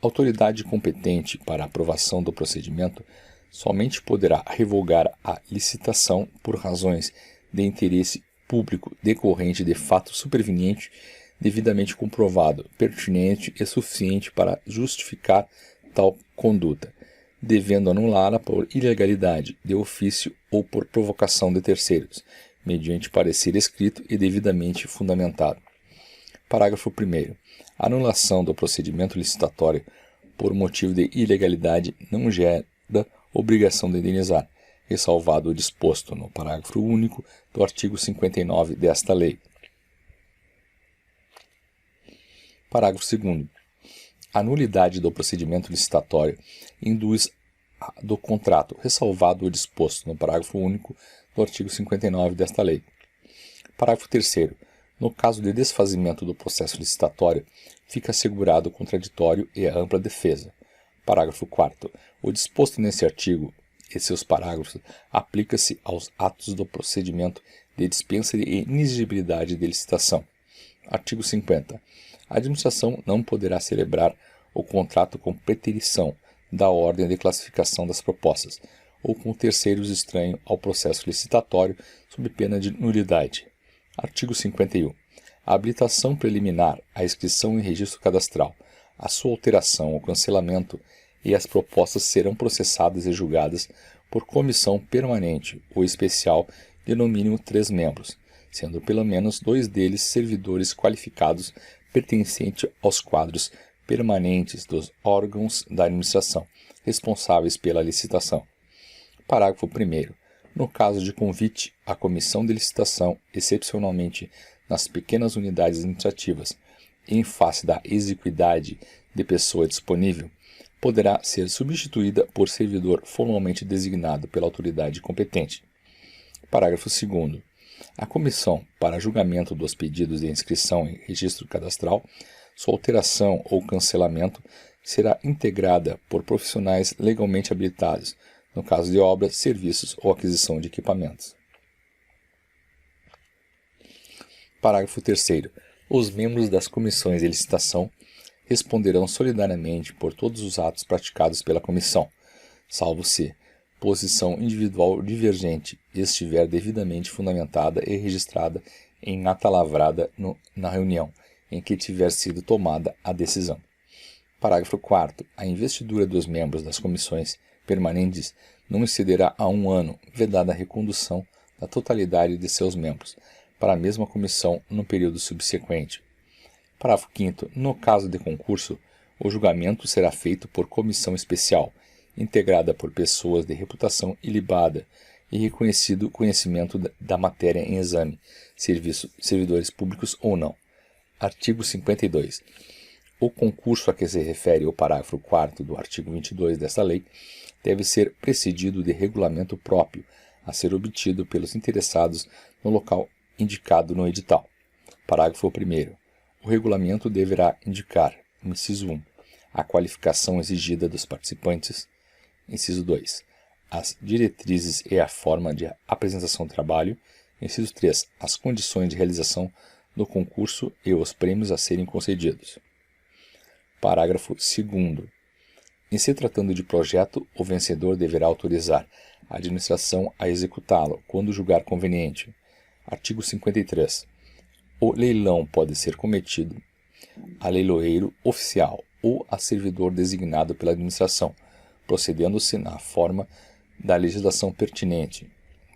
A autoridade competente para a aprovação do procedimento somente poderá revogar a licitação por razões de interesse público decorrente de fato superveniente devidamente comprovado, pertinente e suficiente para justificar tal conduta, devendo anulá-la por ilegalidade de ofício ou por provocação de terceiros, mediante parecer escrito e devidamente fundamentado. Parágrafo 1º. A anulação do procedimento licitatório por motivo de ilegalidade não gera obrigação de indenizar, ressalvado o disposto no parágrafo único do artigo 59 desta lei. Parágrafo 2º. A nulidade do procedimento licitatório induz do contrato, ressalvado o disposto no parágrafo único do artigo 59 desta lei. Parágrafo 3º. No caso de desfazimento do processo licitatório, fica assegurado o contraditório e a ampla defesa. Parágrafo 4º. O disposto nesse artigo e seus parágrafos aplica-se aos atos do procedimento de dispensa e inexigibilidade de licitação. Artigo 50. A administração não poderá celebrar o contrato com preterição da ordem de classificação das propostas ou com terceiros estranhos ao processo licitatório sob pena de nulidade. Artigo 51. A habilitação preliminar, a inscrição em registro cadastral, a sua alteração ou cancelamento e as propostas serão processadas e julgadas por comissão permanente ou especial de no mínimo 3 membros, sendo pelo menos 2 deles servidores qualificados pertencentes aos quadros permanentes dos órgãos da administração, responsáveis pela licitação. Parágrafo 1º. No caso de convite, a comissão de licitação, excepcionalmente nas pequenas unidades administrativas, em face da exiguidade de pessoa disponível, poderá ser substituída por servidor formalmente designado pela autoridade competente. Parágrafo 2º. A comissão para julgamento dos pedidos de inscrição em registro cadastral, sua alteração ou cancelamento será integrada por profissionais legalmente habilitados, no caso de obras, serviços ou aquisição de equipamentos. Parágrafo 3º. Os membros das comissões de licitação responderão solidariamente por todos os atos praticados pela comissão, salvo se posição individual divergente estiver devidamente fundamentada e registrada em ata lavrada na reunião em que tiver sido tomada a decisão. Parágrafo 4º. A investidura dos membros das comissões permanentes não excederá a 1 ano, vedada a recondução da totalidade de seus membros para a mesma comissão no período subsequente. Parágrafo 5º. No caso de concurso, o julgamento será feito por comissão especial, integrada por pessoas de reputação ilibada e reconhecido conhecimento da matéria em exame, servidores públicos ou não. Artigo 52. O concurso a que se refere o parágrafo 4º do artigo 22 desta lei deve ser precedido de regulamento próprio a ser obtido pelos interessados no local indicado no edital. Parágrafo 1º. O regulamento deverá indicar, inciso 1, a qualificação exigida dos participantes, inciso 2, as diretrizes e a forma de apresentação do trabalho, inciso 3, as condições de realização do concurso e os prêmios a serem concedidos. Parágrafo 2º. Em se tratando de projeto, o vencedor deverá autorizar a administração a executá-lo, quando julgar conveniente. Artigo 53. O leilão pode ser cometido a leiloeiro oficial ou a servidor designado pela administração, procedendo-se na forma da legislação pertinente.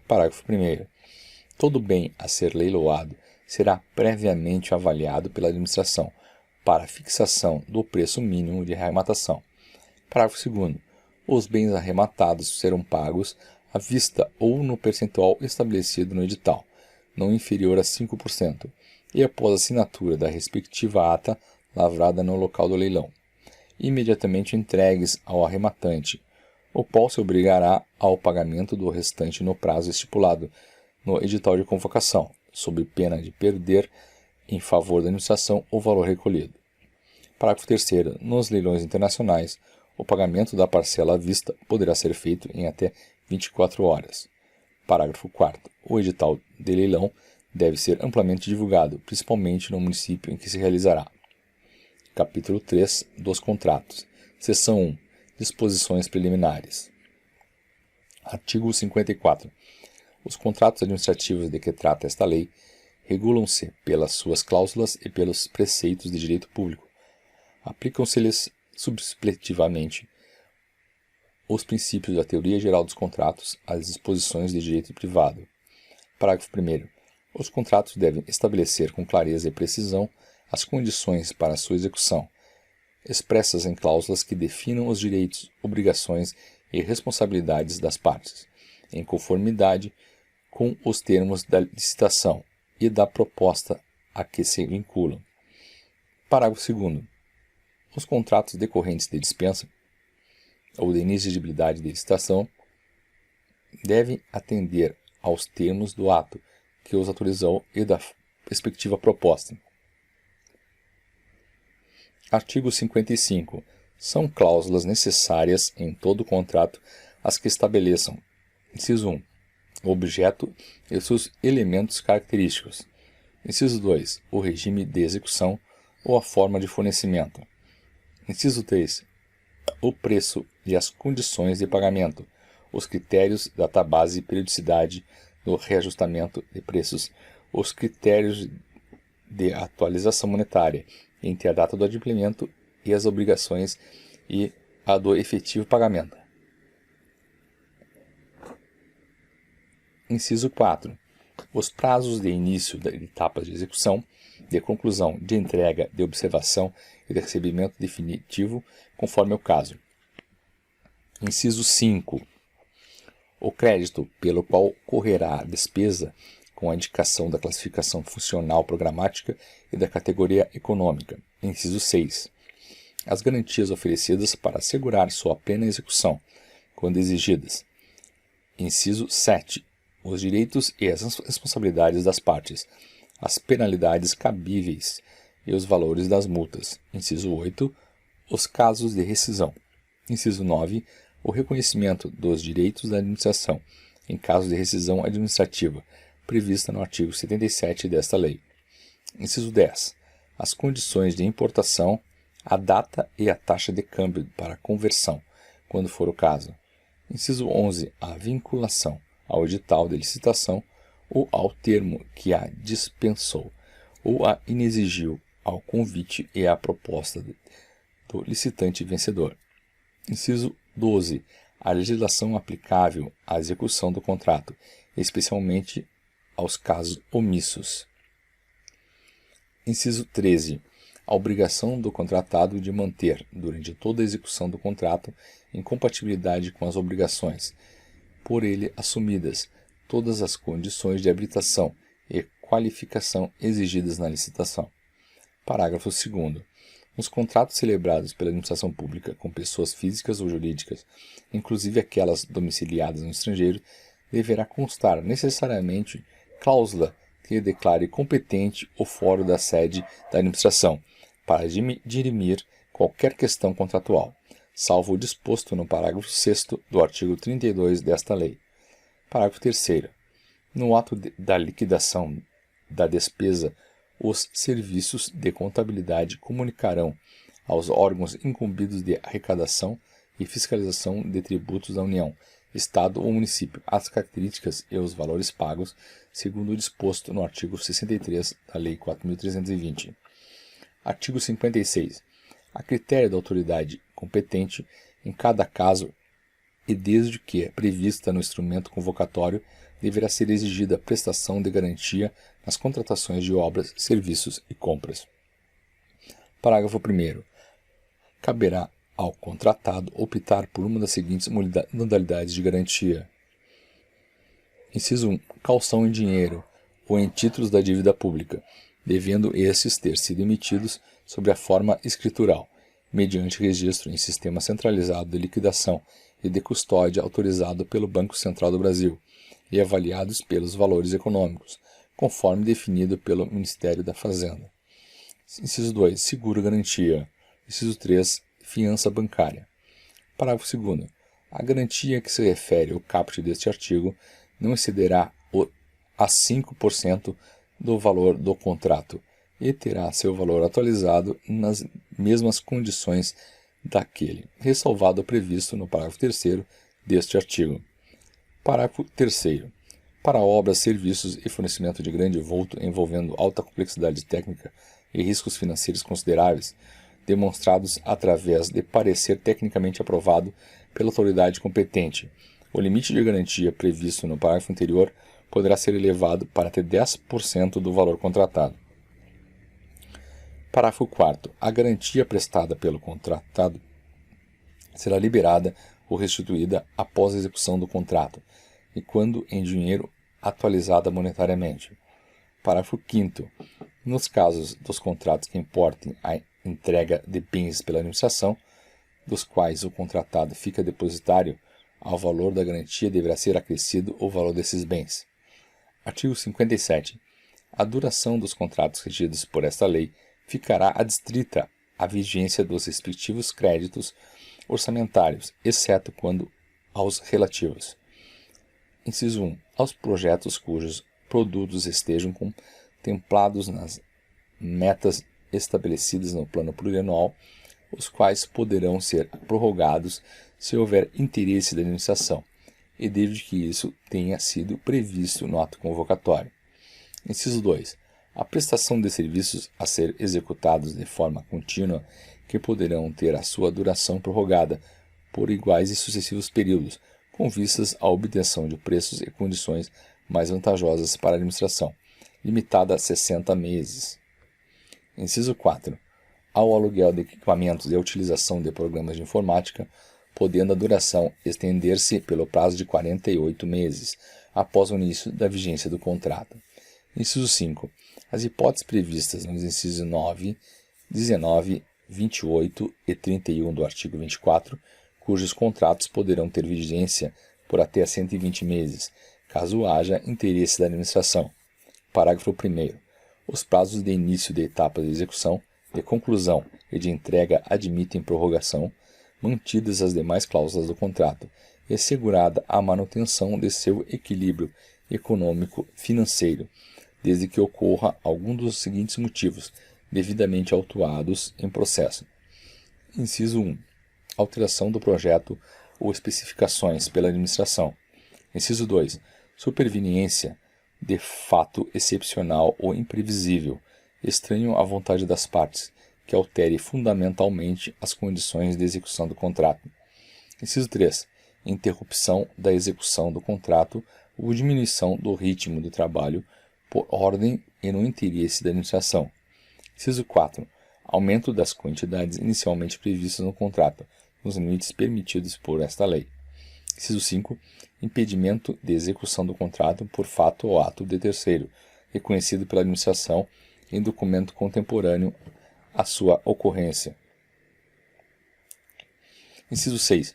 Parágrafo 1º. Todo bem a ser leiloado será previamente avaliado pela administração para fixação do preço mínimo de arrematação. Parágrafo 2º. Os bens arrematados serão pagos à vista ou no percentual estabelecido no edital, não inferior a 5%, e após a assinatura da respectiva ata lavrada no local do leilão, imediatamente entregues ao arrematante, o qual se obrigará ao pagamento do restante no prazo estipulado no edital de convocação, sob pena de perder em favor da administração o valor recolhido. Parágrafo 3º. Nos leilões internacionais, o pagamento da parcela à vista poderá ser feito em até 24 horas. Parágrafo 4º. O edital de leilão deve ser amplamente divulgado, principalmente no município em que se realizará. Capítulo 3 dos contratos. Seção 1. Disposições preliminares. Artigo 54. Os contratos administrativos de que trata esta lei regulam-se pelas suas cláusulas e pelos preceitos de direito público. Aplicam-se-lhes subspletivamente os princípios da teoria geral dos contratos às disposições de direito privado. Parágrafo 1º. Os contratos devem estabelecer com clareza e precisão as condições para a sua execução, expressas em cláusulas que definam os direitos, obrigações e responsabilidades das partes, em conformidade com os termos da licitação e da proposta a que se vinculam. Parágrafo 2º. Os contratos decorrentes de dispensa ou de inexigibilidade de licitação devem atender aos termos do ato que os autorizou e da respectiva proposta. Artigo 55. São cláusulas necessárias em todo contrato as que estabeleçam: inciso 1. O objeto e seus elementos característicos. Inciso 2. O regime de execução ou a forma de fornecimento. Inciso 3. O preço e as condições de pagamento, os critérios, database e periodicidade do reajustamento de preços, os critérios de atualização monetária entre a data do adimplemento e as obrigações e a do efetivo pagamento. Inciso 4. Os prazos de início de etapas de execução, de conclusão, de entrega, de observação e de recebimento definitivo, conforme o caso. Inciso 5. O crédito pelo qual correrá a despesa com a indicação da classificação funcional programática e da categoria econômica. Inciso 6. As garantias oferecidas para assegurar sua plena execução, quando exigidas. Inciso 7. Os direitos e as responsabilidades das partes, as penalidades cabíveis e os valores das multas. Inciso 8. Os casos de rescisão. Inciso 9. O reconhecimento dos direitos da administração, em caso de rescisão administrativa, prevista no artigo 77 desta lei. Inciso 10. As condições de importação, a data e a taxa de câmbio para conversão, quando for o caso. Inciso 11. A vinculação ao edital de licitação ou ao termo que a dispensou ou a inexigiu ao convite e à proposta do licitante vencedor. Inciso 12. A legislação aplicável à execução do contrato, especialmente aos casos omissos. Inciso 13. A obrigação do contratado de manter, durante toda a execução do contrato, em compatibilidade com as obrigações por ele assumidas, todas as condições de habilitação e qualificação exigidas na licitação. Parágrafo 2º. Os contratos celebrados pela administração pública com pessoas físicas ou jurídicas, inclusive aquelas domiciliadas no estrangeiro, deverá constar necessariamente cláusula que declare competente o fórum da sede da administração para dirimir qualquer questão contratual, salvo o disposto no parágrafo 6º do artigo 32 desta lei. Parágrafo 3º. No ato da liquidação da despesa, os serviços de contabilidade comunicarão aos órgãos incumbidos de arrecadação e fiscalização de tributos da União, Estado ou município as características e os valores pagos, segundo o disposto no artigo 63 da Lei 4.320. Artigo 56. A critério da autoridade competente, em cada caso, e desde que é prevista no instrumento convocatório, deverá ser exigida a prestação de garantia nas contratações de obras, serviços e compras. Parágrafo 1º. Caberá ao contratado optar por uma das seguintes modalidades de garantia. Inciso 1. Caução em dinheiro ou em títulos da dívida pública, devendo estes ter sido emitidos sob a forma escritural, mediante registro em sistema centralizado de liquidação e de custódia autorizado pelo Banco Central do Brasil e avaliados pelos valores econômicos, conforme definido pelo Ministério da Fazenda. Inciso 2. Seguro-garantia. Inciso 3. Fiança bancária. Parágrafo 2º. A garantia que se refere ao caput deste artigo não excederá a 5% do valor do contrato e terá seu valor atualizado nas mesmas condições daquele, ressalvado o previsto no parágrafo 3º deste artigo. Parágrafo 3º. Para obras, serviços e fornecimento de grande vulto envolvendo alta complexidade técnica e riscos financeiros consideráveis, demonstrados através de parecer tecnicamente aprovado pela autoridade competente. O limite de garantia previsto no parágrafo anterior poderá ser elevado para até 10% do valor contratado. Parágrafo 4º. A garantia prestada pelo contratado será liberada ou restituída após a execução do contrato e quando em dinheiro atualizada monetariamente. Parágrafo 5º. Nos casos dos contratos que importem a entrega de bens pela administração, dos quais o contratado fica depositário, ao valor da garantia deverá ser acrescido o valor desses bens. Artigo 57. A duração dos contratos regidos por esta lei ficará adstrita à vigência dos respectivos créditos orçamentários, exceto quando aos relativos. Inciso 1. Aos projetos cujos produtos estejam contemplados nas metas estabelecidas no plano plurianual, os quais poderão ser prorrogados se houver interesse da administração, e desde que isso tenha sido previsto no ato convocatório. Inciso 2. A prestação de serviços a ser executados de forma contínua, que poderão ter a sua duração prorrogada por iguais e sucessivos períodos, com vistas à obtenção de preços e condições mais vantajosas para a administração, limitada a 60 meses. Inciso 4. Ao aluguel de equipamentos e a utilização de programas de informática, podendo a duração estender-se pelo prazo de 48 meses, após o início da vigência do contrato. Inciso 5. As hipóteses previstas nos incisos 9, 19, 28 e 31 do artigo 24, cujos contratos poderão ter vigência por até 120 meses, caso haja interesse da administração. Parágrafo 1º. Os prazos de início de etapa de execução, de conclusão e de entrega admitem prorrogação, mantidas as demais cláusulas do contrato, e assegurada a manutenção de seu equilíbrio econômico-financeiro, desde que ocorra algum dos seguintes motivos, devidamente autuados em processo. Inciso 1. Alteração do projeto ou especificações pela administração. Inciso 2. Superveniência de fato excepcional ou imprevisível, estranho à vontade das partes, que altere fundamentalmente as condições de execução do contrato. Inciso 3. Interrupção da execução do contrato ou diminuição do ritmo do trabalho por ordem e no interesse da administração. Inciso 4. Aumento das quantidades inicialmente previstas no contrato, nos limites permitidos por esta lei. Inciso 5. Impedimento de execução do contrato por fato ou ato de terceiro, reconhecido pela administração em documento contemporâneo à sua ocorrência. Inciso 6.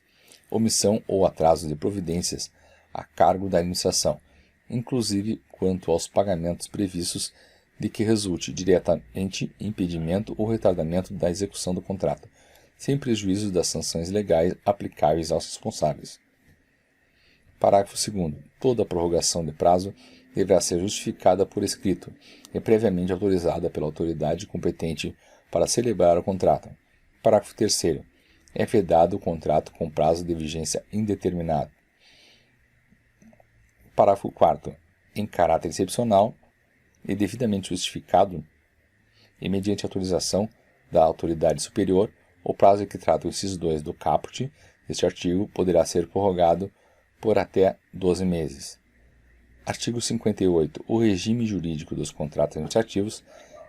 Omissão ou atraso de providências a cargo da administração, inclusive quanto aos pagamentos previstos, de que resulte diretamente impedimento ou retardamento da execução do contrato, sem prejuízo das sanções legais aplicáveis aos responsáveis. Parágrafo 2º. Toda prorrogação de prazo deverá ser justificada por escrito e previamente autorizada pela autoridade competente para celebrar o contrato. Parágrafo 3º. É vedado o contrato com prazo de vigência indeterminado. Parágrafo 4º. Em caráter excepcional e devidamente justificado, e mediante autorização da autoridade superior, o prazo em que trata o inciso 2 do caput deste artigo poderá ser prorrogado por até 12 meses. Artigo 58. O regime jurídico dos contratos administrativos,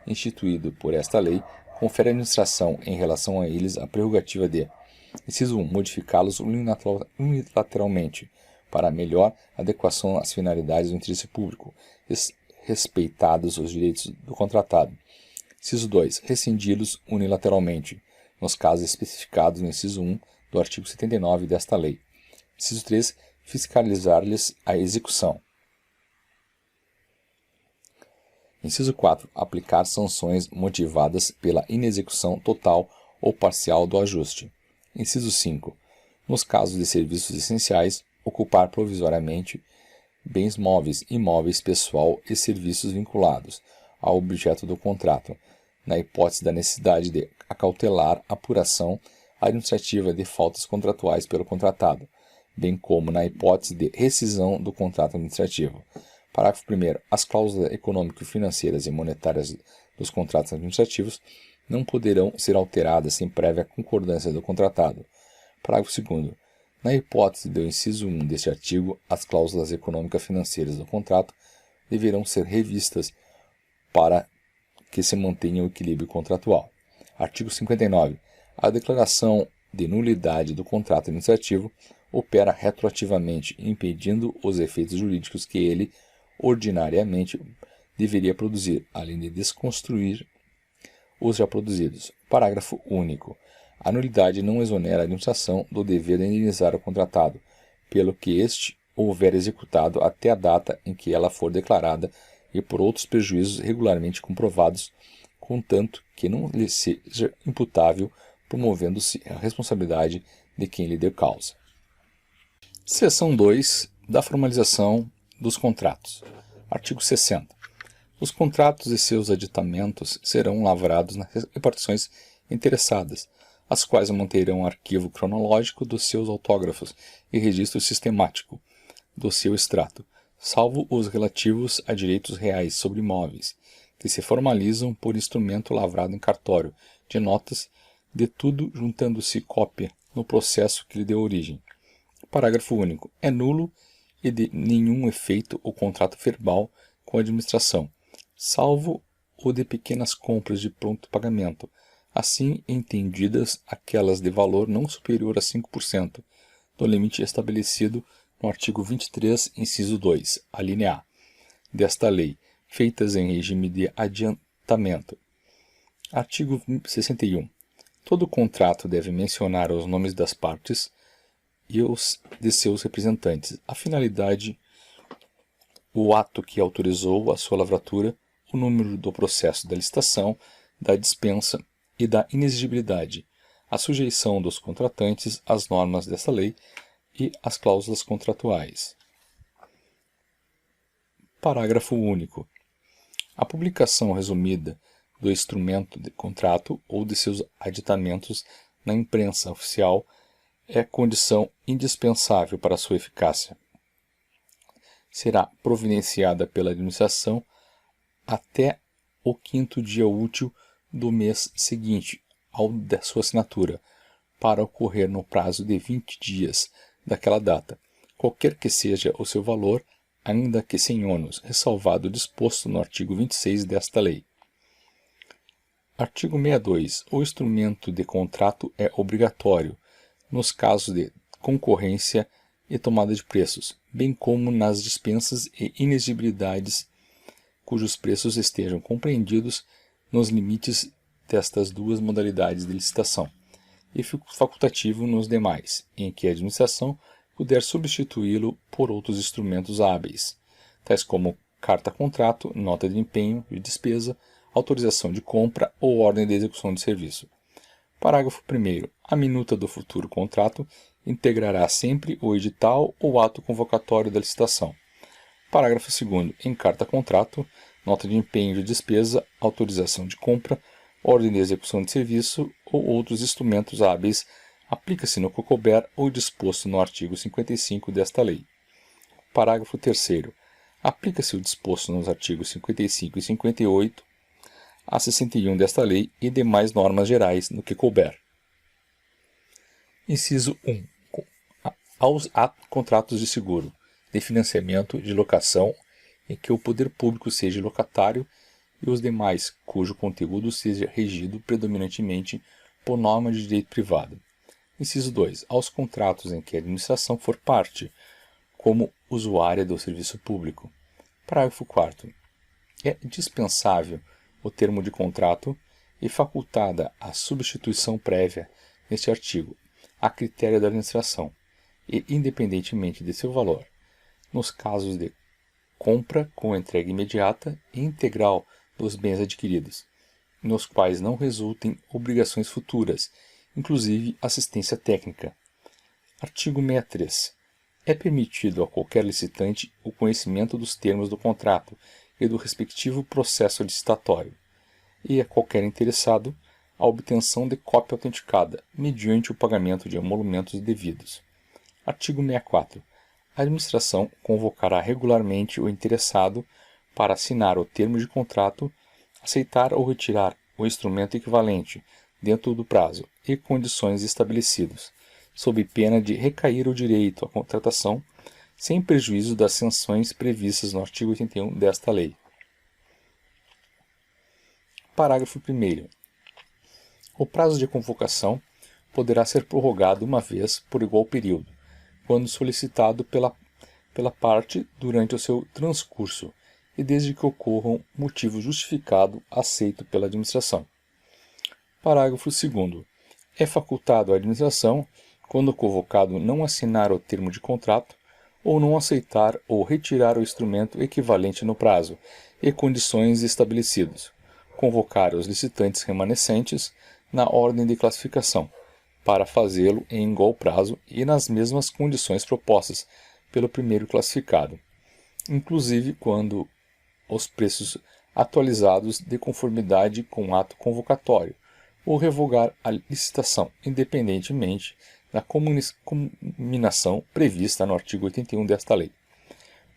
instituído por esta lei, confere à administração em relação a eles a prerrogativa de: inciso 1. Modificá-los unilateralmente, para melhor adequação às finalidades do interesse público, respeitados os direitos do contratado. Inciso 2. Rescindi-los unilateralmente, nos casos especificados no inciso 1 do artigo 79 desta lei. Inciso 3. Fiscalizar-lhes a execução. Inciso 4. Aplicar sanções motivadas pela inexecução total ou parcial do ajuste. Inciso 5. Nos casos de serviços essenciais, ocupar provisoriamente bens móveis, imóveis, pessoal e serviços vinculados ao objeto do contrato, na hipótese da necessidade de acautelar apuração administrativa de faltas contratuais pelo contratado, bem como na hipótese de rescisão do contrato administrativo. Parágrafo 1º. As cláusulas econômico-financeiras e monetárias dos contratos administrativos não poderão ser alteradas sem prévia concordância do contratado. Parágrafo 2º. Na hipótese do inciso 1 deste artigo, as cláusulas econômico-financeiras do contrato deverão ser revistas para que se mantenha o equilíbrio contratual. Artigo 59. A declaração de nulidade do contrato administrativo opera retroativamente, impedindo os efeitos jurídicos que ele ordinariamente deveria produzir, além de desconstruir os já produzidos. Parágrafo único. A nulidade não exonera a administração do dever de indenizar o contratado, pelo que este houver executado até a data em que ela for declarada e por outros prejuízos regularmente comprovados, contanto que não lhe seja imputável, promovendo-se a responsabilidade de quem lhe deu causa. Seção 2 da formalização dos contratos. Artigo 60. Os contratos e seus aditamentos serão lavrados nas repartições interessadas, as quais manterão arquivo cronológico dos seus autógrafos e registro sistemático do seu extrato, salvo os relativos a direitos reais sobre imóveis, que se formalizam por instrumento lavrado em cartório de notas, de tudo juntando-se cópia no processo que lhe deu origem. Parágrafo único. É nulo e de nenhum efeito o contrato verbal com a administração, salvo o de pequenas compras de pronto pagamento, assim entendidas aquelas de valor não superior a 5%, do limite estabelecido no artigo 23, inciso 2, alínea A, desta lei, feitas em regime de adiantamento. Artigo 61. Todo contrato deve mencionar os nomes das partes e os de seus representantes, a finalidade, o ato que autorizou a sua lavratura, o número do processo da licitação, da dispensa e da inexigibilidade, a sujeição dos contratantes às normas desta lei e às cláusulas contratuais. Parágrafo único. A publicação resumida do instrumento de contrato ou de seus aditamentos na imprensa oficial é condição indispensável para sua eficácia. Será providenciada pela administração até o 5º dia útil do mês seguinte ao da sua assinatura, para ocorrer no prazo de 20 dias daquela data, qualquer que seja o seu valor, ainda que sem ônus, ressalvado o disposto no artigo 26 desta lei. Artigo 62. O instrumento de contrato é obrigatório nos casos de concorrência e tomada de preços, bem como nas dispensas e inexigibilidades cujos preços estejam compreendidos nos limites destas duas modalidades de licitação, e facultativo nos demais, em que a administração puder substituí-lo por outros instrumentos hábeis, tais como carta-contrato, nota de empenho de despesa, autorização de compra ou ordem de execução de serviço. Parágrafo 1º. A minuta do futuro contrato integrará sempre o edital ou ato convocatório da licitação. Parágrafo 2º. Em carta-contrato, nota de empenho de despesa, autorização de compra, ordem de execução de serviço ou outros instrumentos hábeis, aplica-se no que couber ou disposto no artigo 55 desta lei. Parágrafo 3º. Aplica-se o disposto nos artigos 55 e 58 a 61 desta lei e demais normas gerais no que couber. Inciso 1. Aos contratos de seguro, de financiamento, de locação, em que o poder público seja locatário e os demais cujo conteúdo seja regido predominantemente por norma de direito privado. Inciso 2. Aos contratos em que a administração for parte, como usuária do serviço público. Parágrafo 4º. É dispensável o termo de contrato e facultada a substituição prévia neste artigo, a critério da administração, e independentemente de seu valor, nos casos de compra com entrega imediata e integral dos bens adquiridos, nos quais não resultem obrigações futuras, inclusive assistência técnica. Artigo 63. É permitido a qualquer licitante o conhecimento dos termos do contrato e do respectivo processo licitatório, e a qualquer interessado a obtenção de cópia autenticada, mediante o pagamento de emolumentos devidos. Artigo 64. A administração convocará regularmente o interessado para assinar o termo de contrato, aceitar ou retirar o instrumento equivalente dentro do prazo e condições estabelecidos, sob pena de recair o direito à contratação, sem prejuízo das sanções previstas no artigo 81 desta lei. Parágrafo 1º. O prazo de convocação poderá ser prorrogado uma vez por igual período, quando solicitado pela parte durante o seu transcurso, e desde que ocorra um motivo justificado aceito pela administração. Parágrafo 2º. É facultado à administração, quando o convocado não assinar o termo de contrato, ou não aceitar ou retirar o instrumento equivalente no prazo e condições estabelecidos, convocar os licitantes remanescentes na ordem de classificação, para fazê-lo em igual prazo e nas mesmas condições propostas pelo primeiro classificado, inclusive quando os preços atualizados de conformidade com o ato convocatório, ou revogar a licitação, independentemente da cominação prevista no artigo 81 desta lei.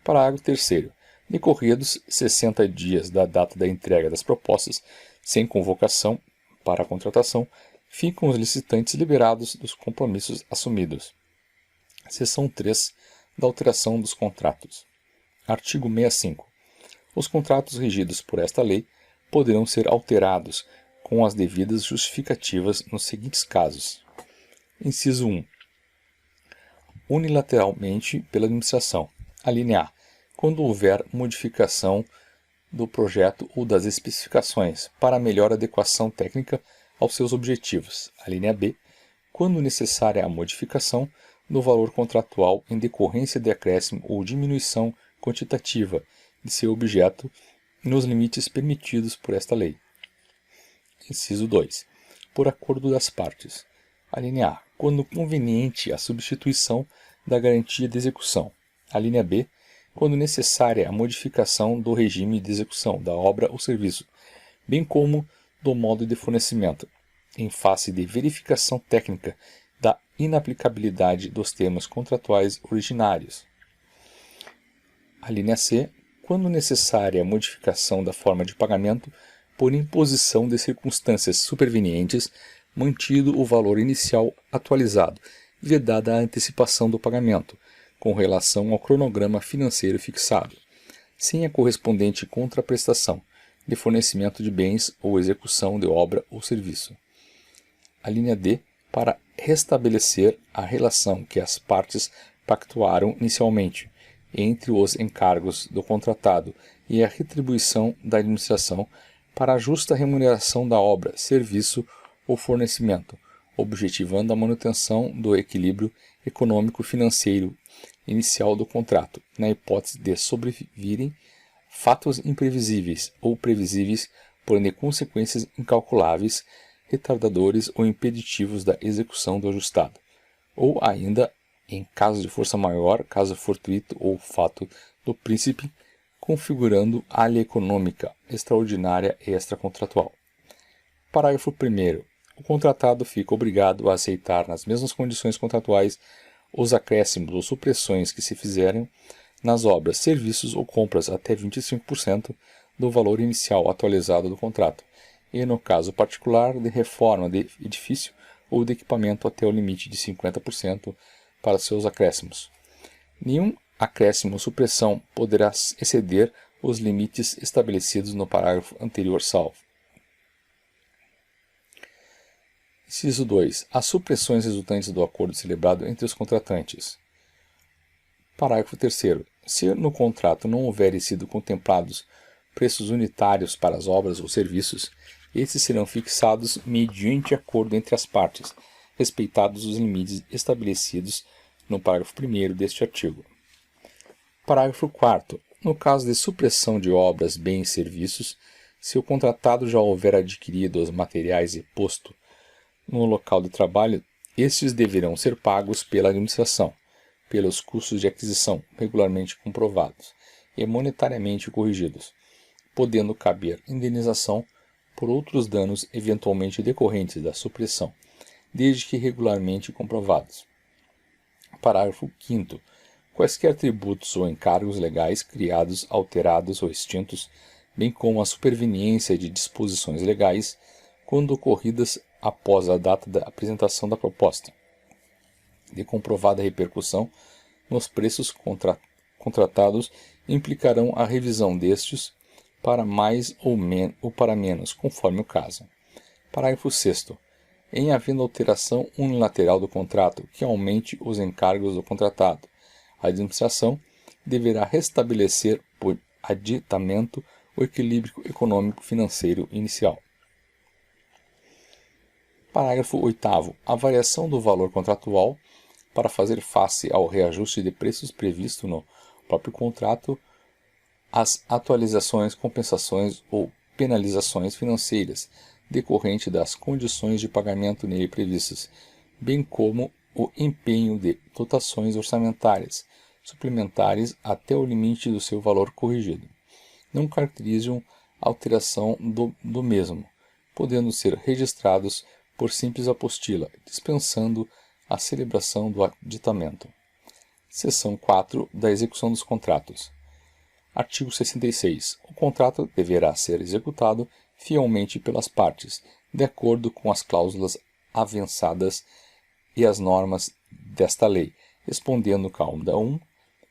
Parágrafo 3º. Decorridos 60 dias da data da entrega das propostas, sem convocação para a contratação, ficam os licitantes liberados dos compromissos assumidos. Seção 3 da alteração dos contratos. Artigo 65. Os contratos regidos por esta lei poderão ser alterados com as devidas justificativas nos seguintes casos. Inciso 1. Unilateralmente pela administração. Alínea A. Quando houver modificação do projeto ou das especificações para melhor adequação técnica aos seus objetivos. Alínea B. Quando necessária a modificação do valor contratual em decorrência de acréscimo ou diminuição quantitativa de seu objeto nos limites permitidos por esta lei. Inciso 2. Por acordo das partes. Alínea A. Quando conveniente a substituição da garantia de execução. Alínea B. Quando necessária a modificação do regime de execução da obra ou serviço, bem como do modo de fornecimento, em face de verificação técnica da inaplicabilidade dos termos contratuais originários. Alínea C. Quando necessária a modificação da forma de pagamento por imposição de circunstâncias supervenientes, mantido o valor inicial atualizado, vedada a antecipação do pagamento, com relação ao cronograma financeiro fixado, sem a correspondente contraprestação, de fornecimento de bens ou execução de obra ou serviço. Alínea D. Para restabelecer a relação que as partes pactuaram inicialmente, entre os encargos do contratado e a retribuição da administração para a justa remuneração da obra, serviço ou fornecimento, objetivando a manutenção do equilíbrio econômico-financeiro inicial do contrato, na hipótese de sobrevirem fatos imprevisíveis ou previsíveis, porém de consequências incalculáveis, retardadores ou impeditivos da execução do ajustado, ou ainda, em caso de força maior, caso fortuito ou fato do príncipe, configurando alha econômica extraordinária e extracontratual. Parágrafo 1º. O contratado fica obrigado a aceitar nas mesmas condições contratuais os acréscimos ou supressões que se fizerem nas obras, serviços ou compras até 25% do valor inicial atualizado do contrato, e no caso particular de reforma de edifício ou de equipamento até o limite de 50% para seus acréscimos. Nenhum acréscimo ou supressão poderá exceder os limites estabelecidos no parágrafo anterior salvo. Inciso 2. As supressões resultantes do acordo celebrado entre os contratantes. Parágrafo 3º. Se no contrato não houverem sido contemplados preços unitários para as obras ou serviços, estes serão fixados mediante acordo entre as partes, respeitados os limites estabelecidos no parágrafo 1º deste artigo. Parágrafo 4º. No caso de supressão de obras, bens e serviços, se o contratado já houver adquirido os materiais e posto no local de trabalho, estes deverão ser pagos pela administração, pelos custos de aquisição regularmente comprovados e monetariamente corrigidos, podendo caber indenização por outros danos eventualmente decorrentes da supressão, desde que regularmente comprovados. Parágrafo 5º. Quaisquer tributos ou encargos legais criados, alterados ou extintos, bem como a superveniência de disposições legais, quando ocorridas após a data da apresentação da proposta, de comprovada repercussão nos preços contratados, implicarão a revisão destes para mais ou para menos, conforme o caso. Parágrafo 6º. Em havendo alteração unilateral do contrato que aumente os encargos do contratado, a administração deverá restabelecer por aditamento o equilíbrio econômico-financeiro inicial. Parágrafo 8º. A variação do valor contratual para fazer face ao reajuste de preços previsto no próprio contrato, as atualizações, compensações ou penalizações financeiras decorrente das condições de pagamento nele previstas, bem como o empenho de dotações orçamentárias suplementares até o limite do seu valor corrigido, não caracterizam alteração do mesmo, podendo ser registrados por simples apostila, dispensando a celebração do aditamento. Seção 4 da execução dos contratos. Artigo 66. O contrato deverá ser executado fielmente pelas partes, de acordo com as cláusulas avançadas e as normas desta lei, respondendo cada um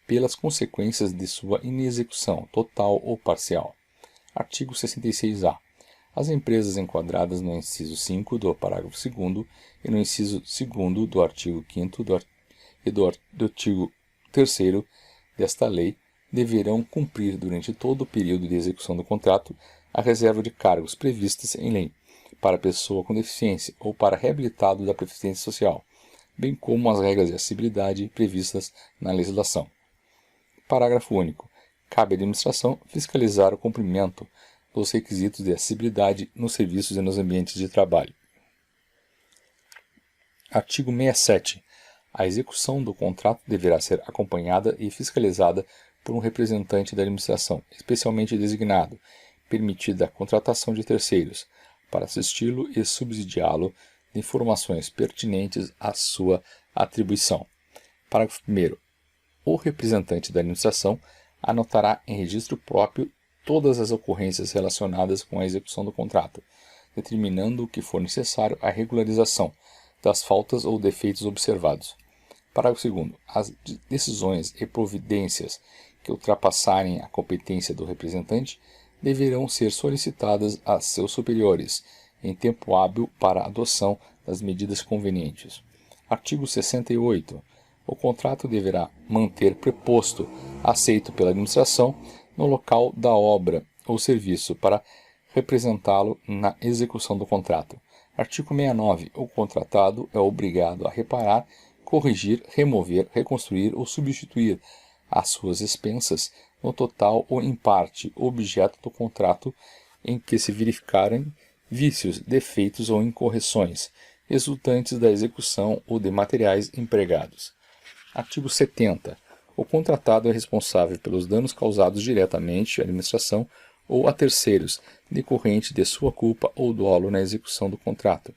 pelas consequências de sua inexecução, total ou parcial. Artigo 66-A. As empresas enquadradas no inciso 5 do parágrafo 2º e no inciso 2º do artigo 5º e do artigo 3º desta lei deverão cumprir durante todo o período de execução do contrato a reserva de cargos previstas em lei para pessoa com deficiência ou para reabilitado da Previdência Social, bem como as regras de acessibilidade previstas na legislação. Parágrafo único. Cabe à administração fiscalizar o cumprimento dos requisitos de acessibilidade nos serviços e nos ambientes de trabalho. Artigo 67. A execução do contrato deverá ser acompanhada e fiscalizada por um representante da administração, especialmente designado, permitida a contratação de terceiros, para assisti-lo e subsidiá-lo de informações pertinentes à sua atribuição. Parágrafo 1º. O representante da administração anotará em registro próprio todas as ocorrências relacionadas com a execução do contrato, determinando o que for necessário à regularização das faltas ou defeitos observados. Parágrafo 2º. As decisões e providências que ultrapassarem a competência do representante deverão ser solicitadas a seus superiores em tempo hábil para a adoção das medidas convenientes. Artigo 68. O contrato deverá manter preposto aceito pela administração no local da obra ou serviço para representá-lo na execução do contrato. Artigo 69. O contratado é obrigado a reparar, corrigir, remover, reconstruir ou substituir às suas expensas, no total ou em parte, o objeto do contrato em que se verificarem vícios, defeitos ou incorreções, resultantes da execução ou de materiais empregados. Artigo 70. O contratado é responsável pelos danos causados diretamente à administração ou a terceiros, decorrente de sua culpa ou dolo na execução do contrato,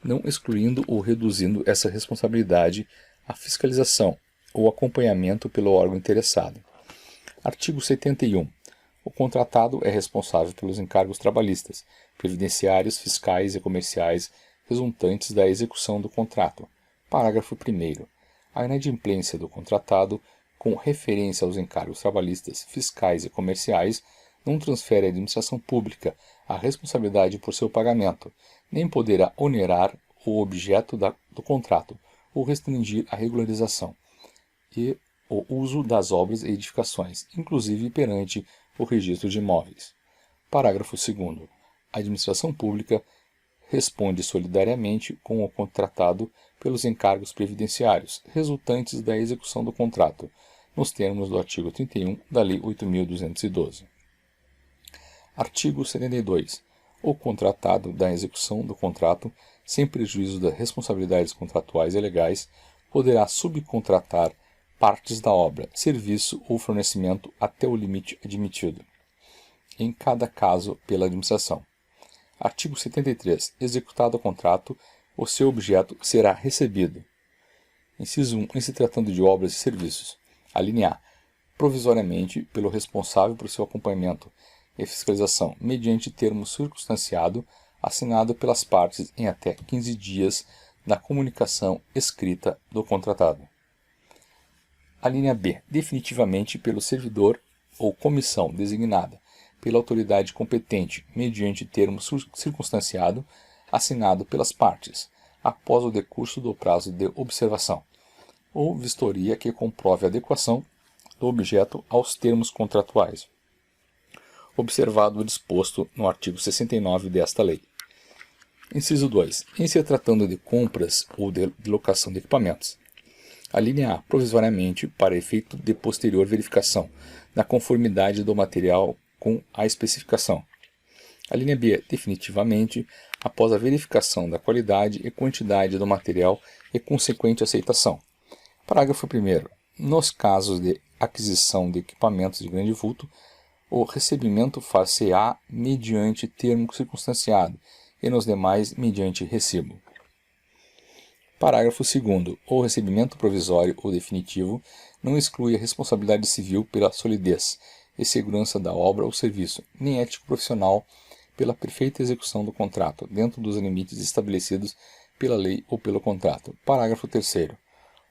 não excluindo ou reduzindo essa responsabilidade à fiscalização ou acompanhamento pelo órgão interessado. Artigo 71. O contratado é responsável pelos encargos trabalhistas, previdenciários, fiscais e comerciais resultantes da execução do contrato. Parágrafo 1º. A inadimplência do contratado, com referência aos encargos trabalhistas, fiscais e comerciais, não transfere à administração pública a responsabilidade por seu pagamento, nem poderá onerar o objeto do contrato ou restringir a regularização e o uso das obras e edificações, inclusive perante o registro de imóveis. Parágrafo 2º. A administração pública responde solidariamente com o contratado pelos encargos previdenciários resultantes da execução do contrato, nos termos do artigo 31 da Lei 8.212. Artigo 72. O contratado da execução do contrato, sem prejuízo das responsabilidades contratuais e legais, poderá subcontratar partes da obra, serviço ou fornecimento até o limite admitido, em cada caso pela administração. Artigo 73. Executado o contrato, o seu objeto será recebido. Inciso 1. Em se tratando de obras e serviços. A linha A. Provisoriamente pelo responsável por seu acompanhamento e fiscalização, mediante termo circunstanciado, assinado pelas partes em até 15 dias na comunicação escrita do contratado. A linha B. Definitivamente pelo servidor ou comissão designada pela autoridade competente, mediante termo circunstanciado, assinado pelas partes, após o decurso do prazo de observação, ou vistoria que comprove a adequação do objeto aos termos contratuais, observado o disposto no artigo 69 desta lei. Inciso 2. Em se tratando de compras ou de locação de equipamentos. A linha A, provisoriamente, para efeito de posterior verificação da conformidade do material com a especificação. A linha B, definitivamente, após a verificação da qualidade e quantidade do material e consequente aceitação. Parágrafo 1º. Nos casos de aquisição de equipamentos de grande vulto, o recebimento far-se-á mediante termo circunstanciado e nos demais mediante recibo. Parágrafo 2º. O recebimento provisório ou definitivo não exclui a responsabilidade civil pela solidez e segurança da obra ou serviço, nem ético-profissional pela perfeita execução do contrato, dentro dos limites estabelecidos pela lei ou pelo contrato. Parágrafo 3º.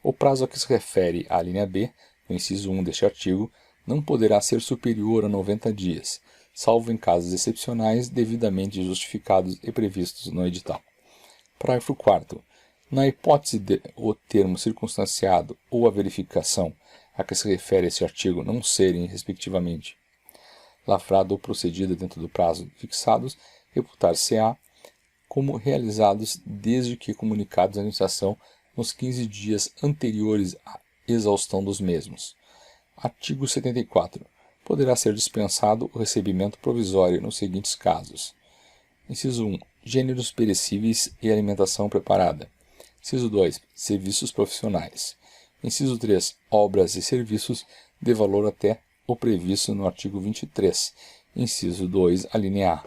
O prazo a que se refere a linha B, no inciso 1 deste artigo, não poderá ser superior a 90 dias, salvo em casos excepcionais devidamente justificados e previstos no edital. Parágrafo 4º. Na hipótese de o termo circunstanciado ou a verificação a que se refere este artigo não serem, respectivamente, lavrado ou procedido dentro do prazo fixados, reputar-se-á como realizados desde que comunicados à administração nos 15 dias anteriores à exaustão dos mesmos. Artigo 74. Poderá ser dispensado o recebimento provisório nos seguintes casos. Inciso 1. Gêneros perecíveis e alimentação preparada. Inciso 2. Serviços profissionais. Inciso 3. Obras e serviços de valor até o previsto no artigo 23, inciso 2, a linha A,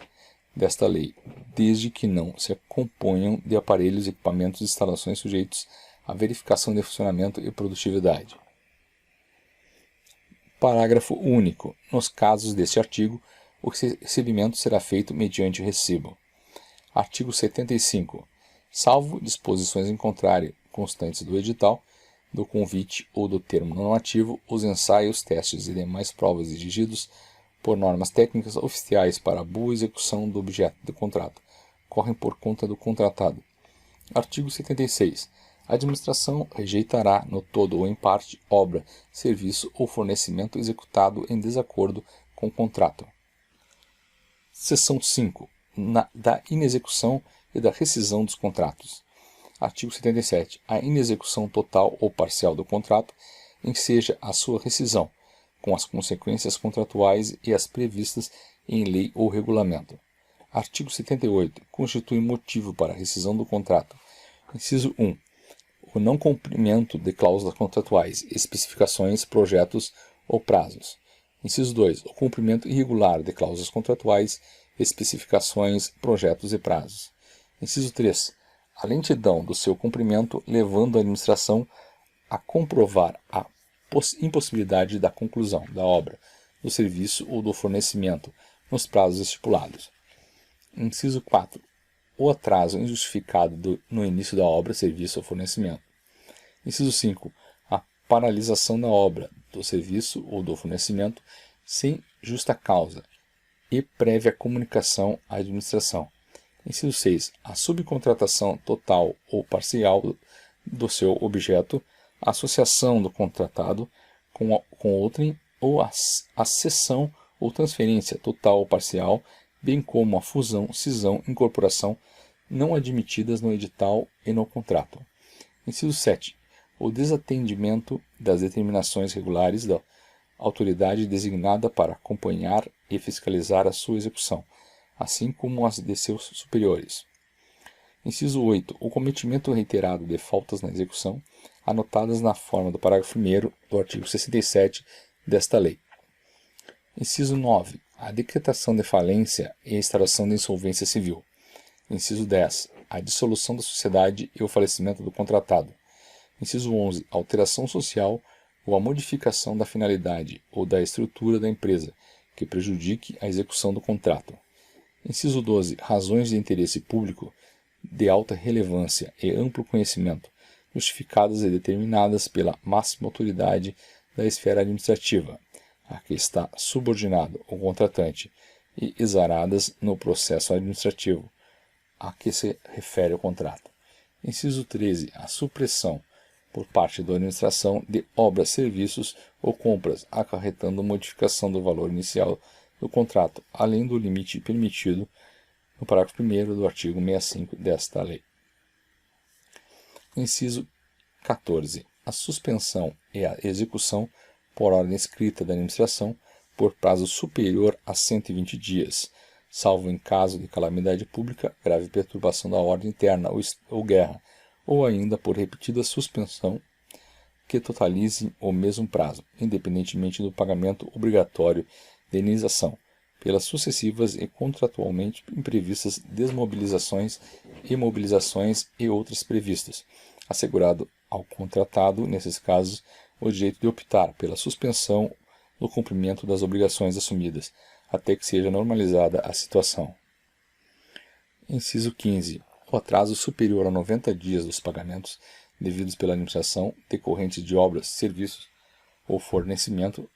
desta lei, desde que não se componham de aparelhos, equipamentos e instalações sujeitos à verificação de funcionamento e produtividade. Parágrafo único. Nos casos deste artigo, o recebimento será feito mediante recibo. Artigo 75. Salvo disposições em contrário constantes do edital, do convite ou do termo normativo, os ensaios, testes e demais provas exigidos por normas técnicas oficiais para a boa execução do objeto do contrato correm por conta do contratado. Artigo 76. A administração rejeitará, no todo ou em parte, obra, serviço ou fornecimento executado em desacordo com o contrato. Seção 5. Da inexecução e da rescisão dos contratos. Artigo 77. A inexecução total ou parcial do contrato enseja a sua rescisão, com as consequências contratuais e as previstas em lei ou regulamento. Artigo 78. Constitui motivo para a rescisão do contrato. Inciso 1. O não cumprimento de cláusulas contratuais, especificações, projetos ou prazos. Inciso 2. O cumprimento irregular de cláusulas contratuais, especificações, projetos e prazos. Inciso 3. A lentidão do seu cumprimento, levando a administração a comprovar a impossibilidade da conclusão da obra, do serviço ou do fornecimento nos prazos estipulados. Inciso 4. O atraso injustificado no início da obra, serviço ou fornecimento. Inciso 5. A paralisação da obra, do serviço ou do fornecimento sem justa causa e prévia comunicação à administração. Inciso 6. A subcontratação total ou parcial do seu objeto, a associação do contratado com outrem ou a cessão ou transferência total ou parcial, bem como a fusão, cisão, incorporação, não admitidas no edital e no contrato. Inciso 7. O desatendimento das determinações regulares da autoridade designada para acompanhar e fiscalizar a sua execução, assim como as de seus superiores. Inciso 8. O cometimento reiterado de faltas na execução, anotadas na forma do parágrafo 1º do artigo 67 desta lei. Inciso 9. A decretação de falência e a instauração de insolvência civil. Inciso 10. A dissolução da sociedade e o falecimento do contratado. Inciso 11. Alteração social ou a modificação da finalidade ou da estrutura da empresa que prejudique a execução do contrato. Inciso 12. Razões de interesse público de alta relevância e amplo conhecimento, justificadas e determinadas pela máxima autoridade da esfera administrativa, a que está subordinado o contratante, e exaradas no processo administrativo, a que se refere o contrato. Inciso 13. A supressão, por parte da administração, de obras, serviços ou compras, acarretando modificação do valor inicial do contrato, além do limite permitido no parágrafo 1º do artigo 65 desta lei. Inciso 14. A suspensão e a execução por ordem escrita da administração por prazo superior a 120 dias, salvo em caso de calamidade pública, grave perturbação da ordem interna ou guerra, ou ainda por repetida suspensão que totalize o mesmo prazo, independentemente do pagamento obrigatório de indenização, pelas sucessivas e contratualmente imprevistas desmobilizações e mobilizações e outras previstas, assegurado ao contratado, nesses casos, o direito de optar pela suspensão do cumprimento das obrigações assumidas, até que seja normalizada a situação. Inciso 15. O atraso superior a 90 dias dos pagamentos devidos pela administração decorrentes de obras, serviços ou fornecimento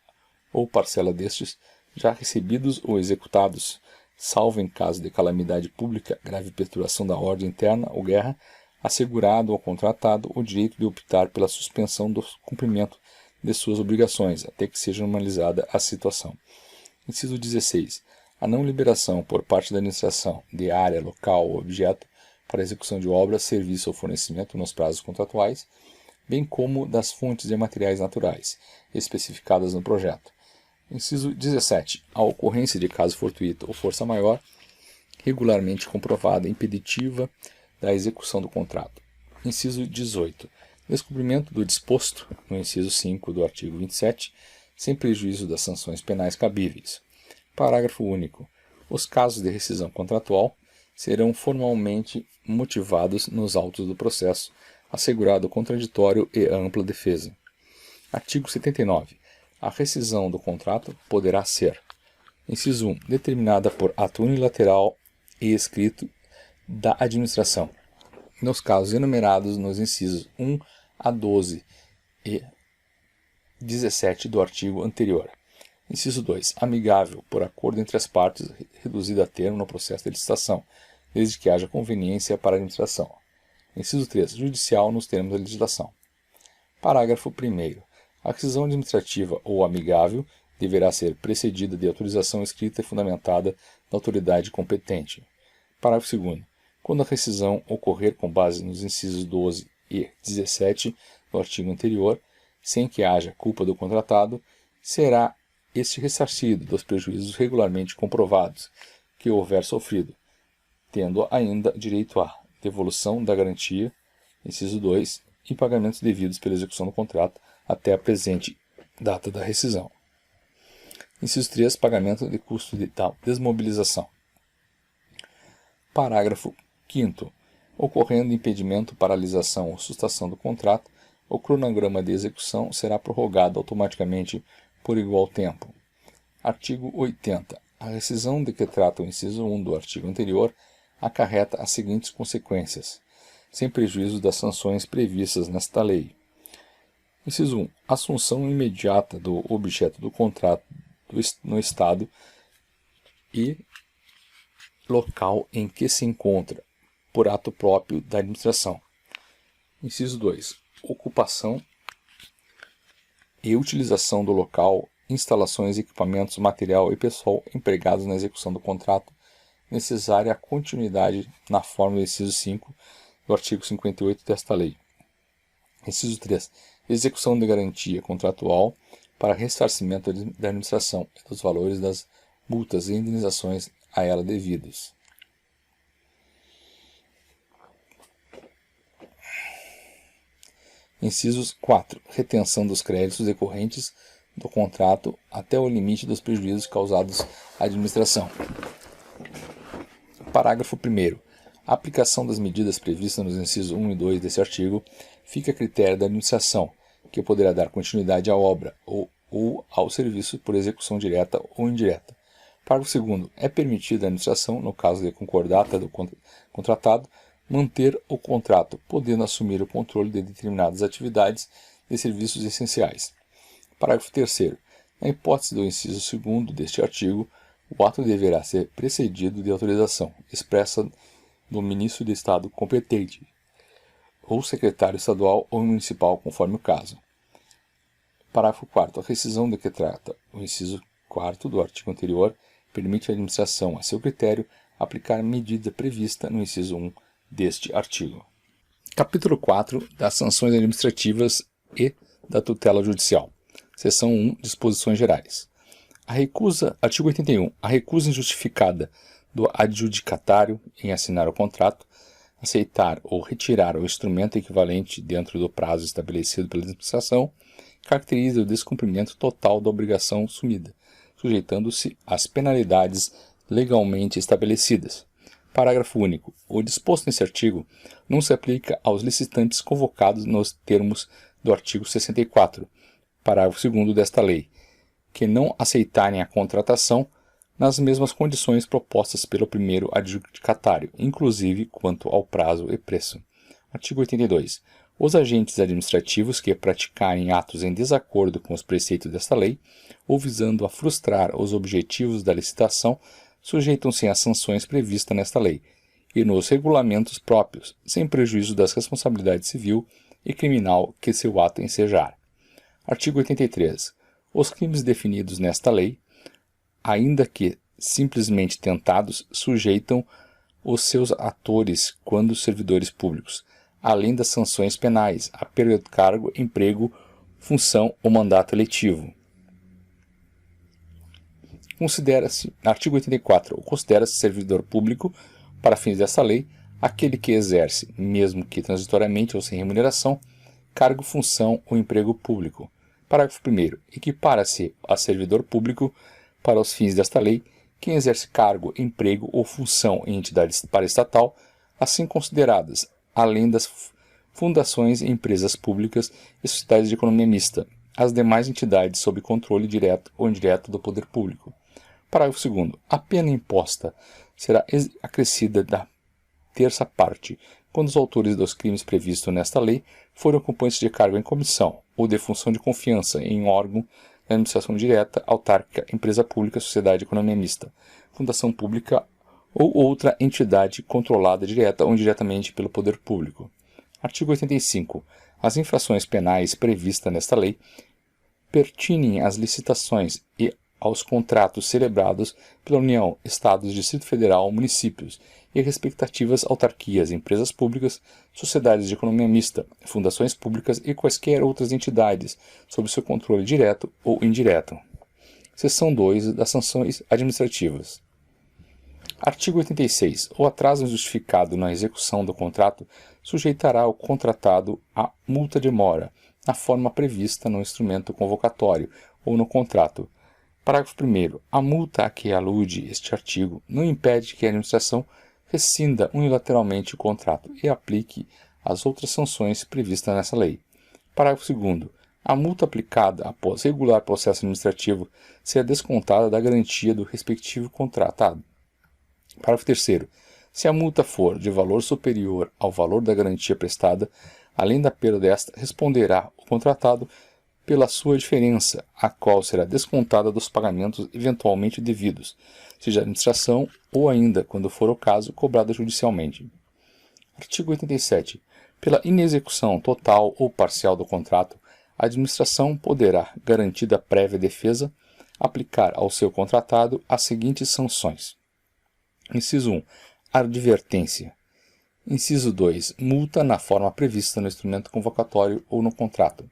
ou parcela destes já recebidos ou executados, salvo em caso de calamidade pública, grave perturbação da ordem interna ou guerra, assegurado ao contratado o direito de optar pela suspensão do cumprimento de suas obrigações, até que seja normalizada a situação. Inciso 16. A não liberação por parte da administração de área, local ou objeto para execução de obras, serviço ou fornecimento nos prazos contratuais, bem como das fontes de materiais naturais, especificadas no projeto. Inciso 17. A ocorrência de caso fortuito ou força maior, regularmente comprovada, impeditiva da execução do contrato. Inciso 18. Descumprimento do disposto no inciso 5 do artigo 27, sem prejuízo das sanções penais cabíveis. Parágrafo único. Os casos de rescisão contratual serão formalmente motivados nos autos do processo, assegurado o contraditório e a ampla defesa. Artigo 79. A rescisão do contrato poderá ser: inciso 1. Determinada por ato unilateral e escrito da administração, nos casos enumerados nos incisos 1 a 12 e 17 do artigo anterior. Inciso 2. Amigável, por acordo entre as partes, reduzida a termo no processo de licitação, desde que haja conveniência para a administração. Inciso 3. Judicial nos termos da legislação. Parágrafo 1º. A rescisão administrativa ou amigável deverá ser precedida de autorização escrita e fundamentada da autoridade competente. Parágrafo 2º. Quando a rescisão ocorrer com base nos incisos 12 e 17 do artigo anterior, sem que haja culpa do contratado, será este ressarcido dos prejuízos regularmente comprovados que houver sofrido, tendo ainda direito à devolução da garantia, inciso 2, e pagamentos devidos pela execução do contrato até a presente data da rescisão. Inciso 3. Pagamento de custo de tal desmobilização. Parágrafo 5º. Ocorrendo impedimento, paralisação ou sustação do contrato, o cronograma de execução será prorrogado automaticamente por igual tempo. Artigo 80. A rescisão de que trata o inciso 1 do artigo anterior acarreta as seguintes consequências, sem prejuízo das sanções previstas nesta lei. Inciso 1. Assunção imediata do objeto do contrato no estado e local em que se encontra, por ato próprio da administração. Inciso 2. Ocupação e utilização do local, instalações, equipamentos, material e pessoal empregados na execução do contrato, necessária a continuidade na forma do inciso 5 do artigo 58 desta lei. Inciso 3. Execução de garantia contratual para ressarcimento da administração e dos valores das multas e indenizações a ela devidos. Incisos 4. Retenção dos créditos decorrentes do contrato até o limite dos prejuízos causados à administração. Parágrafo 1º. A aplicação das medidas previstas nos incisos 1 e 2 desse artigo fica a critério da administração, que poderá dar continuidade à obra ou ao serviço por execução direta ou indireta. Parágrafo 2º. É permitido à administração, no caso de concordata do contratado, manter o contrato, podendo assumir o controle de determinadas atividades de serviços essenciais. Parágrafo 3º. Na hipótese do inciso 2º deste artigo, o ato deverá ser precedido de autorização expressa do ministro de Estado competente, ou secretário estadual ou municipal, conforme o caso. Parágrafo 4º. A rescisão de que trata o inciso 4º do artigo anterior permite à administração, a seu critério, aplicar a medida prevista no inciso 1 deste artigo. Capítulo 4 das sanções administrativas e da tutela judicial. Seção 1. Disposições gerais. Artigo 81. A recusa injustificada do adjudicatário em assinar o contrato, aceitar ou retirar o instrumento equivalente dentro do prazo estabelecido pela administração, caracteriza o descumprimento total da obrigação assumida, sujeitando-se às penalidades legalmente estabelecidas. Parágrafo único. O disposto nesse artigo não se aplica aos licitantes convocados nos termos do artigo 64, parágrafo 2º desta lei, que não aceitarem a contratação nas mesmas condições propostas pelo primeiro adjudicatário, inclusive quanto ao prazo e preço. Artigo 82. Os agentes administrativos que praticarem atos em desacordo com os preceitos desta lei, ou visando a frustrar os objetivos da licitação, sujeitam-se às sanções previstas nesta lei e nos regulamentos próprios, sem prejuízo das responsabilidades civil e criminal que seu ato ensejar. Artigo 83. Os crimes definidos nesta lei, ainda que simplesmente tentados, sujeitam os seus atores quando servidores públicos, além das sanções penais, a perda do cargo, emprego, função ou mandato eletivo. Artigo 84. Considera-se servidor público, para fins desta lei, aquele que exerce, mesmo que transitoriamente ou sem remuneração, cargo, função ou emprego público. Parágrafo 1º. Equipara-se a servidor público, para os fins desta lei, quem exerce cargo, emprego ou função em entidade paraestatal, assim consideradas, além das fundações e empresas públicas e sociedades de economia mista, as demais entidades sob controle direto ou indireto do poder público. Parágrafo 2º. A pena imposta será acrescida da terça parte, quando os autores dos crimes previstos nesta lei forem ocupantes de cargo em comissão ou de função de confiança em um órgão da administração direta, autárquica, empresa pública, sociedade de economia mista, fundação pública ou outra entidade controlada direta ou indiretamente pelo poder público. Artigo 85. As infrações penais previstas nesta lei pertinem às licitações e aos contratos celebrados pela União, Estados, Distrito Federal, municípios e respectivas autarquias, empresas públicas, sociedades de economia mista, fundações públicas e quaisquer outras entidades sob seu controle direto ou indireto. Seção 2 das sanções administrativas. Artigo 86. O atraso injustificado na execução do contrato sujeitará o contratado a multa de mora, na forma prevista no instrumento convocatório ou no contrato. Parágrafo 1º. A multa a que alude este artigo não impede que a administração rescinda unilateralmente o contrato e aplique as outras sanções previstas nessa lei. Parágrafo 2º. A multa aplicada após regular processo administrativo será descontada da garantia do respectivo contratado. Parágrafo 3º. Se a multa for de valor superior ao valor da garantia prestada, além da perda desta, responderá o contratado pela sua diferença, a qual será descontada dos pagamentos eventualmente devidos, seja a administração ou ainda, quando for o caso, cobrada judicialmente. Artigo 87. Pela inexecução total ou parcial do contrato, a administração poderá, garantida prévia defesa, aplicar ao seu contratado as seguintes sanções. Inciso 1. Advertência. Inciso 2. Multa na forma prevista no instrumento convocatório ou no contrato.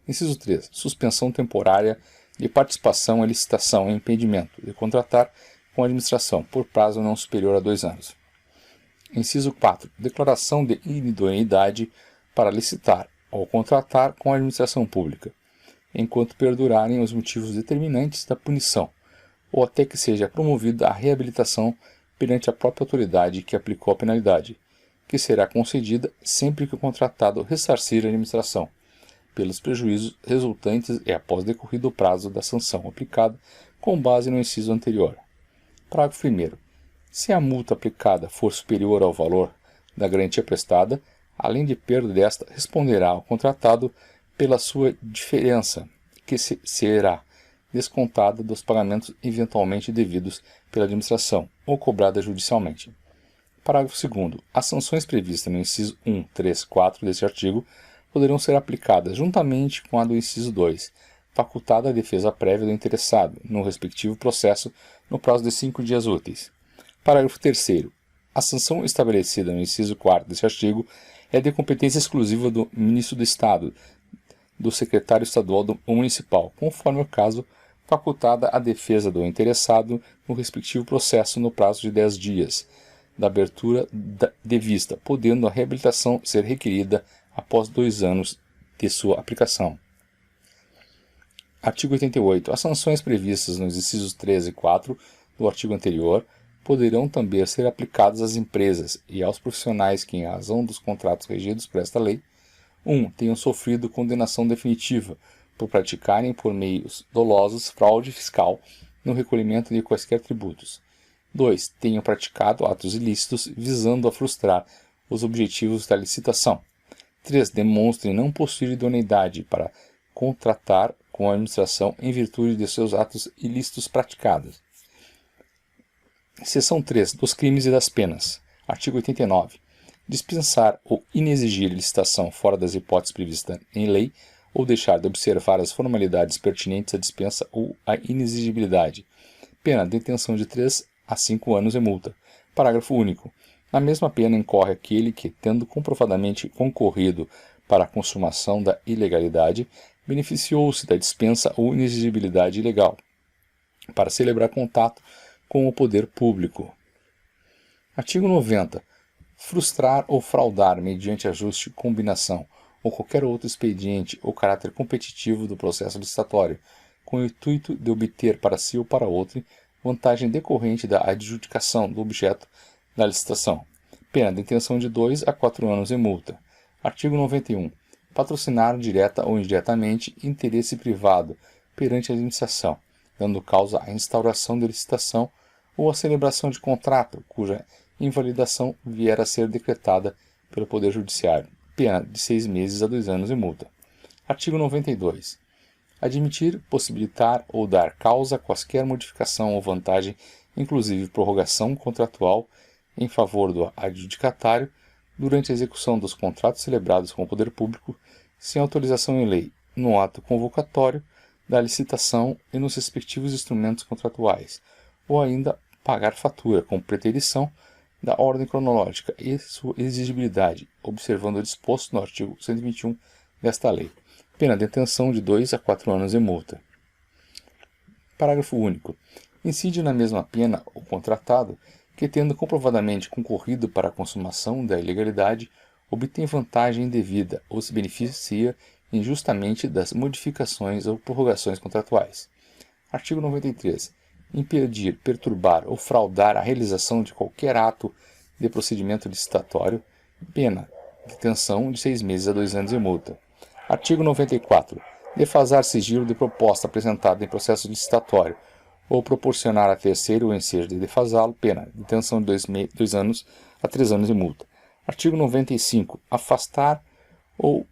Inciso 3. Suspensão temporária de participação em licitação e impedimento de contratar com a administração por prazo não superior a 2 anos. Inciso 4. Declaração de inidoneidade para licitar ou contratar com a administração pública, enquanto perdurarem os motivos determinantes da punição, ou até que seja promovida a reabilitação perante a própria autoridade que aplicou a penalidade, que será concedida sempre que o contratado ressarcir a administração pelos prejuízos resultantes e após decorrido o prazo da sanção aplicada com base no inciso anterior. Parágrafo 1º. Se a multa aplicada for superior ao valor da garantia prestada, além de perda desta, responderá ao contratado pela sua diferença, que será descontada dos pagamentos eventualmente devidos pela administração ou cobrada judicialmente. Parágrafo 2º. As sanções previstas no inciso 1, 3, 4 deste artigo poderão ser aplicadas juntamente com a do inciso 2, facultada a defesa prévia do interessado, no respectivo processo, no prazo de 5 dias úteis. Parágrafo 3º. A sanção estabelecida no inciso 4 deste artigo é de competência exclusiva do Ministro do Estado, do Secretário Estadual ou Municipal, conforme o caso, facultada a defesa do interessado no respectivo processo no prazo de 10 dias da abertura de vista, podendo a reabilitação ser requerida após 2 anos de sua aplicação. Artigo 88. As sanções previstas nos incisos 3 e 4 do artigo anterior poderão também ser aplicadas às empresas e aos profissionais que, em razão dos contratos regidos por esta lei, 1. Tenham sofrido condenação definitiva por praticarem por meios dolosos fraude fiscal no recolhimento de quaisquer tributos. 2. Tenham praticado atos ilícitos visando a frustrar os objetivos da licitação. 3. Demonstrem não possuir idoneidade para contratar com a administração em virtude de seus atos ilícitos praticados. Seção 3. Dos crimes e das penas. Artigo 89. Dispensar ou inexigir licitação fora das hipóteses previstas em lei ou deixar de observar as formalidades pertinentes à dispensa ou à inexigibilidade. Pena, detenção de 3 a 5 anos e multa. Parágrafo único. Na mesma pena incorre aquele que, tendo comprovadamente concorrido para a consumação da ilegalidade, beneficiou-se da dispensa ou inexigibilidade ilegal, para celebrar contato com o poder público. Artigo 90. Frustrar ou fraudar mediante ajuste, combinação ou qualquer outro expediente ou caráter competitivo do processo licitatório, com o intuito de obter para si ou para outro vantagem decorrente da adjudicação do objeto da licitação. Pena, detenção de 2 a 4 anos e multa. Artigo 91. Patrocinar direta ou indiretamente interesse privado perante a administração, dando causa à instauração de licitação ou à celebração de contrato, cuja invalidação vier a ser decretada pelo Poder Judiciário. Pena de 6 meses a 2 anos e multa. Artigo 92. Admitir, possibilitar ou dar causa a quaisquer modificação ou vantagem, inclusive prorrogação contratual, em favor do adjudicatário, durante a execução dos contratos celebrados com o poder público, sem autorização em lei, no ato convocatório da licitação e nos respectivos instrumentos contratuais, ou ainda pagar fatura com preterição da ordem cronológica e sua exigibilidade, observando o disposto no artigo 121 desta lei. Pena, detenção de 2 a 4 anos e multa. Parágrafo único. Incide na mesma pena o contratado que, tendo comprovadamente concorrido para a consumação da ilegalidade, obtém vantagem indevida ou se beneficia injustamente das modificações ou prorrogações contratuais. Artigo 93. Impedir, perturbar ou fraudar a realização de qualquer ato de procedimento licitatório. Pena, detenção de 6 meses a 2 anos e multa. Artigo 94. Defasar sigilo de proposta apresentada em processo licitatório ou proporcionar a terceiro o ensejo de defasá-lo, pena, detenção de 2 anos a 3 anos e multa. Artigo 95. Afastar ou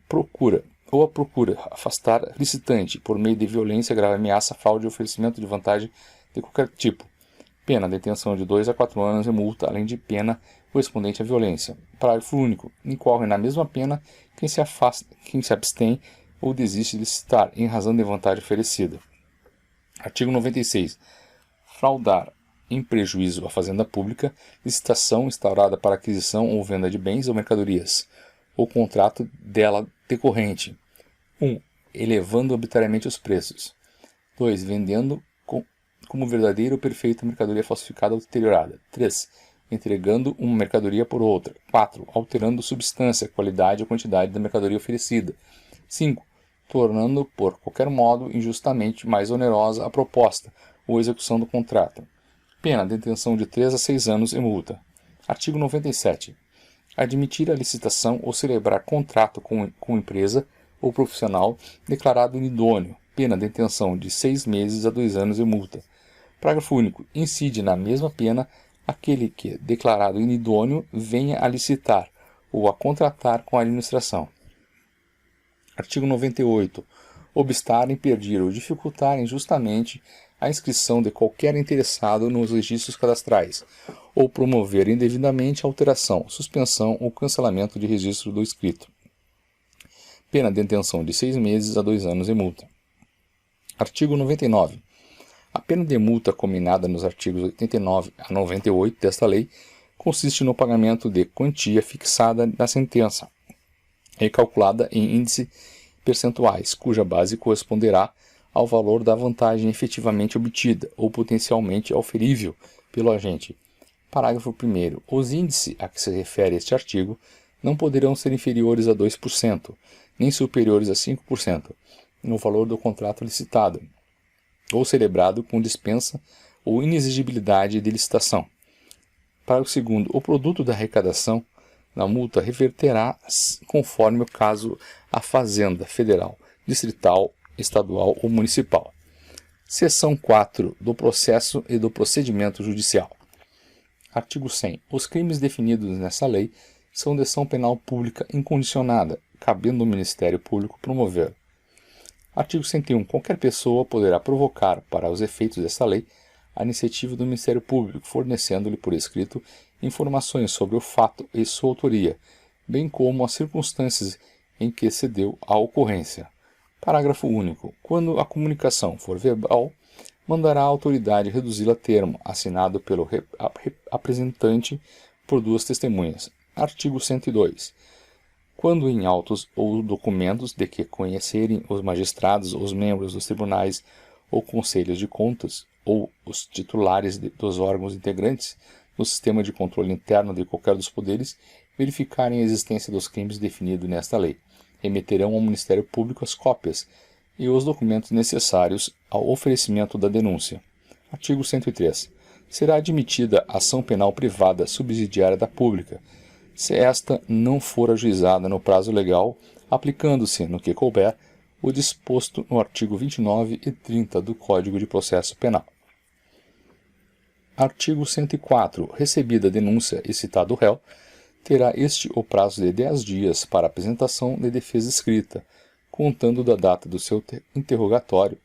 a procura, afastar licitante por meio de violência, grave ameaça, fraude ou oferecimento de vantagem de qualquer tipo. Pena, detenção de 2 a 4 anos e multa, além de pena correspondente à violência. Parágrafo único. Incorre na mesma pena quem se abstém ou desiste de licitar em razão de vantagem oferecida. Artigo 96. Fraudar em prejuízo à fazenda pública, licitação instaurada para aquisição ou venda de bens ou mercadorias, ou contrato dela decorrente. 1. Elevando arbitrariamente os preços. 2. Vendendo como verdadeira ou perfeita mercadoria falsificada ou deteriorada. 3. Entregando uma mercadoria por outra. 4. Alterando substância, qualidade ou quantidade da mercadoria oferecida. 5. Tornando por qualquer modo injustamente mais onerosa a proposta ou execução do contrato. Pena, detenção de 3 a 6 anos e multa. Artigo 97. admitir a licitação ou celebrar contrato com empresa ou profissional declarado inidôneo, pena de detenção de 6 meses a 2 anos e multa. Parágrafo único. Incide na mesma pena aquele que, declarado inidôneo, venha a licitar ou a contratar com a administração. Artigo 98. Obstar, impedir ou dificultar injustamente a inscrição de qualquer interessado nos registros cadastrais, ou promover indevidamente a alteração, suspensão ou cancelamento de registro do inscrito. Pena de detenção de 6 meses a 2 anos e multa. Artigo 99. A pena de multa combinada nos artigos 89 a 98 desta lei consiste no pagamento de quantia fixada na sentença, recalculada em índice percentuais, cuja base corresponderá ao valor da vantagem efetivamente obtida ou potencialmente auferível pelo agente. Parágrafo 1º. Os índices a que se refere este artigo não poderão ser inferiores a 2%, nem superiores a 5%, no valor do contrato licitado, ou celebrado com dispensa ou inexigibilidade de licitação. Parágrafo 2º. O produto da arrecadação da multa reverterá, conforme o caso, à Fazenda Federal, Distrital, Estadual ou Municipal. Seção 4 do Processo e do Procedimento Judicial. Artigo 100. Os crimes definidos nessa lei são de ação penal pública incondicionada, cabendo ao Ministério Público promover. Artigo 101. Qualquer pessoa poderá provocar, para os efeitos desta lei, a iniciativa do Ministério Público, fornecendo-lhe por escrito informações sobre o fato e sua autoria, bem como as circunstâncias em que se deu a ocorrência. Parágrafo único. Quando a comunicação for verbal, mandará a autoridade reduzi-la a termo, assinado pelo apresentante por 2 testemunhas. Artigo 102. Quando em autos ou documentos de que conhecerem os magistrados, os membros dos tribunais ou conselhos de contas, ou os titulares dos órgãos integrantes do sistema de controle interno de qualquer dos poderes, verificarem a existência dos crimes definidos nesta lei, remeterão ao Ministério Público as cópias e os documentos necessários ao oferecimento da denúncia. Artigo 103. Será admitida ação penal privada subsidiária da pública, se esta não for ajuizada no prazo legal, aplicando-se, no que couber, o disposto no artigo 29 e 30 do Código de Processo Penal. Artigo 104. Recebida a denúncia e citado o réu, terá este o prazo de 10 dias para apresentação de defesa escrita, contando da data do seu interrogatório,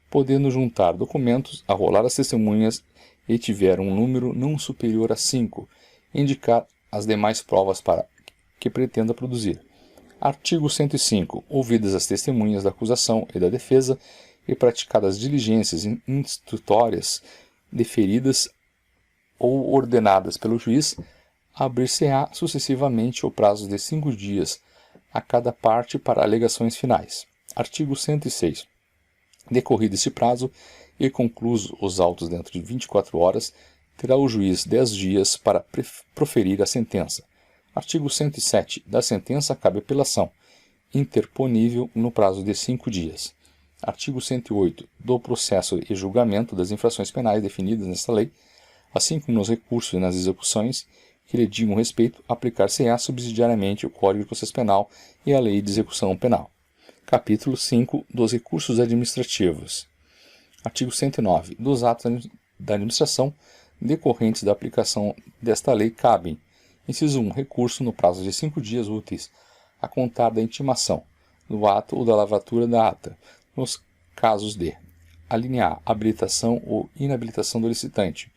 podendo juntar documentos, arrolar as testemunhas e tiver um número não superior a 5, indicar as demais provas para que pretenda produzir. Artigo 105. Ouvidas as testemunhas da acusação e da defesa e praticadas diligências instrutórias deferidas ou ordenadas pelo juiz, abrir-se-á sucessivamente o prazo de 5 dias a cada parte para alegações finais. Artigo 106. Decorrido este prazo e concluso os autos dentro de 24 horas, terá o juiz 10 dias para proferir a sentença. Artigo 107. Da sentença cabe apelação, interponível no prazo de 5 dias. Artigo 108. Do processo e julgamento das infrações penais definidas nesta lei, assim como nos recursos e nas execuções que lhe digam respeito, aplicar-se-á subsidiariamente o Código de Processo Penal e a Lei de Execução Penal. Capítulo 5 dos recursos administrativos. Artigo 109. Dos atos da administração decorrentes da aplicação desta lei cabem: inciso 1. Recurso no prazo de 5 dias úteis, a contar da intimação, do ato ou da lavratura da ata, nos casos de: alínea A. Habilitação ou inabilitação do licitante.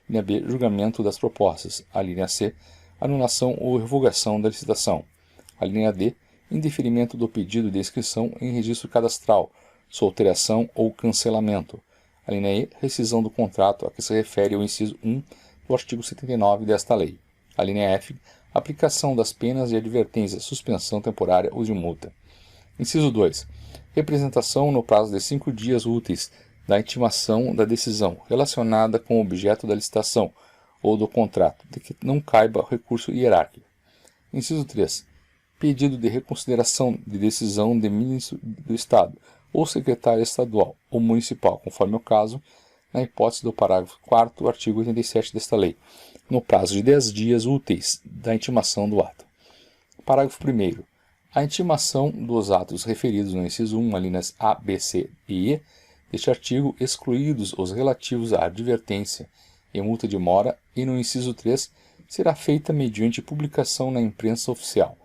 Linha B. Julgamento das propostas. Alínea C. Anulação ou revogação da licitação. Alínea D. Indeferimento do pedido de inscrição em registro cadastral, sua alteração ou cancelamento. Alínea E. Rescisão do contrato a que se refere o inciso 1 do artigo 79 desta lei. Alínea F. Aplicação das penas de advertência, suspensão temporária ou de multa. Inciso 2. Representação no prazo de 5 dias úteis da intimação da decisão relacionada com o objeto da licitação ou do contrato, de que não caiba recurso hierárquico. Inciso 3. Pedido de reconsideração de decisão de ministro do Estado ou secretário estadual ou municipal, conforme o caso, na hipótese do parágrafo 4º, artigo 87 desta lei, no prazo de 10 dias úteis da intimação do ato. Parágrafo 1º. A intimação dos atos referidos no inciso 1, alíneas A, B, C e E, deste artigo, excluídos os relativos à advertência e multa de mora, e no inciso 3, será feita mediante publicação na imprensa oficial,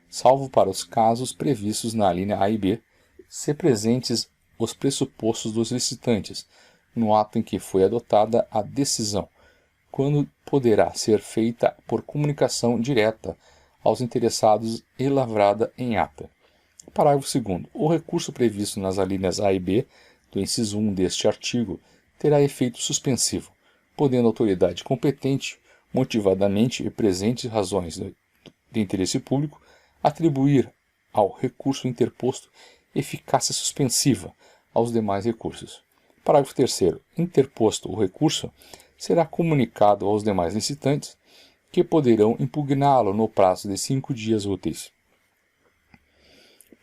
salvo para os casos previstos na alínea A e B, se presentes os pressupostos dos licitantes, no ato em que foi adotada a decisão, quando poderá ser feita por comunicação direta aos interessados e lavrada em ata. Parágrafo 2º. O recurso previsto nas alíneas A e B do inciso 1 deste artigo terá efeito suspensivo, podendo a autoridade competente, motivadamente e presentes razões de interesse público, atribuir ao recurso interposto eficácia suspensiva aos demais recursos. Parágrafo 3º. Interposto o recurso, será comunicado aos demais licitantes, que poderão impugná-lo no prazo de 5 dias úteis.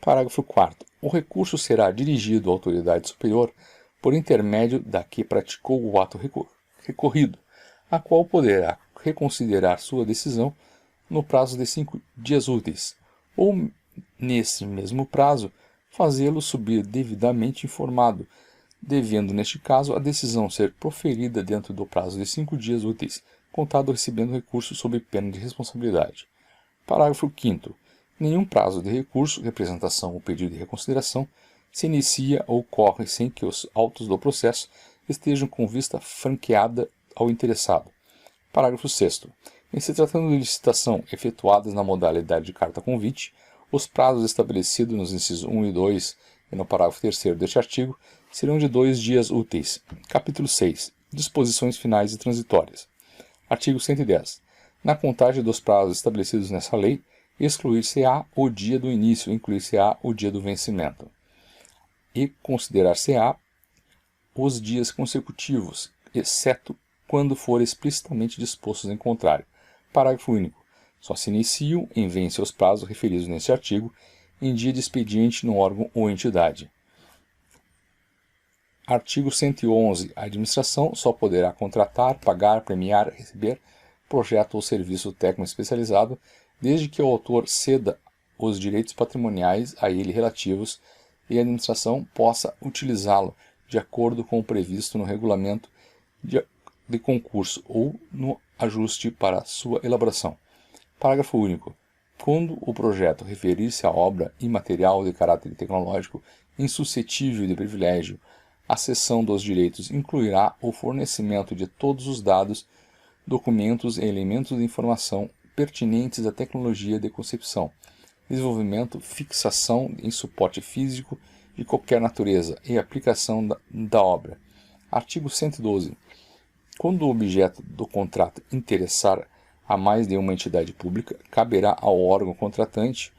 Parágrafo 4º. O recurso será dirigido à autoridade superior por intermédio da que praticou o ato recorrido, a qual poderá reconsiderar sua decisão no prazo de 5 dias úteis, ou, nesse mesmo prazo, fazê-lo subir devidamente informado, devendo, neste caso, a decisão ser proferida dentro do prazo de 5 dias úteis, contado recebendo recurso sob pena de responsabilidade. Parágrafo 5º. Nenhum prazo de recurso, representação ou pedido de reconsideração se inicia ou corre sem que os autos do processo estejam com vista franqueada ao interessado. Parágrafo 6º. Em se tratando de licitação efetuadas na modalidade de carta-convite, os prazos estabelecidos nos incisos 1 e 2 e no parágrafo 3º deste artigo serão de 2 dias úteis. Capítulo 6. Disposições finais e transitórias. Artigo 110. Na contagem dos prazos estabelecidos nessa lei, excluir-se-á o dia do início, incluir-se-á o dia do vencimento, e considerar-se-á os dias consecutivos, exceto quando for explicitamente dispostos em contrário. Parágrafo único. Só se iniciam e vencem os prazos referidos neste artigo em dia de expediente no órgão ou entidade. Artigo 111. A administração só poderá contratar, pagar, premiar, receber projeto ou serviço técnico especializado, desde que o autor ceda os direitos patrimoniais a ele relativos e a administração possa utilizá-lo de acordo com o previsto no regulamento de concurso ou no ajuste para sua elaboração. Parágrafo único. Quando o projeto referir-se a obra imaterial de caráter tecnológico insuscetível de privilégio, a cessão dos direitos incluirá o fornecimento de todos os dados, documentos e elementos de informação pertinentes à tecnologia de concepção, desenvolvimento, fixação em suporte físico de qualquer natureza e aplicação da obra. Artigo 112. Quando o objeto do contrato interessar a mais de uma entidade pública, caberá ao órgão contratante,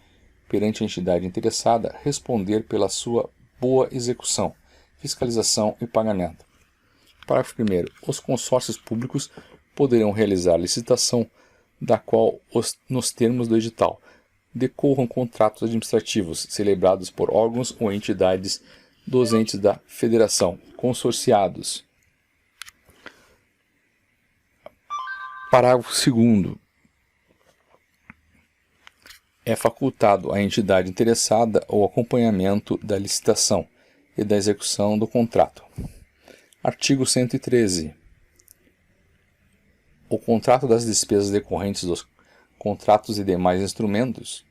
perante a entidade interessada, responder pela sua boa execução, fiscalização e pagamento. Parágrafo 1º. Os consórcios públicos poderão realizar licitação da qual, nos termos do edital, decorram contratos administrativos celebrados por órgãos ou entidades dos entes da federação, consorciados. Parágrafo 2º. É facultado à entidade interessada o acompanhamento da licitação e da execução do contrato. Artigo 113. O contrato das despesas decorrentes dos contratos e demais instrumentos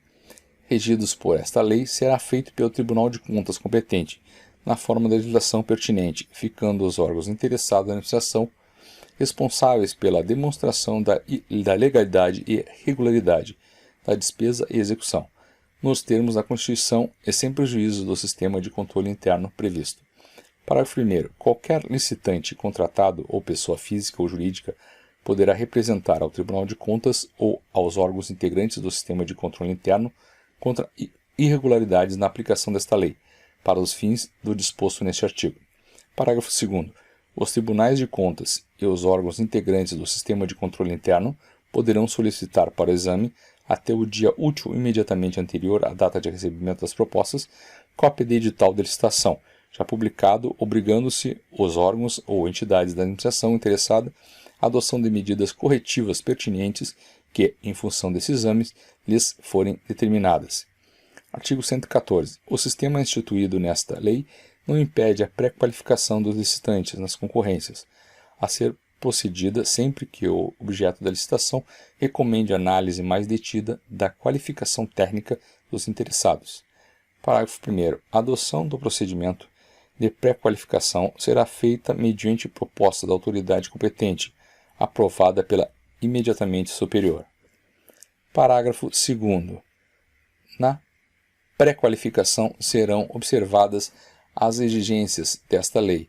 regidos por esta lei será feito pelo Tribunal de Contas competente, na forma da legislação pertinente, ficando os órgãos interessados na administração responsáveis pela demonstração da legalidade e regularidade da despesa e execução, nos termos da Constituição e sem prejuízo do sistema de controle interno previsto. Parágrafo 1º. Qualquer licitante, contratado ou pessoa física ou jurídica poderá representar ao Tribunal de Contas ou aos órgãos integrantes do sistema de controle interno contra irregularidades na aplicação desta lei, para os fins do disposto neste artigo. Parágrafo 2º. Os tribunais de contas e os órgãos integrantes do sistema de controle interno poderão solicitar para o exame, até o dia útil imediatamente anterior à data de recebimento das propostas, cópia de edital de licitação, já publicado, obrigando-se os órgãos ou entidades da administração interessada à adoção de medidas corretivas pertinentes que, em função desses exames, lhes forem determinadas. Artigo 114. O sistema instituído nesta lei não impede a pré-qualificação dos licitantes nas concorrências, a ser procedida sempre que o objeto da licitação recomende análise mais detida da qualificação técnica dos interessados. Parágrafo 1º. A adoção do procedimento de pré-qualificação será feita mediante proposta da autoridade competente, aprovada pela imediatamente superior. Parágrafo 2º. Na pré-qualificação serão observadas as exigências desta lei,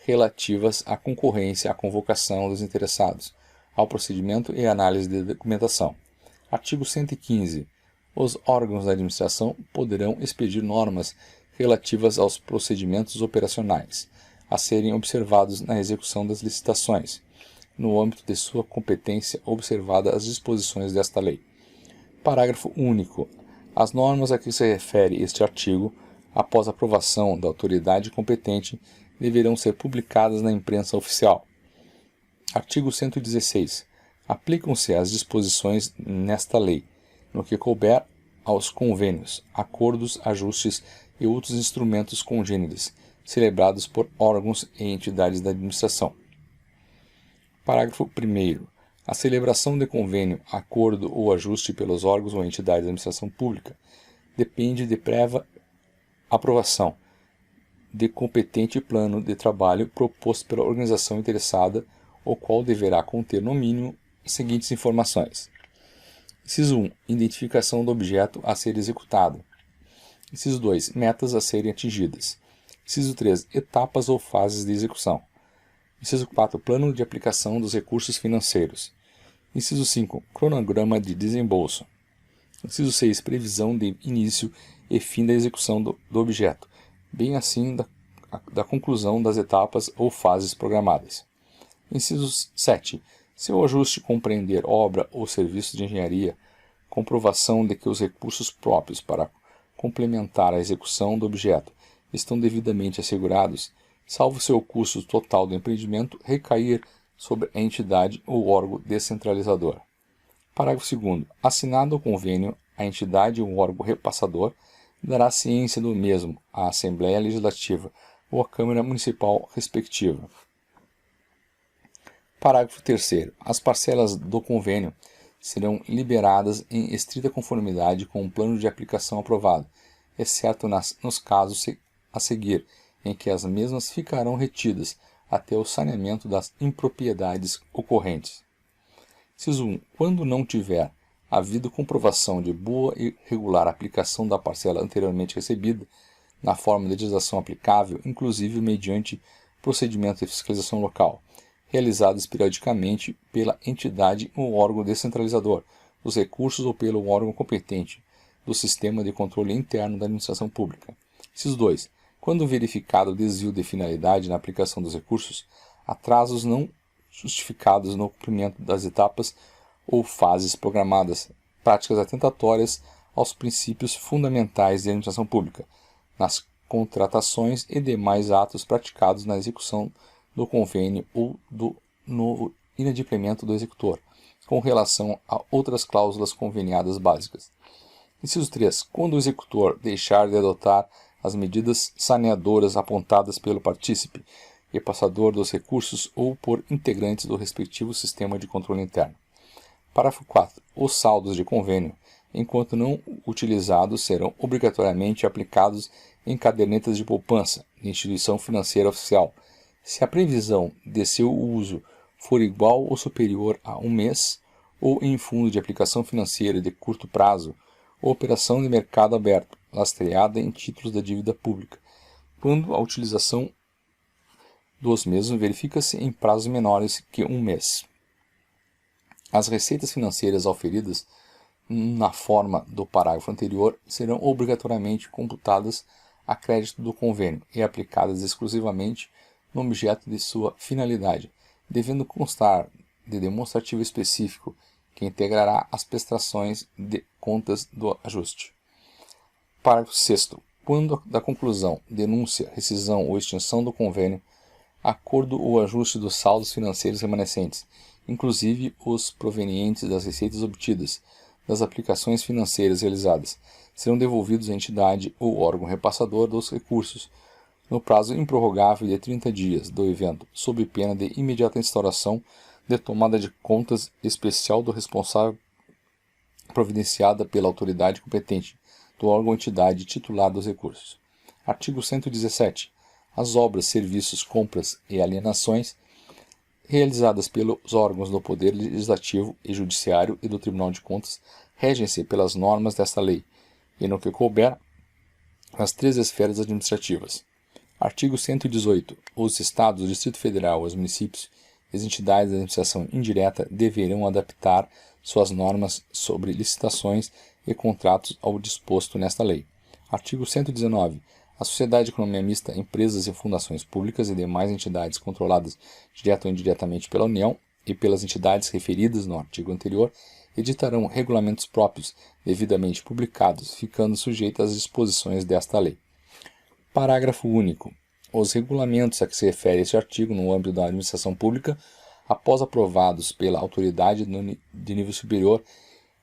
relativas à concorrência, à convocação dos interessados, ao procedimento e análise de documentação. Artigo 115. Os órgãos da administração poderão expedir normas relativas aos procedimentos operacionais, a serem observados na execução das licitações, no âmbito de sua competência, observadas as disposições desta lei. Parágrafo único. As normas a que se refere este artigo, após aprovação da autoridade competente, deverão ser publicadas na imprensa oficial. Artigo 116. Aplicam-se as disposições nesta lei, no que couber, aos convênios, acordos, ajustes e outros instrumentos congêneres, celebrados por órgãos e entidades da administração. Parágrafo 1º. A celebração de convênio, acordo ou ajuste pelos órgãos ou entidades da administração pública depende de prévia aprovação de competente plano de trabalho proposto pela organização interessada, o qual deverá conter, no mínimo, as seguintes informações. Inciso 1. Identificação do objeto a ser executado. Inciso 2. Metas a serem atingidas. Inciso 3. Etapas ou fases de execução. Inciso 4. Plano de aplicação dos recursos financeiros. Inciso 5. Cronograma de desembolso. Inciso 6. Previsão de início e fim da execução do objeto, bem assim da conclusão das etapas ou fases programadas. Inciso 7. Se o ajuste compreender obra ou serviço de engenharia, comprovação de que os recursos próprios para complementar a execução do objeto estão devidamente assegurados, salvo seu custo total do empreendimento recair sobre a entidade ou órgão descentralizador. Parágrafo 2º. Assinado o convênio, a entidade ou órgão repassador dará ciência do mesmo à Assembleia Legislativa ou à Câmara Municipal respectiva. Parágrafo 3º. As parcelas do convênio serão liberadas em estrita conformidade com o plano de aplicação aprovado, exceto nos casos a seguir, em que as mesmas ficarão retidas até o saneamento das impropriedades ocorrentes. Inciso 1. Quando não tiver havido comprovação de boa e regular aplicação da parcela anteriormente recebida, na forma de legislação aplicável, inclusive mediante procedimento de fiscalização local, realizados periodicamente pela entidade ou órgão descentralizador dos recursos ou pelo órgão competente do sistema de controle interno da administração pública. Inciso 2. Quando verificado o desvio de finalidade na aplicação dos recursos, atrasos não justificados no cumprimento das etapas ou fases programadas, práticas atentatórias aos princípios fundamentais da administração pública, nas contratações e demais atos praticados na execução do convênio ou no inadimplemento do executor, com relação a outras cláusulas conveniadas básicas. Inciso 3. Quando o executor deixar de adotar as medidas saneadoras apontadas pelo partícipe, repassador dos recursos ou por integrantes do respectivo sistema de controle interno. Parágrafo 4. Os saldos de convênio, enquanto não utilizados, serão obrigatoriamente aplicados em cadernetas de poupança de instituição financeira oficial, se a previsão de seu uso for igual ou superior a 1 mês, ou em fundo de aplicação financeira de curto prazo, ou operação de mercado aberto, lastreada em títulos da dívida pública, quando a utilização dos mesmos verifica-se em prazos menores que 1 mês. As receitas financeiras auferidas na forma do parágrafo anterior serão obrigatoriamente computadas a crédito do convênio e aplicadas exclusivamente no objeto de sua finalidade, devendo constar de demonstrativo específico que integrará as prestações de contas do ajuste. Parágrafo 6º. Quando da conclusão, denúncia, rescisão ou extinção do convênio, acordo ou ajuste dos saldos financeiros remanescentes inclusive os provenientes das receitas obtidas das aplicações financeiras realizadas, serão devolvidos à entidade ou órgão repassador dos recursos, no prazo improrrogável de 30 dias do evento, sob pena de imediata instauração de tomada de contas especial do responsável providenciada pela autoridade competente do órgão ou entidade titular dos recursos. Artigo 117. As obras, serviços, compras e alienações realizadas pelos órgãos do Poder Legislativo e Judiciário e do Tribunal de Contas regem-se pelas normas desta lei, e no que couber, nas 3 esferas administrativas. Artigo 118. Os Estados, o Distrito Federal, os municípios e as entidades da administração indireta deverão adaptar suas normas sobre licitações e contratos ao disposto nesta lei. Artigo 119. A sociedade de economia mista, empresas e fundações públicas e demais entidades controladas direta ou indiretamente pela União e pelas entidades referidas no artigo anterior editarão regulamentos próprios devidamente publicados, ficando sujeitos às disposições desta lei. Parágrafo único. Os regulamentos a que se refere este artigo no âmbito da administração pública, após aprovados pela autoridade de nível superior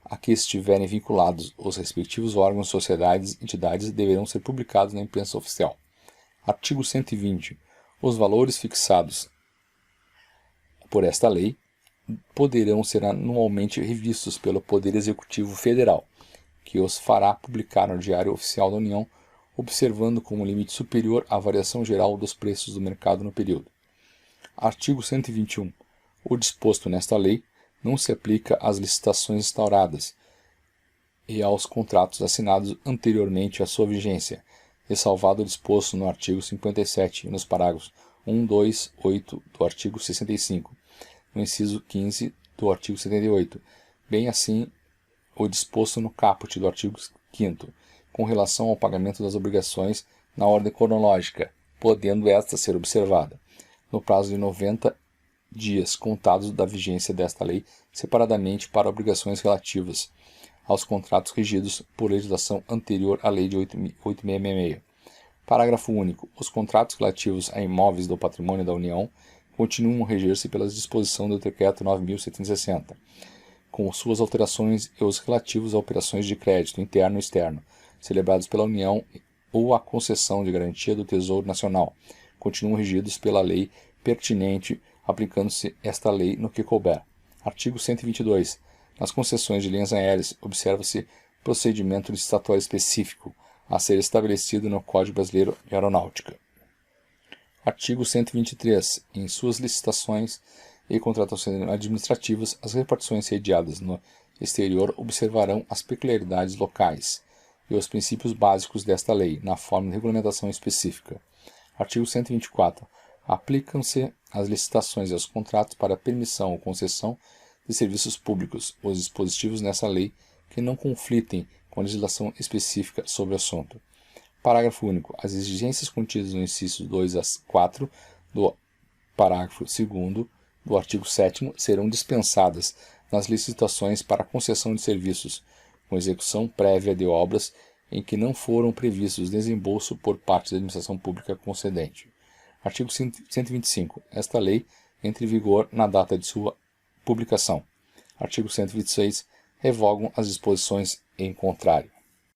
a que estiverem vinculados os respectivos órgãos, sociedades e entidades, deverão ser publicados na imprensa oficial. Artigo 120. Os valores fixados por esta lei poderão ser anualmente revistos pelo Poder Executivo Federal, que os fará publicar no Diário Oficial da União, observando como limite superior a variação geral dos preços do mercado no período. Artigo 121. O disposto nesta lei não se aplica às licitações instauradas e aos contratos assinados anteriormente à sua vigência, ressalvado o disposto no artigo 57 e nos parágrafos 1, 2, 8 do artigo 65, no inciso 15 do artigo 78, bem assim o disposto no caput do artigo 5º, com relação ao pagamento das obrigações na ordem cronológica, podendo esta ser observada, no prazo de 90 dias contados da vigência desta lei, separadamente para obrigações relativas aos contratos regidos por legislação anterior à Lei de 8.666. Parágrafo único. Os contratos relativos a imóveis do patrimônio da União continuam a reger-se pelas disposições do Decreto 9.760, com suas alterações e os relativos a operações de crédito interno e externo, celebrados pela União ou a concessão de garantia do Tesouro Nacional, continuam regidos pela lei pertinente, aplicando-se esta lei no que couber. Artigo 122. Nas concessões de linhas aéreas, observa-se procedimento licitatório específico a ser estabelecido no Código Brasileiro de Aeronáutica. Artigo 123. Em suas licitações e contratações administrativas, as repartições sediadas no exterior observarão as peculiaridades locais e os princípios básicos desta lei, na forma de regulamentação específica. Artigo 124. Aplicam-se às licitações e aos contratos para permissão ou concessão de serviços públicos os dispositivos nessa lei que não conflitem com a legislação específica sobre o assunto. Parágrafo único. As exigências contidas no inciso 2 a 4 do parágrafo 2º do artigo 7º serão dispensadas nas licitações para concessão de serviços, com execução prévia de obras em que não foram previstos desembolso por parte da administração pública concedente. Artigo 125. Esta lei entra em vigor na data de sua publicação. Artigo 126. Revogam as disposições em contrário.